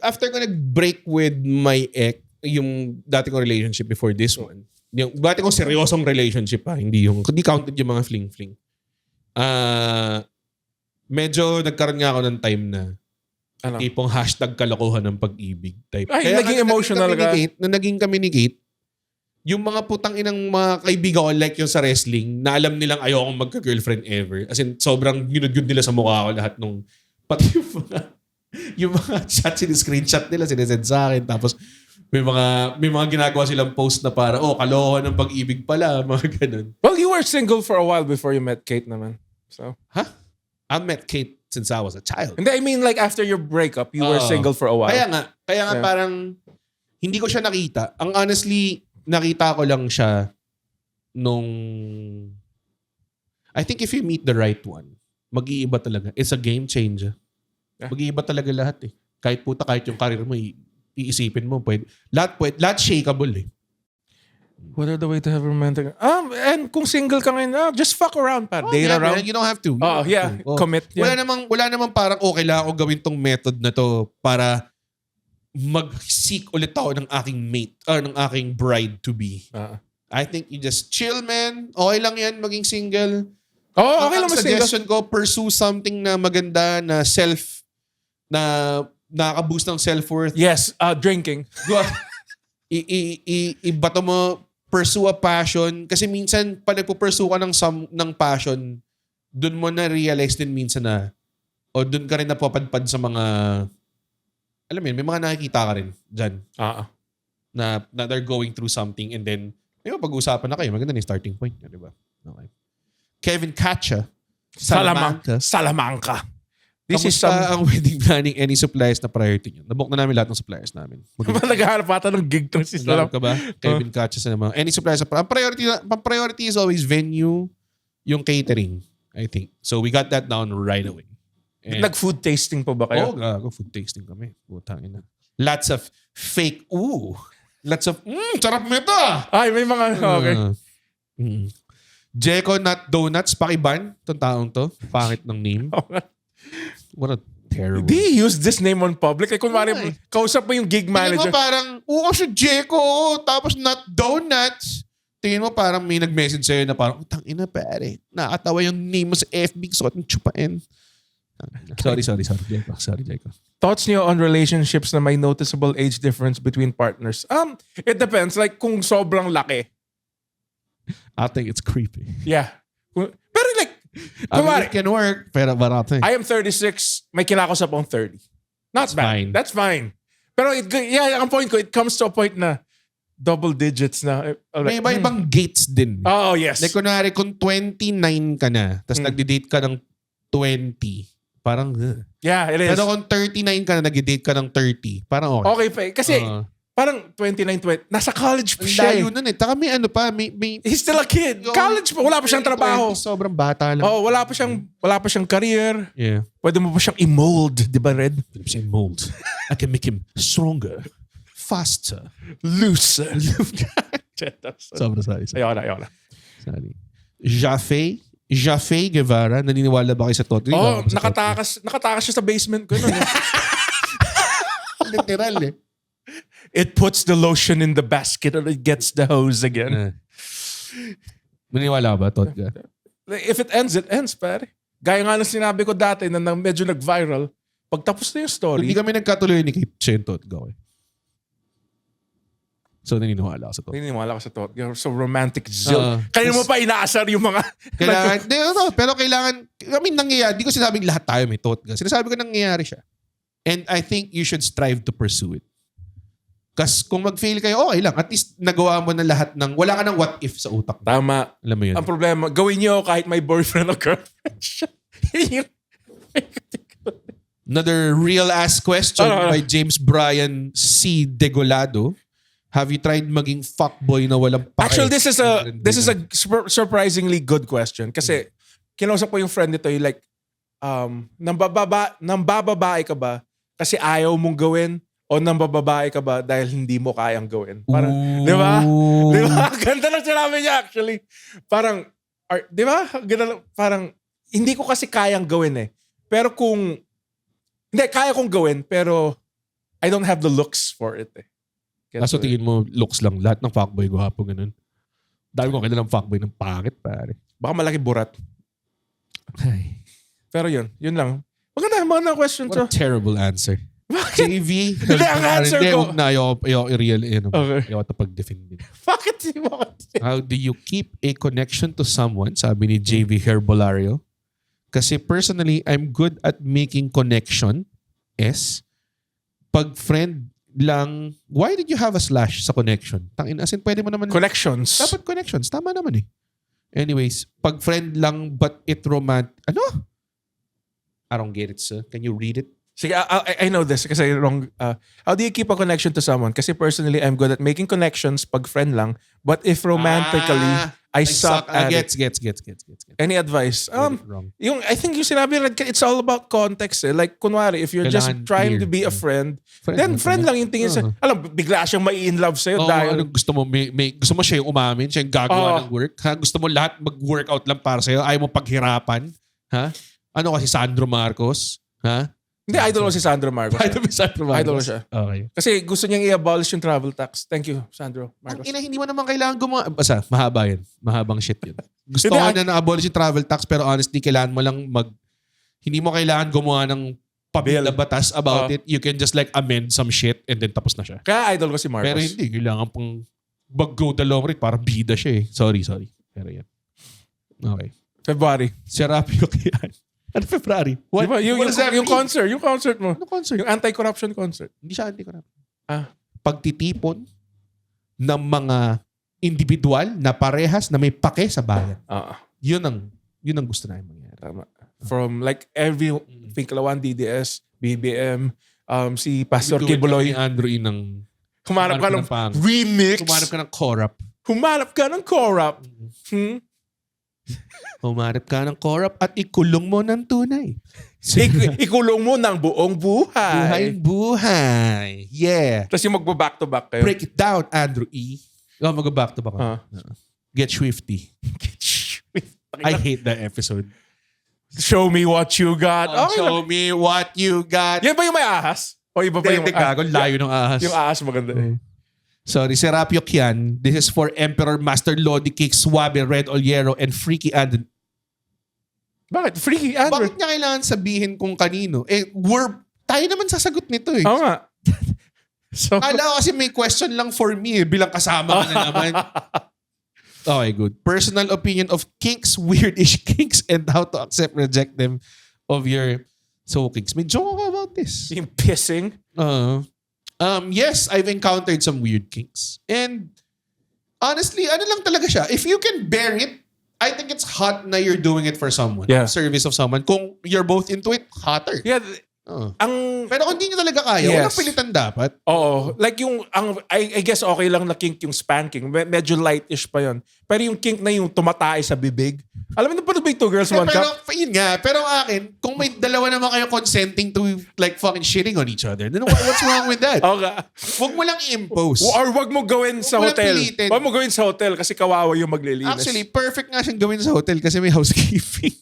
After ko nag-break with my ex, yung dati kong relationship before this one. Yung dati kong seryosong relationship hindi counted yung mga fling-fling. medyo nagkaroon nga ako ng time na Ano? tipong hashtag kalokohan ng pag-ibig type. Ay, naging emotional ka. Nung naging communicate, yung mga putang inang mga kaibigan ko like yung sa wrestling na alam nilang ayokong magka-girlfriend ever. As in, sobrang ginudgud nila sa mukha ko lahat nung pati yung mga chat, screenshot nila, sinesend sa akin. Tapos may mga ginagawa silang post na para, kalokohan ng pag-ibig pala, mga ganun. Well, you were single for a while before you met Kate naman. So, I met Kate since I was a child. hindi, I mean like after your breakup, you were single for a while. Kaya nga Yeah. parang hindi ko siya nakita. Ang honestly, nakita ko lang siya nung I think if you meet the right one, mag-iiba talaga. It's a game changer. Yeah. Mag-iiba talaga lahat eh. Kahit yung career mo, iisipin mo. Lahat shakeable eh. What are the way to have romantic? And kung single ka ngayon, just fuck around, pa. Date Yeah, around. man, you don't have to. You Oh, don't yeah. have to. Oh. Commit. Yeah. Wala namang parang kailangan ko gawin tong method na to para mag-seek ulit ako ng aking mate or ng aking bride to be. I think you just chill, man. Okay lang yan maging single. Okay lang Ang mas single. suggestion ko, pursue something na maganda na na nakaka-boost ng self-worth. Yes, drinking. Ibato mo, pursue a passion. Kasi minsan, pag nagpo-pursue ka ng passion, dun mo na-realize din minsan na, o dun ka rin napapadpad sa mga, alam mo yun, may mga nakikita ka rin dyan. Na they're going through something and then, may pag-uusapan na kayo. Maganda na yung starting point niya, di ba? Okay. Kevin Katcha, Salamanca. This is kamusta ang wedding planning, any suppliers na priority niyo? Nabook na namin lahat ng suppliers namin. Naghahanap ata ng gig tong si Alam Salam. ka ba? Kevin Katcha sa naman. Any suppliers. Ang priority is always venue, yung catering, I think. So we got that down right away. And, Nag-food tasting pa ba kayo? gago. Food tasting kami. Putang ina. Lots of fake, lots of, sarap mo ito ah! Ay, may mga, okay. Jeko Nut Donuts, pakiban. Itong taong to. Pangit ng name. What a terrible. Di use this name on public. Like, kunwari, kausap mo yung gig Tingin mo manager. parang, kasi Jeko, tapos Nut Donuts. Tingin mo parang may nag-message sa'yo na parang, tangina pare, nakatawa yung name mo sa FB, suot ng chupain. Sorry, Jeko. Sorry, Jeko. Thoughts niyo on relationships na may noticeable age difference between partners? It depends. Like, kung sobrang laki. I think it's creepy. Yeah. Pero like, I mean, kunwari, it can work, pero I think. I am 36, may kinakosap akong 30. Not bad. fine. That's fine. Pero ang point ko, it comes to a point na double digits na. May iba-ibang gates din. Oh, yes. Like, kunwari, kung 29 ka na, tapos nagdi-date ka ng 20, parang, Yeah, it is. Pero kung 39 ka na, nag-date ka ng 30, parang okay. Okay pa. Kasi, parang 29, 20. Nasa college pa siya. Layo nun eh. Taka may ano pa, may He's still a kid. College pa. Wala pa siyang trabaho. 20, sobrang bata lang. Oh, wala pa siyang career. Yeah. Pwede mo pa siyang i-mold, di ba, Red? Philip say mold. I can make him stronger, faster. Looser. Sobra sorry. Ayoko na. Sorry. Jaffe Guevara, naniniwala ba kayo sa Totri? Oh, nakatakas siya sa basement ko. Literal eh. It puts the lotion in the basket and it gets the hose again. Naniniwala ba, Totga? If it ends, pare. Gaya nga ng sinabi ko dati na medyo nag-viral, pag tapos na yung story, Hindi kami nagkatuloy ni Kate Chen Totga. Okay. So, naniniwala ako sa Totga. naniniwala ko sa thought. You're so romantic, Jill. Kaya mo pa inaasar yung mga... Kailangan, pero kailangan, nangyayari, di ko sinabing lahat tayo may Totga. Sinasabi ko nangyayari siya. And I think you should strive to pursue it. Kasi kung mag-fail kayo, okay lang. At least nagawa mo na lahat ng, wala ka ng what if sa utak mo. Tama. Alam mo yun. Ang problema, gawin nyo kahit may boyfriend o girlfriend siya. Another real-ass question by James Brian C. Degolado. Have you tried maging fuckboy na walang pake? Actually, this is a surprisingly good question. Kasi, kinausap ko yung friend nito, yung like, nambababae ka ba kasi ayaw mong gawin o nambababae ka ba dahil hindi mo kayang gawin? Parang, di ba? Di ba? Ganda lang sinabi niya actually. Parang, di ba? Ganda lang, parang, hindi ko kasi kayang gawin eh. Pero kung, hindi, kaya kong gawin, pero I don't have the looks for it eh. Kaso tingin mo, looks lang. Lahat ng fuckboy gwapo, ganun. Dami ko kilalang fuckboy ng pangit, pare. Baka malaki burat. Ay. Pero yun lang. Maganda question to. What a terrible answer. Bakit? JV. Hindi, ang answer ko. Huwag na. Ayoko i-real. Okay. Ayoko ito pag-defend din. Bakit? How do you keep a connection to someone? Sabi ni JV Herbolario. Kasi personally, I'm good at making connection. Pag friend lang, why did you have a slash sa connection? Tangin, as in, pwede mo naman. Connections. Dapat connections. Tama naman eh. Anyways, pag friend lang but it romantic. Ano? I don't get it, sir. Can you read it? Sige, I know this kasi wrong. How do you keep a connection to someone? Kasi personally, I'm good at making connections pag friend lang. But if romantically, I suck at it. Gets. Any advice? Wrong. I think yung sinabi, it's all about context. Like, kunwari, if you're just Kailangan trying clear. to be a friend, Friend then lang friend pala. lang yung tingin sa, alam, bigla siyang mai-in love sa'yo dahil, Ano gusto mo? Gusto mo siya yung umamin, siya yung gagawa ng work? Ha? Gusto mo lahat mag-workout lang para sa'yo? Ayaw mo paghirapan? Ha? Ano kasi Sandro Marcos? Ha? hindi, idol ko si Sandro Marcos. Idol mo Sandro Marcos? Idol ko siya. Okay. Kasi gusto niyang i-abolish yung travel tax. Thank you, Sandro Ang Marcos. ina, hindi mo naman kailangan gumawa. Basta, mahaba yan. Mahabang shit yun. Gusto Hindi, ko na na-abolish yung travel tax pero honestly, kailangan mo lang hindi mo kailangan gumawa ng pabil na batas about it. You can just like amend some shit and then tapos na siya. Kaya idol ko si Marcos. Pero hindi, kailangan pang mag-go the long rate. Parang bida siya eh. Sorry. Pero yan. Okay. February. Serapio Kian. Ano February? What? Diba, yung concert mo. Ano concert? Yung anti-corruption concert. Hindi siya anti-corruption. Ah. Pagtitipon ng mga individual na parehas na may pake sa bayan. Yun ang gusto namin mangyari. Tama. From like every Finklawan, DDS, BBM, si Pastor Kibuloy. Ni Andrew ng Humarap ka ng remix. Humarap ka ng corrupt. Humarap ka ng corrupt. Humarap ka ng corrupt at ikulong mo ng tunay. Ikulong mo ng buong buhay. Buhay. Yeah. Tapos yung magbaback to back kayo. Break it down, Andrew E. Mag-back to back. Get Swifty. I hate that episode. Show me what you got. Okay. Show me what you got. Yan ba yung may ahas? O iba pa yung gago, layo ng ahas. Yung ahas maganda eh. Sorry, Serapio Kian. This is for Emperor Master Lodi Cake, Suave, Red Oliero, and Freaky Andrew. Bakit? Freaky Andrew? Bakit niya kailangan sabihin kung kanino? Tayo naman sasagot nito eh. Oo nga. So, Kala ko kasi may question lang for me bilang kasama ka na naman. Okay, good. Personal opinion of kinks, weirdish kinks, and how to accept, reject them of your kinks. May joke ako about this. yung pissing. Yes, I've encountered some weird kinks. And honestly, ano lang talaga siya. If you can bear it, I think it's hot na you're doing it for someone. Yeah. Service of someone. Kung you're both into it, hotter. Yeah. Pero kung hindi nyo talaga kaya, walang pilitan dapat. Oo. Like I guess okay lang na kink yung spanking. Medyo light-ish pa yon. Pero yung kink na yung tumatay sa bibig. Alam mo na pa ba yung two girls, one Pero cup? yun nga. Pero akin, kung may dalawa naman kayo consenting to like fucking shitting on each other, then what's wrong with that? Okay. Huwag mo lang i-impose. Or wag mo gawin sa Huwag mo hotel. lang pilitin. Wag mo gawin sa hotel kasi kawawa yung maglilinis. Actually, perfect nga siyang gawin sa hotel kasi may housekeeping.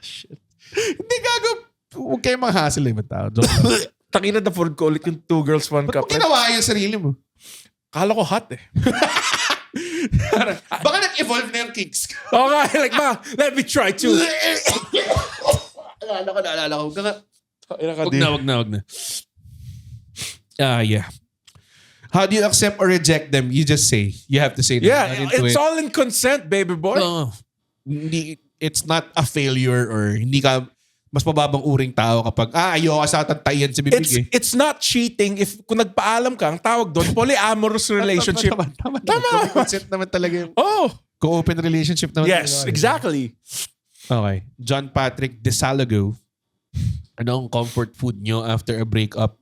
Shit. Hindi gago. Huwag kayo mga-hassle eh. Tao. Takina na afford ko ulit yung two girls, one Ba't cup. mo ginawa yung sarili mo? Kala ko hot eh. Baka nag-evolve na yung kinks. Okay, like let me try to. Naalala ko. Wag na. Yeah. How do you accept or reject them? You just say. You have to say that. Yeah, it's all in consent, baby boy. No. It's not a failure or hindi ka mas mababang uring tao kapag ayoko sa tantayan sa bibig eh. It's not cheating if kung nagpaalam ka, ang tawag doon, polyamorous relationship. Tama. Consent naman talaga yung co-open relationship naman. Yes, exactly. Okay. John Patrick Desalago. Ano ang comfort food nyo after a breakup,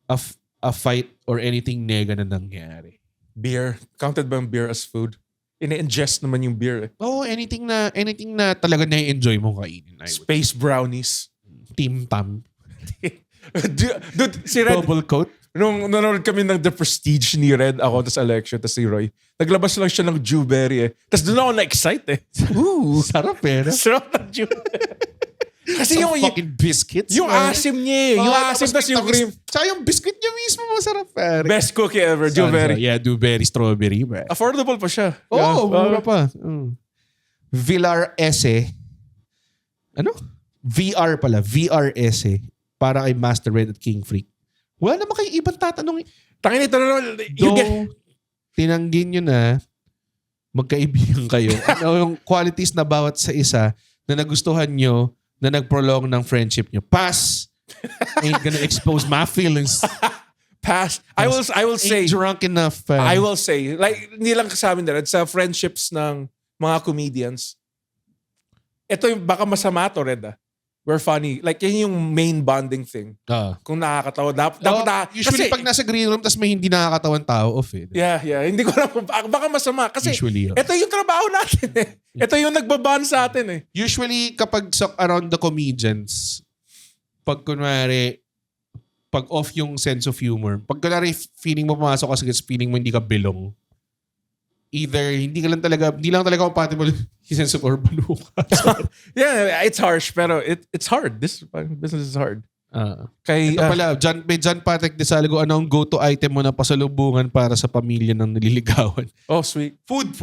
a fight, or anything nega na nangyari? Beer. Counted ba yung beer as food? Ine-ingest naman yung beer eh. Anything na talaga na-enjoy mong kainin. Space brownies. Tim Tam. Dude, si Red, Bubble coat. nung nanonood kami ng The Prestige ni Red, ako, tas Alexio, tas si Roy, naglabas lang siya ng Jewberry eh. Tas doon ako na-excite eh. Ooh, sarap eh. Sarap ng Jewberry. Kasi yung fucking biscuits. yung asim niya eh. Yung asim tas yung cream. Tsaka yung biscuit niya mismo masarap. Best cookie ever, Jewberry. Yeah, Dewberry, strawberry. Bro. Affordable pa siya. Mura pa. Villar Ese. Ano? VR pala. VRS eh. Para kay Master Red at King Freak. Wala naman kayo ibang tatanong. Tangin ito na Tinanggi nyo na magkaibigan kayo. Ano yung qualities na bawat sa isa na nagustuhan nyo na nag-prolong ng friendship nyo. Pass. Ain't gonna expose my feelings. Pass. I will say, Ain't drunk enough. I will say, like, hindi lang sa amin din, sa friendships ng mga comedians, ito yung, baka masama to, Red, we're funny. Like, yun yung main bonding thing. Kung nakakatawa. Usually, kasi, pag nasa green room, tas may hindi nakakatawan tao, off eh. Yeah. Hindi ko alam. Baka masama. Kasi, Usually, ito yung trabaho natin eh. Ito yung nagbabond sa atin eh. Usually, kapag around the comedians, pag kunwari, pag off yung sense of humor, pag kunwari feeling mo pumasok ka sa feeling mo hindi ka belong, either hindi lang talaga compatible yung sense of humor. Yeah, it's harsh, pero it's hard. This business is hard. Kay, Ito pala, may John Patrick de Salago, ano ang go-to item mo na pasalubungan para sa pamilya ng nililigawan? Oh, sweet. Food.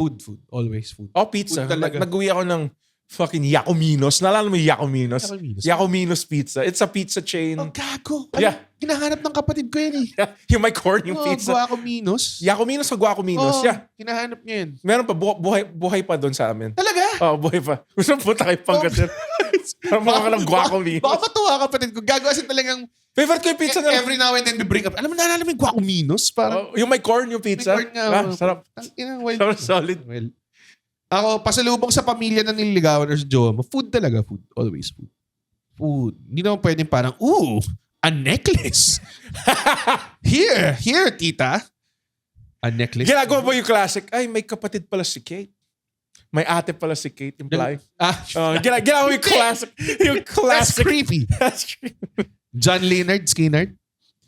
Always food. Oh, pizza. Food talaga. Nag-uwi ako ng fucking Yacominos. Naalala mo yung Yacominos? Yacominos pizza. It's a pizza chain. Oh, gago. Yeah. Hinahanap ng kapatid ko yan eh. Yung may corn yung pizza. Guacominos. Yacominos o Guacominos? Yeah. Hinahanap niya yun. Meron pa, buhay pa doon sa amin. Talaga? Oh, buhay pa. Gusto mo punta kay Pangasinan? Mga ka ng Guacominos. Baka matuwa kapatid ko. Gago kasi talagang favorite ko yung pizza na. every now and then we bring up. Alam mo, naalala mo yung Guacominos? Parang, Yung may corn yung pizza. May corn nga. Sarap. Solid. Well, ako, pasalubong sa pamilya na nililigawan or sa jowa mo, food talaga. Food. Always food. Food. Hindi naman pwedeng parang, a necklace. Here, tita. A necklace. Ginagawa mo yung classic. Ay, may kapatid pala si Kate. May ate pala si Kate. Imply. Ginagawa mo yung classic. Yung That's classic. creepy. That's creepy. John Leonard, Skinner.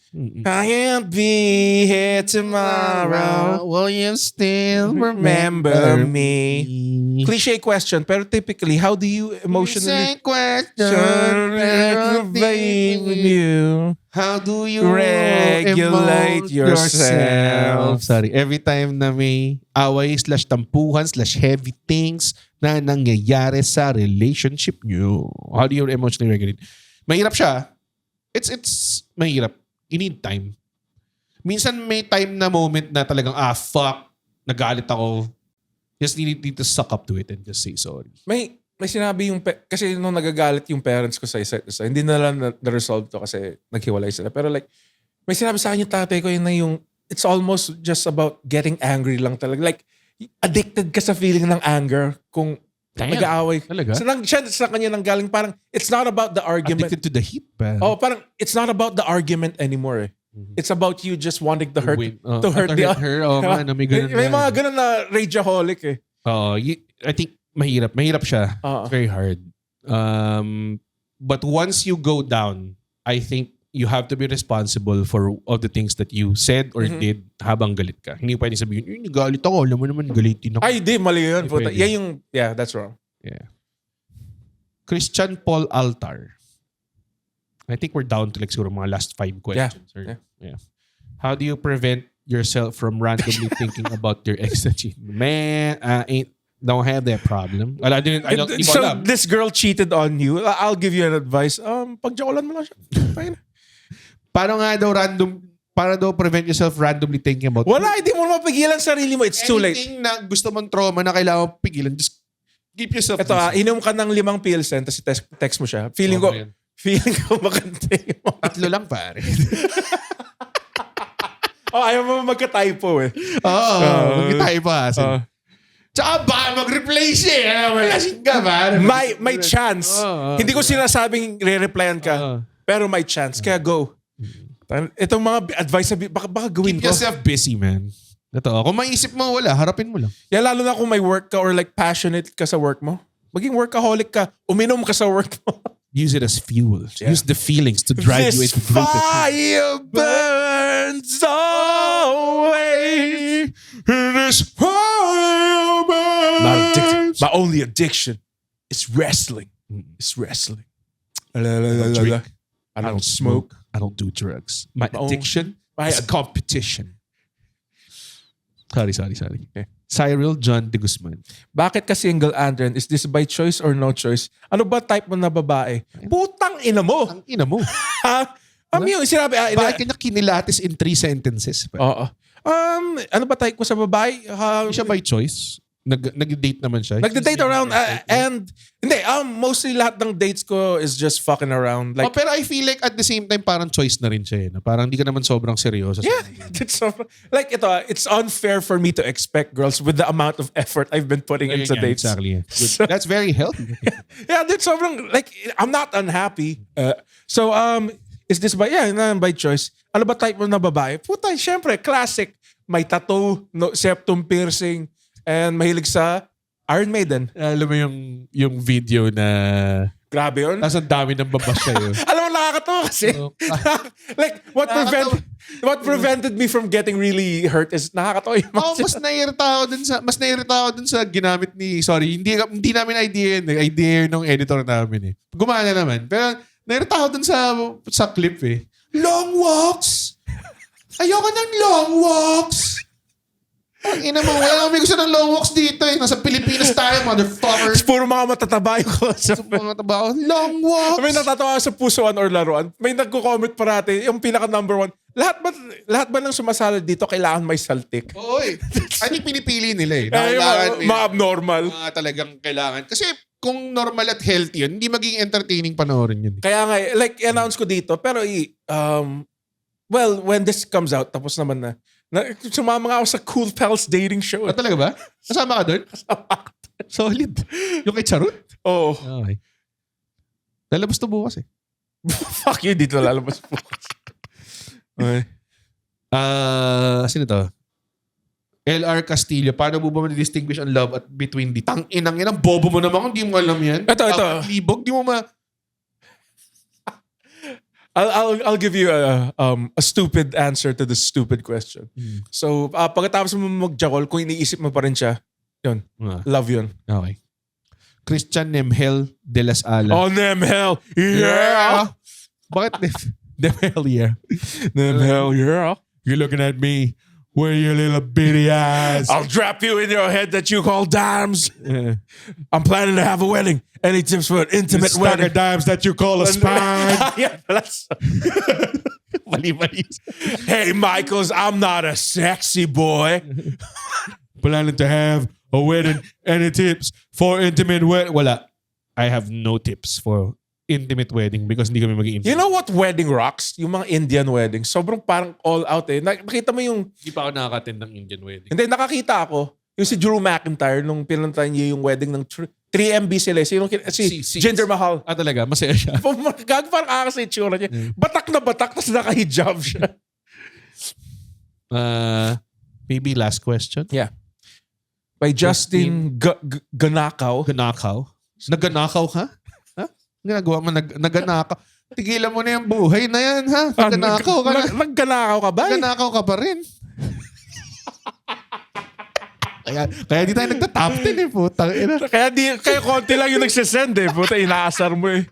I can't be here tomorrow. Will you still Remember me. Cliche question, pero typically, how do you emotionally you? How do you Regulate yourself. Sorry, every time na may away/tampuhan/heavy things na nangyayari sa relationship nyo, how do you emotionally regulate? Mahirap siya. It's mahirap. You need time. Minsan may time na moment na talagang, fuck, nagalit ako. Just need to suck up to it and just say sorry. May sinabi yung, kasi nung nagagalit yung parents ko sa isa, hindi na lang na-resolve to kasi naghiwalay sila. Pero like, may sinabi sa akin yung tatay ko yun na yung, it's almost just about getting angry lang talaga. Like, addicted ka sa feeling ng anger kung nag-aaway. Talaga? Siya sa kanya nang galing parang, it's not about the argument. Addicted to the heat ba? Oh, parang, it's not about the argument anymore eh. It's about you just wanting to hurt, to hurt the other. her. Oh, man, may ganun may mga ganun na rageaholic eh. I think mahirap siya. It's very hard. But once you go down, I think you have to be responsible for all the things that you said or did habang galit ka. Hindi pwedeng sabihin, galit ako. Alam mo naman, galitin ako. Ay, di. Mali yun. Hindi Yan yung, yeah, that's wrong. Yeah. Christian Paul Altar. I think we're down to like siguro mga last 5 questions. Yeah. How do you prevent yourself from randomly thinking about your ex na cheat? Man, don't have that problem. I don't So, this girl cheated on you. I'll give you an advice. Pagjakulan mo lang siya. Fine. Para daw prevent yourself randomly thinking about Wala, hindi mo mapigilan sarili mo. It's too late. anything na gusto mong trauma na kailangan mo pigilan, just keep yourself Ito, busy. inom ka ng 5 pills tapos text mo siya. Feeling ko makante mo. 3 lang pare. Ayaw mo magka-typo eh. Mag-tayo pa. Tsaka ba, mag-reply siya. Malasing ka ba? May chance. Hindi ko sinasabing re-replyan ka. Pero may chance. Kaya go. Itong mga advice, baka gawin Keep ko. yourself busy, man. Ito, kung maisip mo, wala. Harapin mo lang. Yeah, lalo na kung may work ka or like passionate ka sa work mo. Maging workaholic ka. Uminom ka sa work mo. Use it as fuel. Yeah. Use the feelings to drive you This into group. fire burns away. This fire burns. Not addicted. My only addiction is wrestling. It's wrestling. I don't drink. I don't smoke. I don't do drugs. My My own- addiction my is ad- competition. Sorry. Okay. Cyril John de Guzman. Bakit ka single, Andren? Is this by choice or no choice? Ano ba type mo na babae? Putang ina mo! Ang ina mo. Ha? Yung sinabi, Bakit kanya kinilatis in 3 sentences? Oo. Ano ba type ko sa babae? Hindi siya by choice. Nag-date naman siya. Nagde-date around and hindi, mostly lahat ng dates ko is just fucking around. Like, pero I feel like at the same time parang choice na rin siya. Na parang hindi ka naman sobrang seryoso. yeah, like ito, it's unfair for me to expect girls with the amount of effort I've been putting into dates. Exactly. So- That's very healthy. Yeah, dude, sobrang, like, I'm not unhappy. So, is this by choice? Ano ba type mo na babae? Puta, syempre, classic. May tattoo, septum piercing, and mahilig sa Iron Maiden. Alam mo yung video na Grabe yun. nasa dami ng babash sa'yo. Alam mo, nakakatawa kasi. Like, what prevented me from getting really hurt is nakakatawa yung Mas nairita ako dun sa ginamit ni, sorry, hindi namin idea yun. Idea yun ng editor namin eh. Gumana naman. Pero nairita ako dun sa clip eh. Long walks! Ayoko ng long walks! Ang ina mo, wala kami gusto ng long walks dito eh. Nasa Pilipinas tayo, motherfucker. Puro mga matataba yung Sa mga taba, long walks! May natatawa sa pusuan or laruan. May nagko-comment parati, yung pinaka number 1. Lahat ba ng sumasalad dito kailangan may saltik? Oo eh. I think pinipili nila eh. Mga abnormal. Mga talagang kailangan. Kasi kung normal at healthy yun, hindi magiging entertaining panoorin yun. Kaya nga, like, i-announce ko dito, pero well, when this comes out, tapos naman na sumama nga ako sa Cool Pals dating show. Talaga ba? Kasama ka doon? Solid. Yung kay Charot? Oo. Okay. Lalabas to bukas eh. Fuck you, dito lalabas po. Okay. Sino to? LR Castillo, paano mo ba ma-distinguish ang love at between the tang-inang yan? Ang bobo mo naman kung di mo alam yan. Ito. Libog, di mo I'll give you a stupid answer to the stupid question. So, pagkatapos mo mag-jackal, kung iniisip mo pa rin siya, yun. Love yun. Okay. Christian Nemhel de las Alas. Oh, Nemhel! Yeah! Bakit Nemhel, yeah? Nemhel, yeah! You're looking at me with your little bitty eyes. I'll drop you in your head that you call dimes. I'm planning to have a wedding. Any tips for an intimate Stack wedding? of dimes that you call a spine. Yeah, that's... Mali. Hey, Michaels, I'm not a sexy boy. Planning to have a wedding. Any tips for intimate wedding? Wala. I have no tips for intimate wedding because hindi kami mag-i-intimate. You know what wedding rocks? Yung mga Indian wedding. Sobrang parang all out eh. Nakita mo yung... Hindi pa ako nakaka-attend ng Indian wedding. Hindi, nakakita ako. Yung si Drew McIntyre nung pinuntahan niya yung wedding ng 3MB sila. Si Jinder Mahal. Talaga? Masaya siya. Gag parang akas sa itsura niya. Batak na batak, tapos naka-hijab siya. Maybe last question. Yeah. By Justin Ganakaw. Naganakaw ka? Ha? Ginagawa mo, naganakaw. Tigilan mo na yung buhay na yan, ha? Naganakaw ka na. Nagganakaw ka ba? Naganakaw ka pa rin. Kaya di tayo nagta-top 10 eh, putang ina. Kaya konti lang yung nagsisend eh. Puta, inaasar mo eh.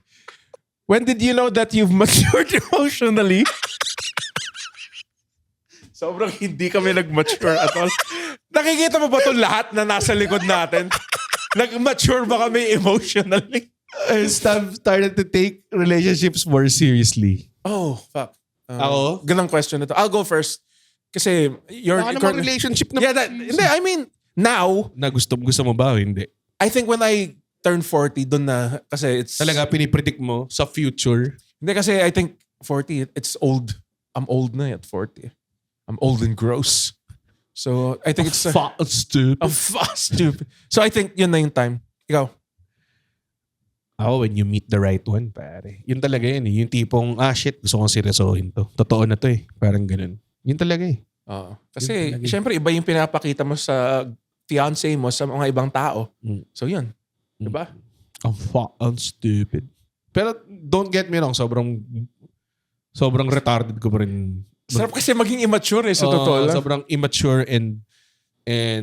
When did you know that you've matured emotionally? Sobrang hindi kami nag-mature at all. Nakikita mo ba itong lahat na nasa likod natin? Nag-mature ba kami emotionally? I started to take relationships more seriously. Oh, fuck. Ako? Ganang question na to. I'll go first. Kasi you're... Baka naman relationship na... Yeah, hindi, I mean, now... Na gusto mo ba o hindi? I think when I turn 40, dun na, kasi it's... Talaga, pinipredict mo sa future. Hindi, kasi I think 40, it's old. I'm old na at 40. I'm old and gross. So, I think it's... Stupid. Stupid. So, I think yun na yung time. Ikaw? When you meet the right one, pare. Yun talaga yun eh. Yung tipong, shit, gusto kong seryosohin to. Totoo na to eh. Parang ganun. Yun talaga eh. Kasi, syempre, iba yung pinapakita mo sa fiancé mo sa mga ibang tao. So, yun. Diba? Ang stupid. Pero, don't get me wrong, sobrang retarded ko pa rin. Sarap kasi maging immature eh, sa totoo lang. Sobrang immature and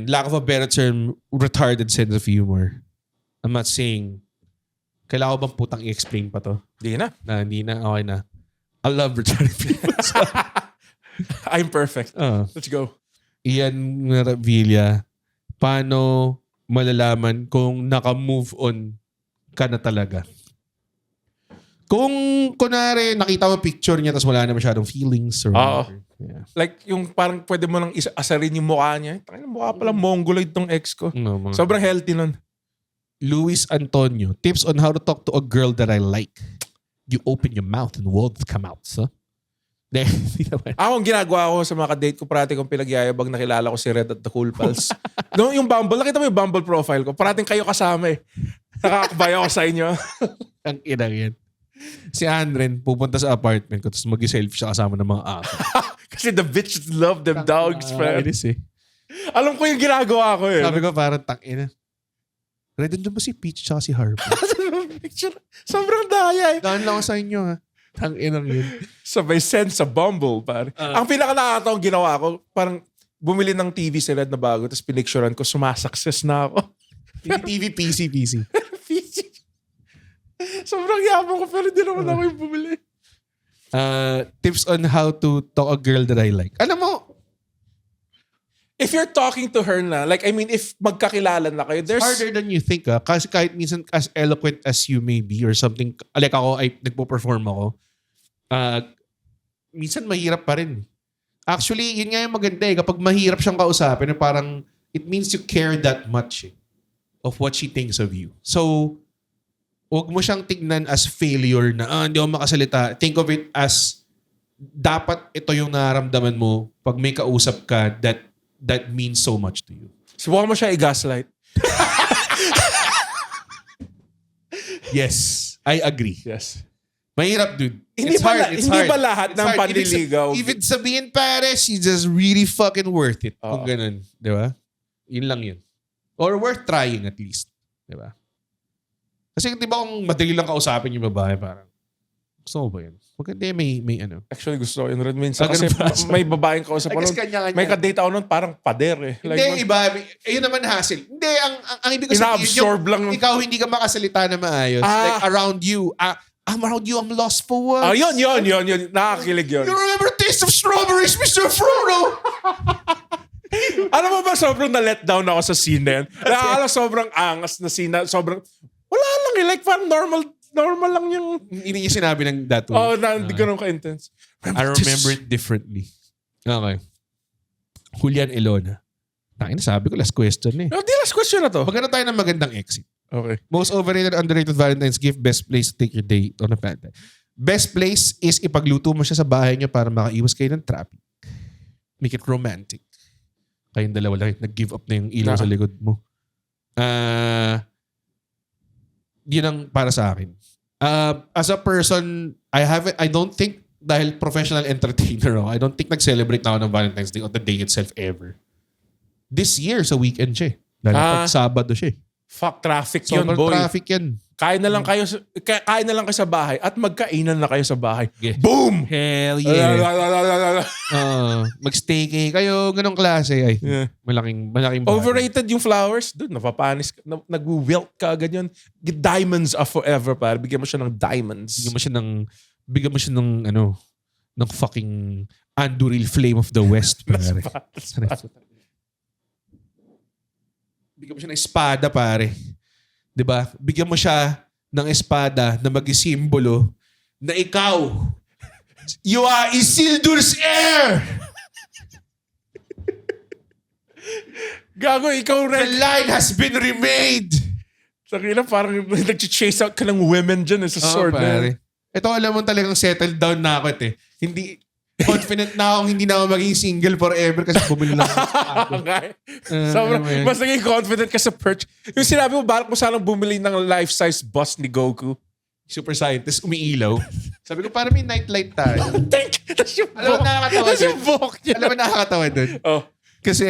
lack of a better term, retarded sense of humor. I'm not saying, kailangan ko bang putang i-explain pa to? Hindi na. Hindi na, okay na. I love retarded people. I'm perfect. Let's go. Ian Maravilla, paano malalaman kung naka-move on ka na talaga? Kung kunwari nakita mo picture niya tapos wala na masyadong feelings or whatever. Yeah. Like, yung parang pwede mo lang asarin yung mukha niya. Tangina, mukha pala mongoloid tong ex ko. No, mga- Sobrang healthy nun. Luis Antonio, tips on how to talk to a girl that I like. You open your mouth and words come out, so. Hindi naman. Ako, ang ginagawa ko sa mga date ko, parati kong pinagyayabag, nakilala ko si Red at the Cool Pals. No, yung Bumble, nakita mo yung Bumble profile ko, parating kayo kasama eh. Nakakabay ako sa inyo. Ang inang yan. Si Andren, pupunta sa apartment ko tapos mag-selfie siya kasama ng mga aso. Kasi the bitches love them dogs, man. Inis eh. Alam ko yung ginagawa ko eh. Sabi ko parang tangina. Red, doon ba si Peach tsaka si Harper? Picture. Sobrang daya eh. Daan lang ako sa inyo ha. Tanginang yun. Sabay send sa Bumble, pare. Ang pinaka nakakataong ginawa ko, parang bumili ng TV si Red na bago, tapos pinicturean ko, sumasakses na ako. TV, PC. Sobrang yabang ko, pero di naman ako yung bumili. Tips on how to talk a girl that I like. Alam mo, If you're talking to her na, like, I mean, if magkakilala na kayo, there's... harder than you think kasi kahit minsan as eloquent as you may be or something, like ako, ay nagpo-perform ako, minsan mahirap pa rin. Actually, yun nga yung maganda eh. Kapag mahirap siyang kausapin, parang it means you care that much of what she thinks of you. So, huwag mo siyang tignan as failure na, hindi ako makasalita. Think of it as, dapat ito yung nararamdaman mo pag may kausap ka that means so much to you. Subukan mo siya i-gaslight. Yes, I agree. Yes. Mahirap, dude. Hindi It's ba, hard. It's hindi hard. ba lahat It's ng hard. panliligaw? Even sabihin, pare, she's just really fucking worth it. Kung Oo. ganun. Di ba? Yun lang yun. Or worth trying at least. Di ba? Kasi di ba kung madali lang kausapin yung babae, parang, gusto mo ba yun? Maganda may ano. Actually, gusto ko yun rin minsan. Ah, Kasi ganun ba? may babaeng kausap I ko guess nun. kanya-kanya. May kadate ako nun, parang pader eh. Hindi, iba. Ayun naman hassle. Hindi, ang ibig ko sabihin, ina-absorb lang. ikaw hindi ka makasalita na maayos. Like around you. I'm around you, I'm lost for words. Ah, yun. Nakakilig yun. You remember the taste of strawberries, Mr. Frodo? Alam mo ba, sobrang na-let down ako sa scene na yan. Nakakala sobrang angas na scene na sobrang, wala lang eh. Like, parang normal lang yung, Hindi niya sinabi ng that way. hindi ganun ka-intense. I remember it differently. Okay. Julian Elona. Tangina, sabi ko, last question eh. No, di last question na to. Maganda tayo ng magandang exit. Okay. Most overrated, underrated Valentine's gift, best place to take your date on a Valentine. Best place is ipagluto mo siya sa bahay niyo para makaiwas kayo ng traffic. Make it romantic. Kayong dalawa lang, nag-give up na yung ilaw sa likod mo. Yun ang para sa akin. As a person, I don't think, dahil professional entertainer ako, I don't think nag-celebrate na ako ng Valentine's Day on the day itself ever. This year, sa weekend siya eh. Dahil pag Sabado siya eh. Fuck traffic yun, Sobrang boy. traffic yan. Kain na lang kayo sa bahay at magkainan na kayo sa bahay. Yeah. Boom! Hell yeah. Mag-stay kayo, ganong klase. Ay, Yeah. malaking bagay. Overrated yung flowers. Dude, napapanis. Nag-wilt ka, ganyan. Diamonds are forever, par. Bigyan mo siya ng diamonds. Bigyan mo siya ng ng fucking Anduril Flame of the West. Pare. Bigyan mo siya ng espada, pare. 'Di ba? Bigyan mo siya ng espada na mag-isimbolo na ikaw, you are Isildur's heir! Gago, ikaw The rin. line has been remade! Sakina, parang nag-chase out ka ng women dyan sa sword. Pare. Ito, alam mo talagang settled down na ako. Hindi, confident na akong hindi na ako maging single forever kasi bumili lang ako. Okay. Sobrang, mas naging confident ka sa perch. Yung sinabi mo, balak mo sanang bumili ng life-size bust ni Goku. Super scientist, umiilaw. Sabi ko, parang may nightlight tayo. Tapos yung Alam mo, nakakatawa Tapos yung dun. buhok niya. Alam mo, nakakatawa dun. Oh. Kasi,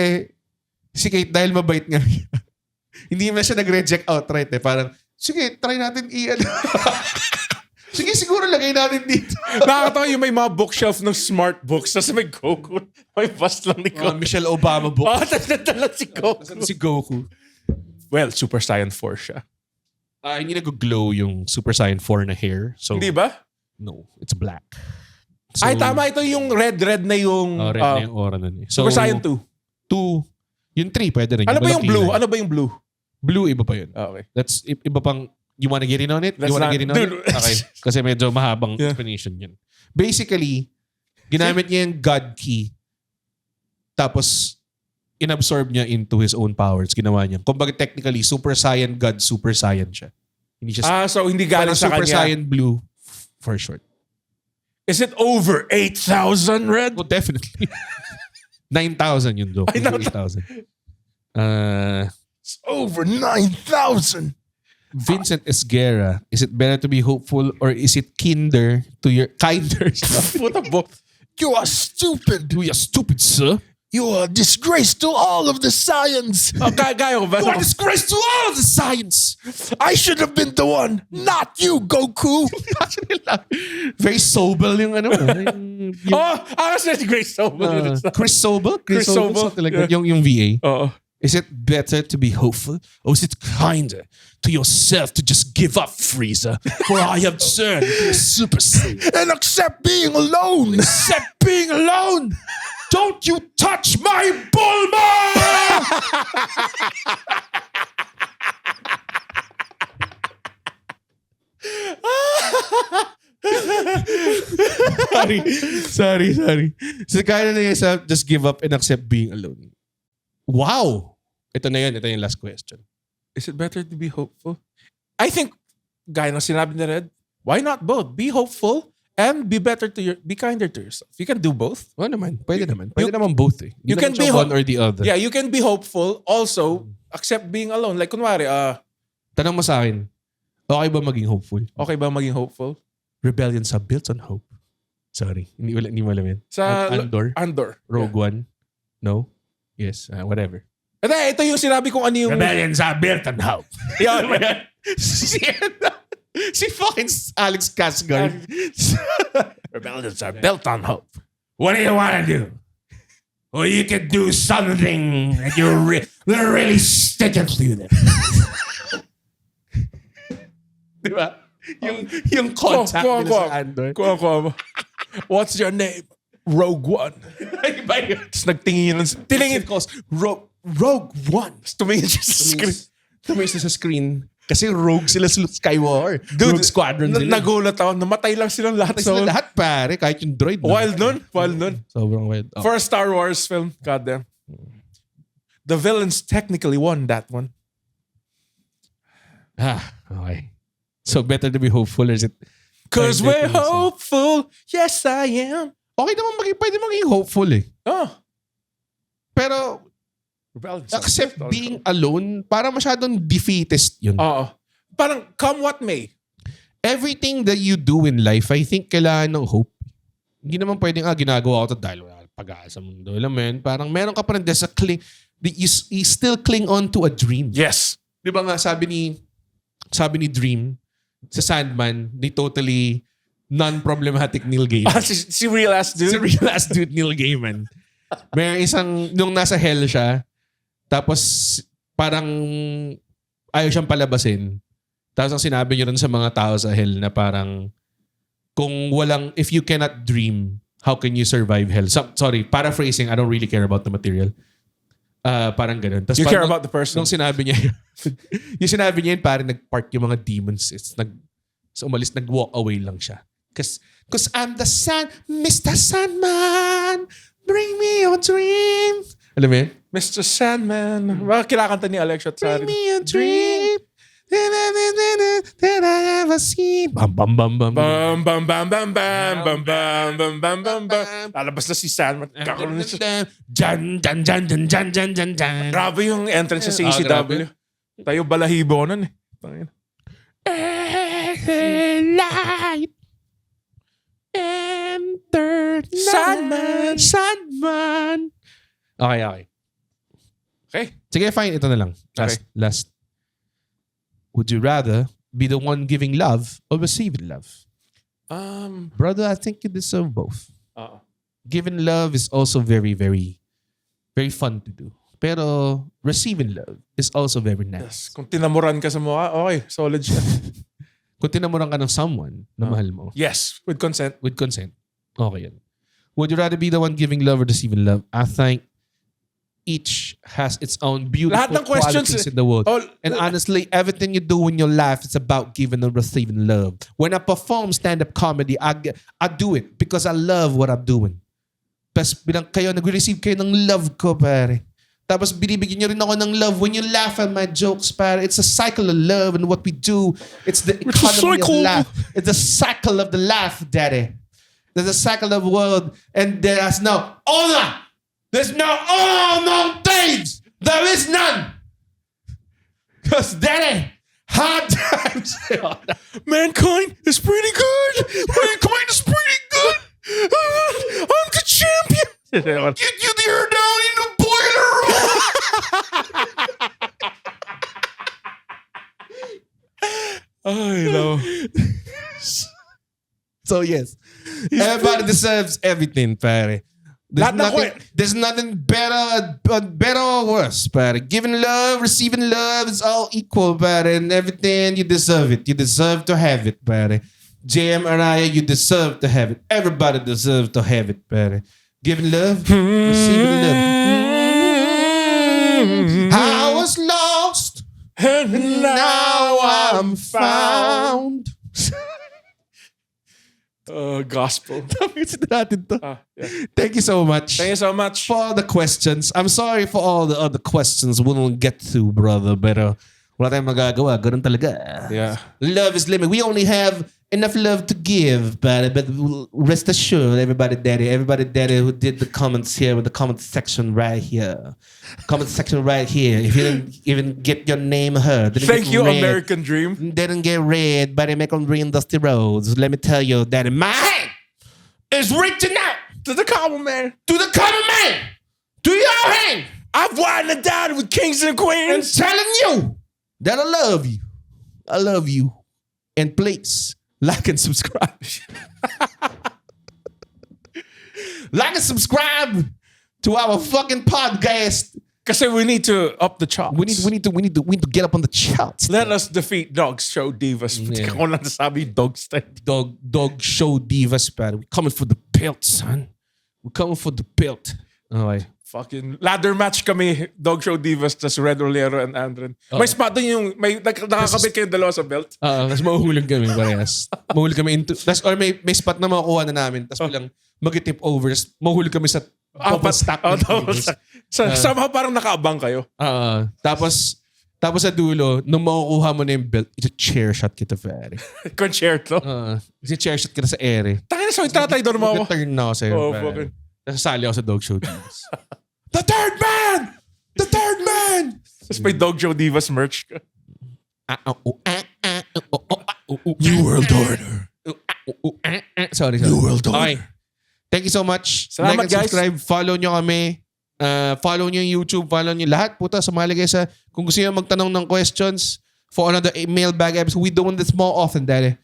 si Kate, dahil mabait nga, hindi mo siya nag-reject outright eh. Parang, sige, try natin sige, siguro lagay natin dito. Nakakatawa yung may mga bookshelf ng smart books. Tapos may Goku. May bust lang ni Goku. Michelle Obama book. Oh, tapos si Goku. Si Goku. Well, Super Saiyan 4 siya. Hindi nag-glow yung Super Saiyan 4 na hair. So, Hindi ba? no, it's black. So, Ay, tama. Ito yung red na yung... red na yung aura nun eh. So, Super Saiyan 2. 2, yung 3 pwede rin. Ano ba yung blue? walang Ano ba yung blue? kilay. Blue, iba pa yun. Okay. That's iba pang, you wanna get in on it? Let's You wanna not- get in on it? Dude. Okay. Kasi medyo mahabang Yeah. explanation yun. Basically, ginamit niya yung God key. Tapos, inabsorb niya into his own powers. Ginawa niya. Kumbaga technically, Super Saiyan God, Super Saiyan siya. Hindi siya So hindi galing parang sa Super kanya. Saiyan Blue for short. Is it over 8,000, Red? Oh, definitely. 9,000 yun, Doc. Ay, Hindi 8,000. It's over 9,000. Vincent Esguerra, is it better to be hopeful or is it kinder to your Puta bo. You are stupid. You are stupid, sir. You are a disgrace to all of the science. Kaya ko ba? You are disgrace to all of the science. I should have been the one, not you, Goku. Very Sobel yung ano. yung, Kasi si Grace Sobel. Chris Sobel? Chris Sobel. Something like that. Yung VA. Oo. Is it better to be hopeful or is it kinder to yourself to just give up, Frieza? For I have turned into a Super Saiyan. And accept being alone. Except being alone. Don't you touch my Bulma! sorry. So kaya na yourself, just give up and accept being alone. Wow! Ito yung last question. Is it better to be hopeful? I think, gaya ng sinabi ni Red, why not both? Be hopeful and be kinder to yourself. You can do both. Oo naman, pwede naman. Pwede naman both eh. you can be one or the other. Yeah, you can be hopeful, also accept being alone. Like kunwari, Tanong mo sa akin, okay ba maging hopeful? okay ba maging hopeful? Rebellions are built on hope. Sorry, hindi mo alam yan. Sa Andor? Rogue One? No? Yes, whatever. Ito yung sinabi kong ano yung... Rebellions are built on hope. Yan. si fucking Alex Skarsgård. Rebellions are built on hope. What do you want to do? Or you can do something that you're really sticking to them. Di ba? Yung contact nila sa Andor. Kuha. What's your name? Rogue One. Iba yun. Tapos nagtingin. Tiningin ko. Rogue One. Tumingin siya sa screen. Tumingin siya sa screen. Kasi rogue sila sa Skywalker. Rogue Squadron sila. Nagulat ako. Namatay lang silang lahat. Namatay sila lahat, pare. Kahit yung droid. Wild nun. Sobrang wild. Oh. For a Star Wars film. Goddamn. The villains technically won that one. Okay. So better to be hopeful or is it? Cause we're hopeful. Yes, I am. Okay naman pwede maging hopeful eh. Oh. Pero accept being alone, para masyadong defeatist yun. Oo. Parang come what may. Everything that you do in life, I think kailangan ng hope. Hindi naman pwedeng, ginagawa ko ito dahil wala pag-asa sa mundo. Alam mo yun? Parang meron ka pa rin sa you still cling on to a dream. Yes. Di ba nga sabi ni Dream, sa Sandman, the totally non-problematic Neil Gaiman. Si real ass dude. Si real ass dude Neil Gaiman. May nung nasa hell siya, tapos parang ayaw siyang palabasin. Tapos ang sinabi niyo rin sa mga tao sa hell na parang if you cannot dream, how can you survive hell? Sorry, paraphrasing, I don't really care about the material. Parang ganun. Tas You care about the person. Nung sinabi niya, yung sinabi niya yun, parang nag-park yung mga demons. Umalis, nag-walk away lang siya. Cause I'm the Mr. Sandman, bring me your dream. Alam mo yun? Mr. Sandman. Kinakanta ni Alexia Tsari. Bring me a dream that I ever seen. Bam, bam, bam, bam. Bam, bam, bam, bam, bam, bam, bam, bam, bam, bam, bam. Lalabas na si Sandman. Kakaroon na siya. Jan, jan, jan, jan, jan, jan, jan, jan. Grabe yung entrance sa grabe. CCW. Tayo balahibo ko nun eh. Tangina. Light enter Sandman. Okay. Okay. Sige, fine. Ito na lang. Last. Would you rather be the one giving love or receiving love? Brother, I think you deserve both. Giving love is also very, very, very fun to do. Pero receiving love is also very nice. Yes. Kung tinamuran ka sa mukha, okay. Solid siya. Kung tinamuran ka ng someone na mahal mo. Yes. With consent. With consent. Okay yan. Would you rather be the one giving love or receiving love? I think each has its own Lahat beautiful ng questions, qualities in the world. all- And honestly, everything you do in your life is about giving and receiving love. When I perform stand-up comedy, I do it because I love what I'm doing. Tapos bilang kayo, nag-receive kayo ng love ko, pare. Tapos binibigyan nyo rin ako ng love when you laugh at my jokes, pare. It's a cycle of love and what we do. It's the economy of laugh. It's the cycle of the laugh, daddy. There's a cycle of the world and there's no honor. There's no things. There is none. Because daddy, hard times. Mankind is pretty good. Mankind is pretty good. I'm the champion. You're down in the boiler room. Ay, no. So yes, everybody deserves everything, pare. There's nothing better or worse, pare. Giving love, receiving love is all equal, pare. And everything, you deserve it. You deserve to have it, pare. JM Araya, you deserve to have it. Everybody deserves to have it, pare. Giving love, receiving love. I was lost, and now I'm found. Gospel. Tapusin natin to. Yeah. Thank you so much. Thank you so much. For all the questions. I'm sorry for all the other questions we won't get to, brother. Pero wala tayong magagawa. Ganun talaga. Yeah. Love is limited. We only have enough love to give, but rest assured, everybody daddy who did the comments here with the comment section right here. Comment section right here. If you didn't even get your name heard. Thank you, American Dream. Didn't get read by the American Dusty Rhodes. Let me tell you that my hand is reaching out To the common man. to the common man, to your hand, I've won and died with kings and and queens. telling you that I love you. I love you. And please, like and subscribe. Like and subscribe to our fucking podcast. Kasi we need to up the charts. We need to get up on the charts. Let us defeat Dogs Show Divas. Yeah. Ako lang nasabi, Dogs tayo. Dog show divas, pare. We coming for the belt, son. We coming for the belt. Okay. Fucking ladder match kami, Dog Show Divas, tas Red Olero and Andren. May spot doon yung, nakakabit kayo dalawa sa belt. Tapos mahuhulog kami parehas. Mahuhulog kami into, or may spot na makukuha na namin. Tapos bilang mag-tip over. Tapos mahuhulog kami sa double stack. Double stack. Somehow parang nakaabang kayo. Tapos sa dulo, nung makukuha mo na yung belt, ito chair shot kita, pare. Concerto. Kasi chair shot kita sa ere. Tangina, so itatay-door mo ako. Turn na ako sa'yo, Oh, pare. fucking. Nasasali ako sa dog show divas. The third man! The third man! Tapos may Dog Show Divas merch ka. New World Order. Sorry. New World Order. Okay. Thank you so much. Salamat, like and guys. subscribe. Follow nyo kami. Follow nyo yung YouTube. Follow nyo lahat. Puta, sumali kayo sa... Kung gusto nyo magtanong ng questions for another mailbag episode, we doing this more often, daddy.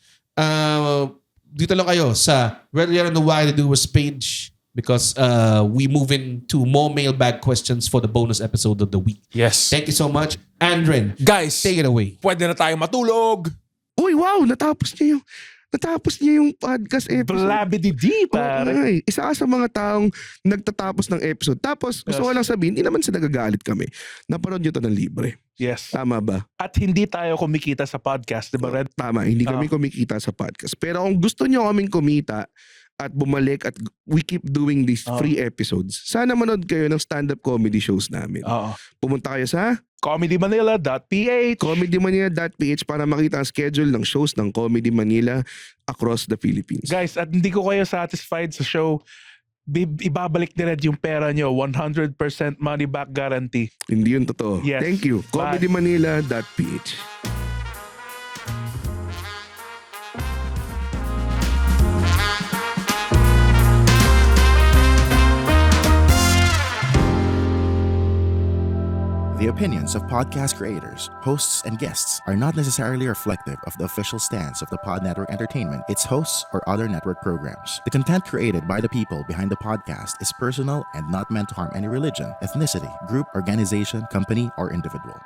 Dito lang kayo sa Red Letter and the Why to Do Was page because we move into more mailbag questions for the bonus episode of the week. Yes. Thank you so much. Andren, Guys, take it away. pwede na tayo matulog. Uy, wow! Natapos niya yung podcast episode. Blabidi-di, pare. Ay, isa ka sa mga taong nagtatapos ng episode. Tapos, gusto ko lang sabihin, hindi naman sa nagagalit kami. Napanood nyo to ng libre. Yes. Tama ba? At hindi tayo kumikita sa podcast, di ba, Red? Tama, hindi kami kumikita sa podcast. Pero kung gusto nyo kaming kumita at bumalik at we keep doing these free episodes, sana manood kayo ng stand-up comedy shows namin. Oo. Pumunta kayo sa comedymanila.ph. comedymanila.ph para makita ang schedule ng shows ng Comedy Manila across the Philippines. Guys, at hindi ko kayo satisfied sa show, ibabalik ni Red yung pera nyo. 100% money back guarantee. Hindi yun totoo. Yes. Thank you. Bye. comedymanila.ph. The opinions of podcast creators, hosts, and guests are not necessarily reflective of the official stance of the Pod Network Entertainment, its hosts, or other network programs. The content created by the people behind the podcast is personal and not meant to harm any religion, ethnicity, group, organization, company, or individual.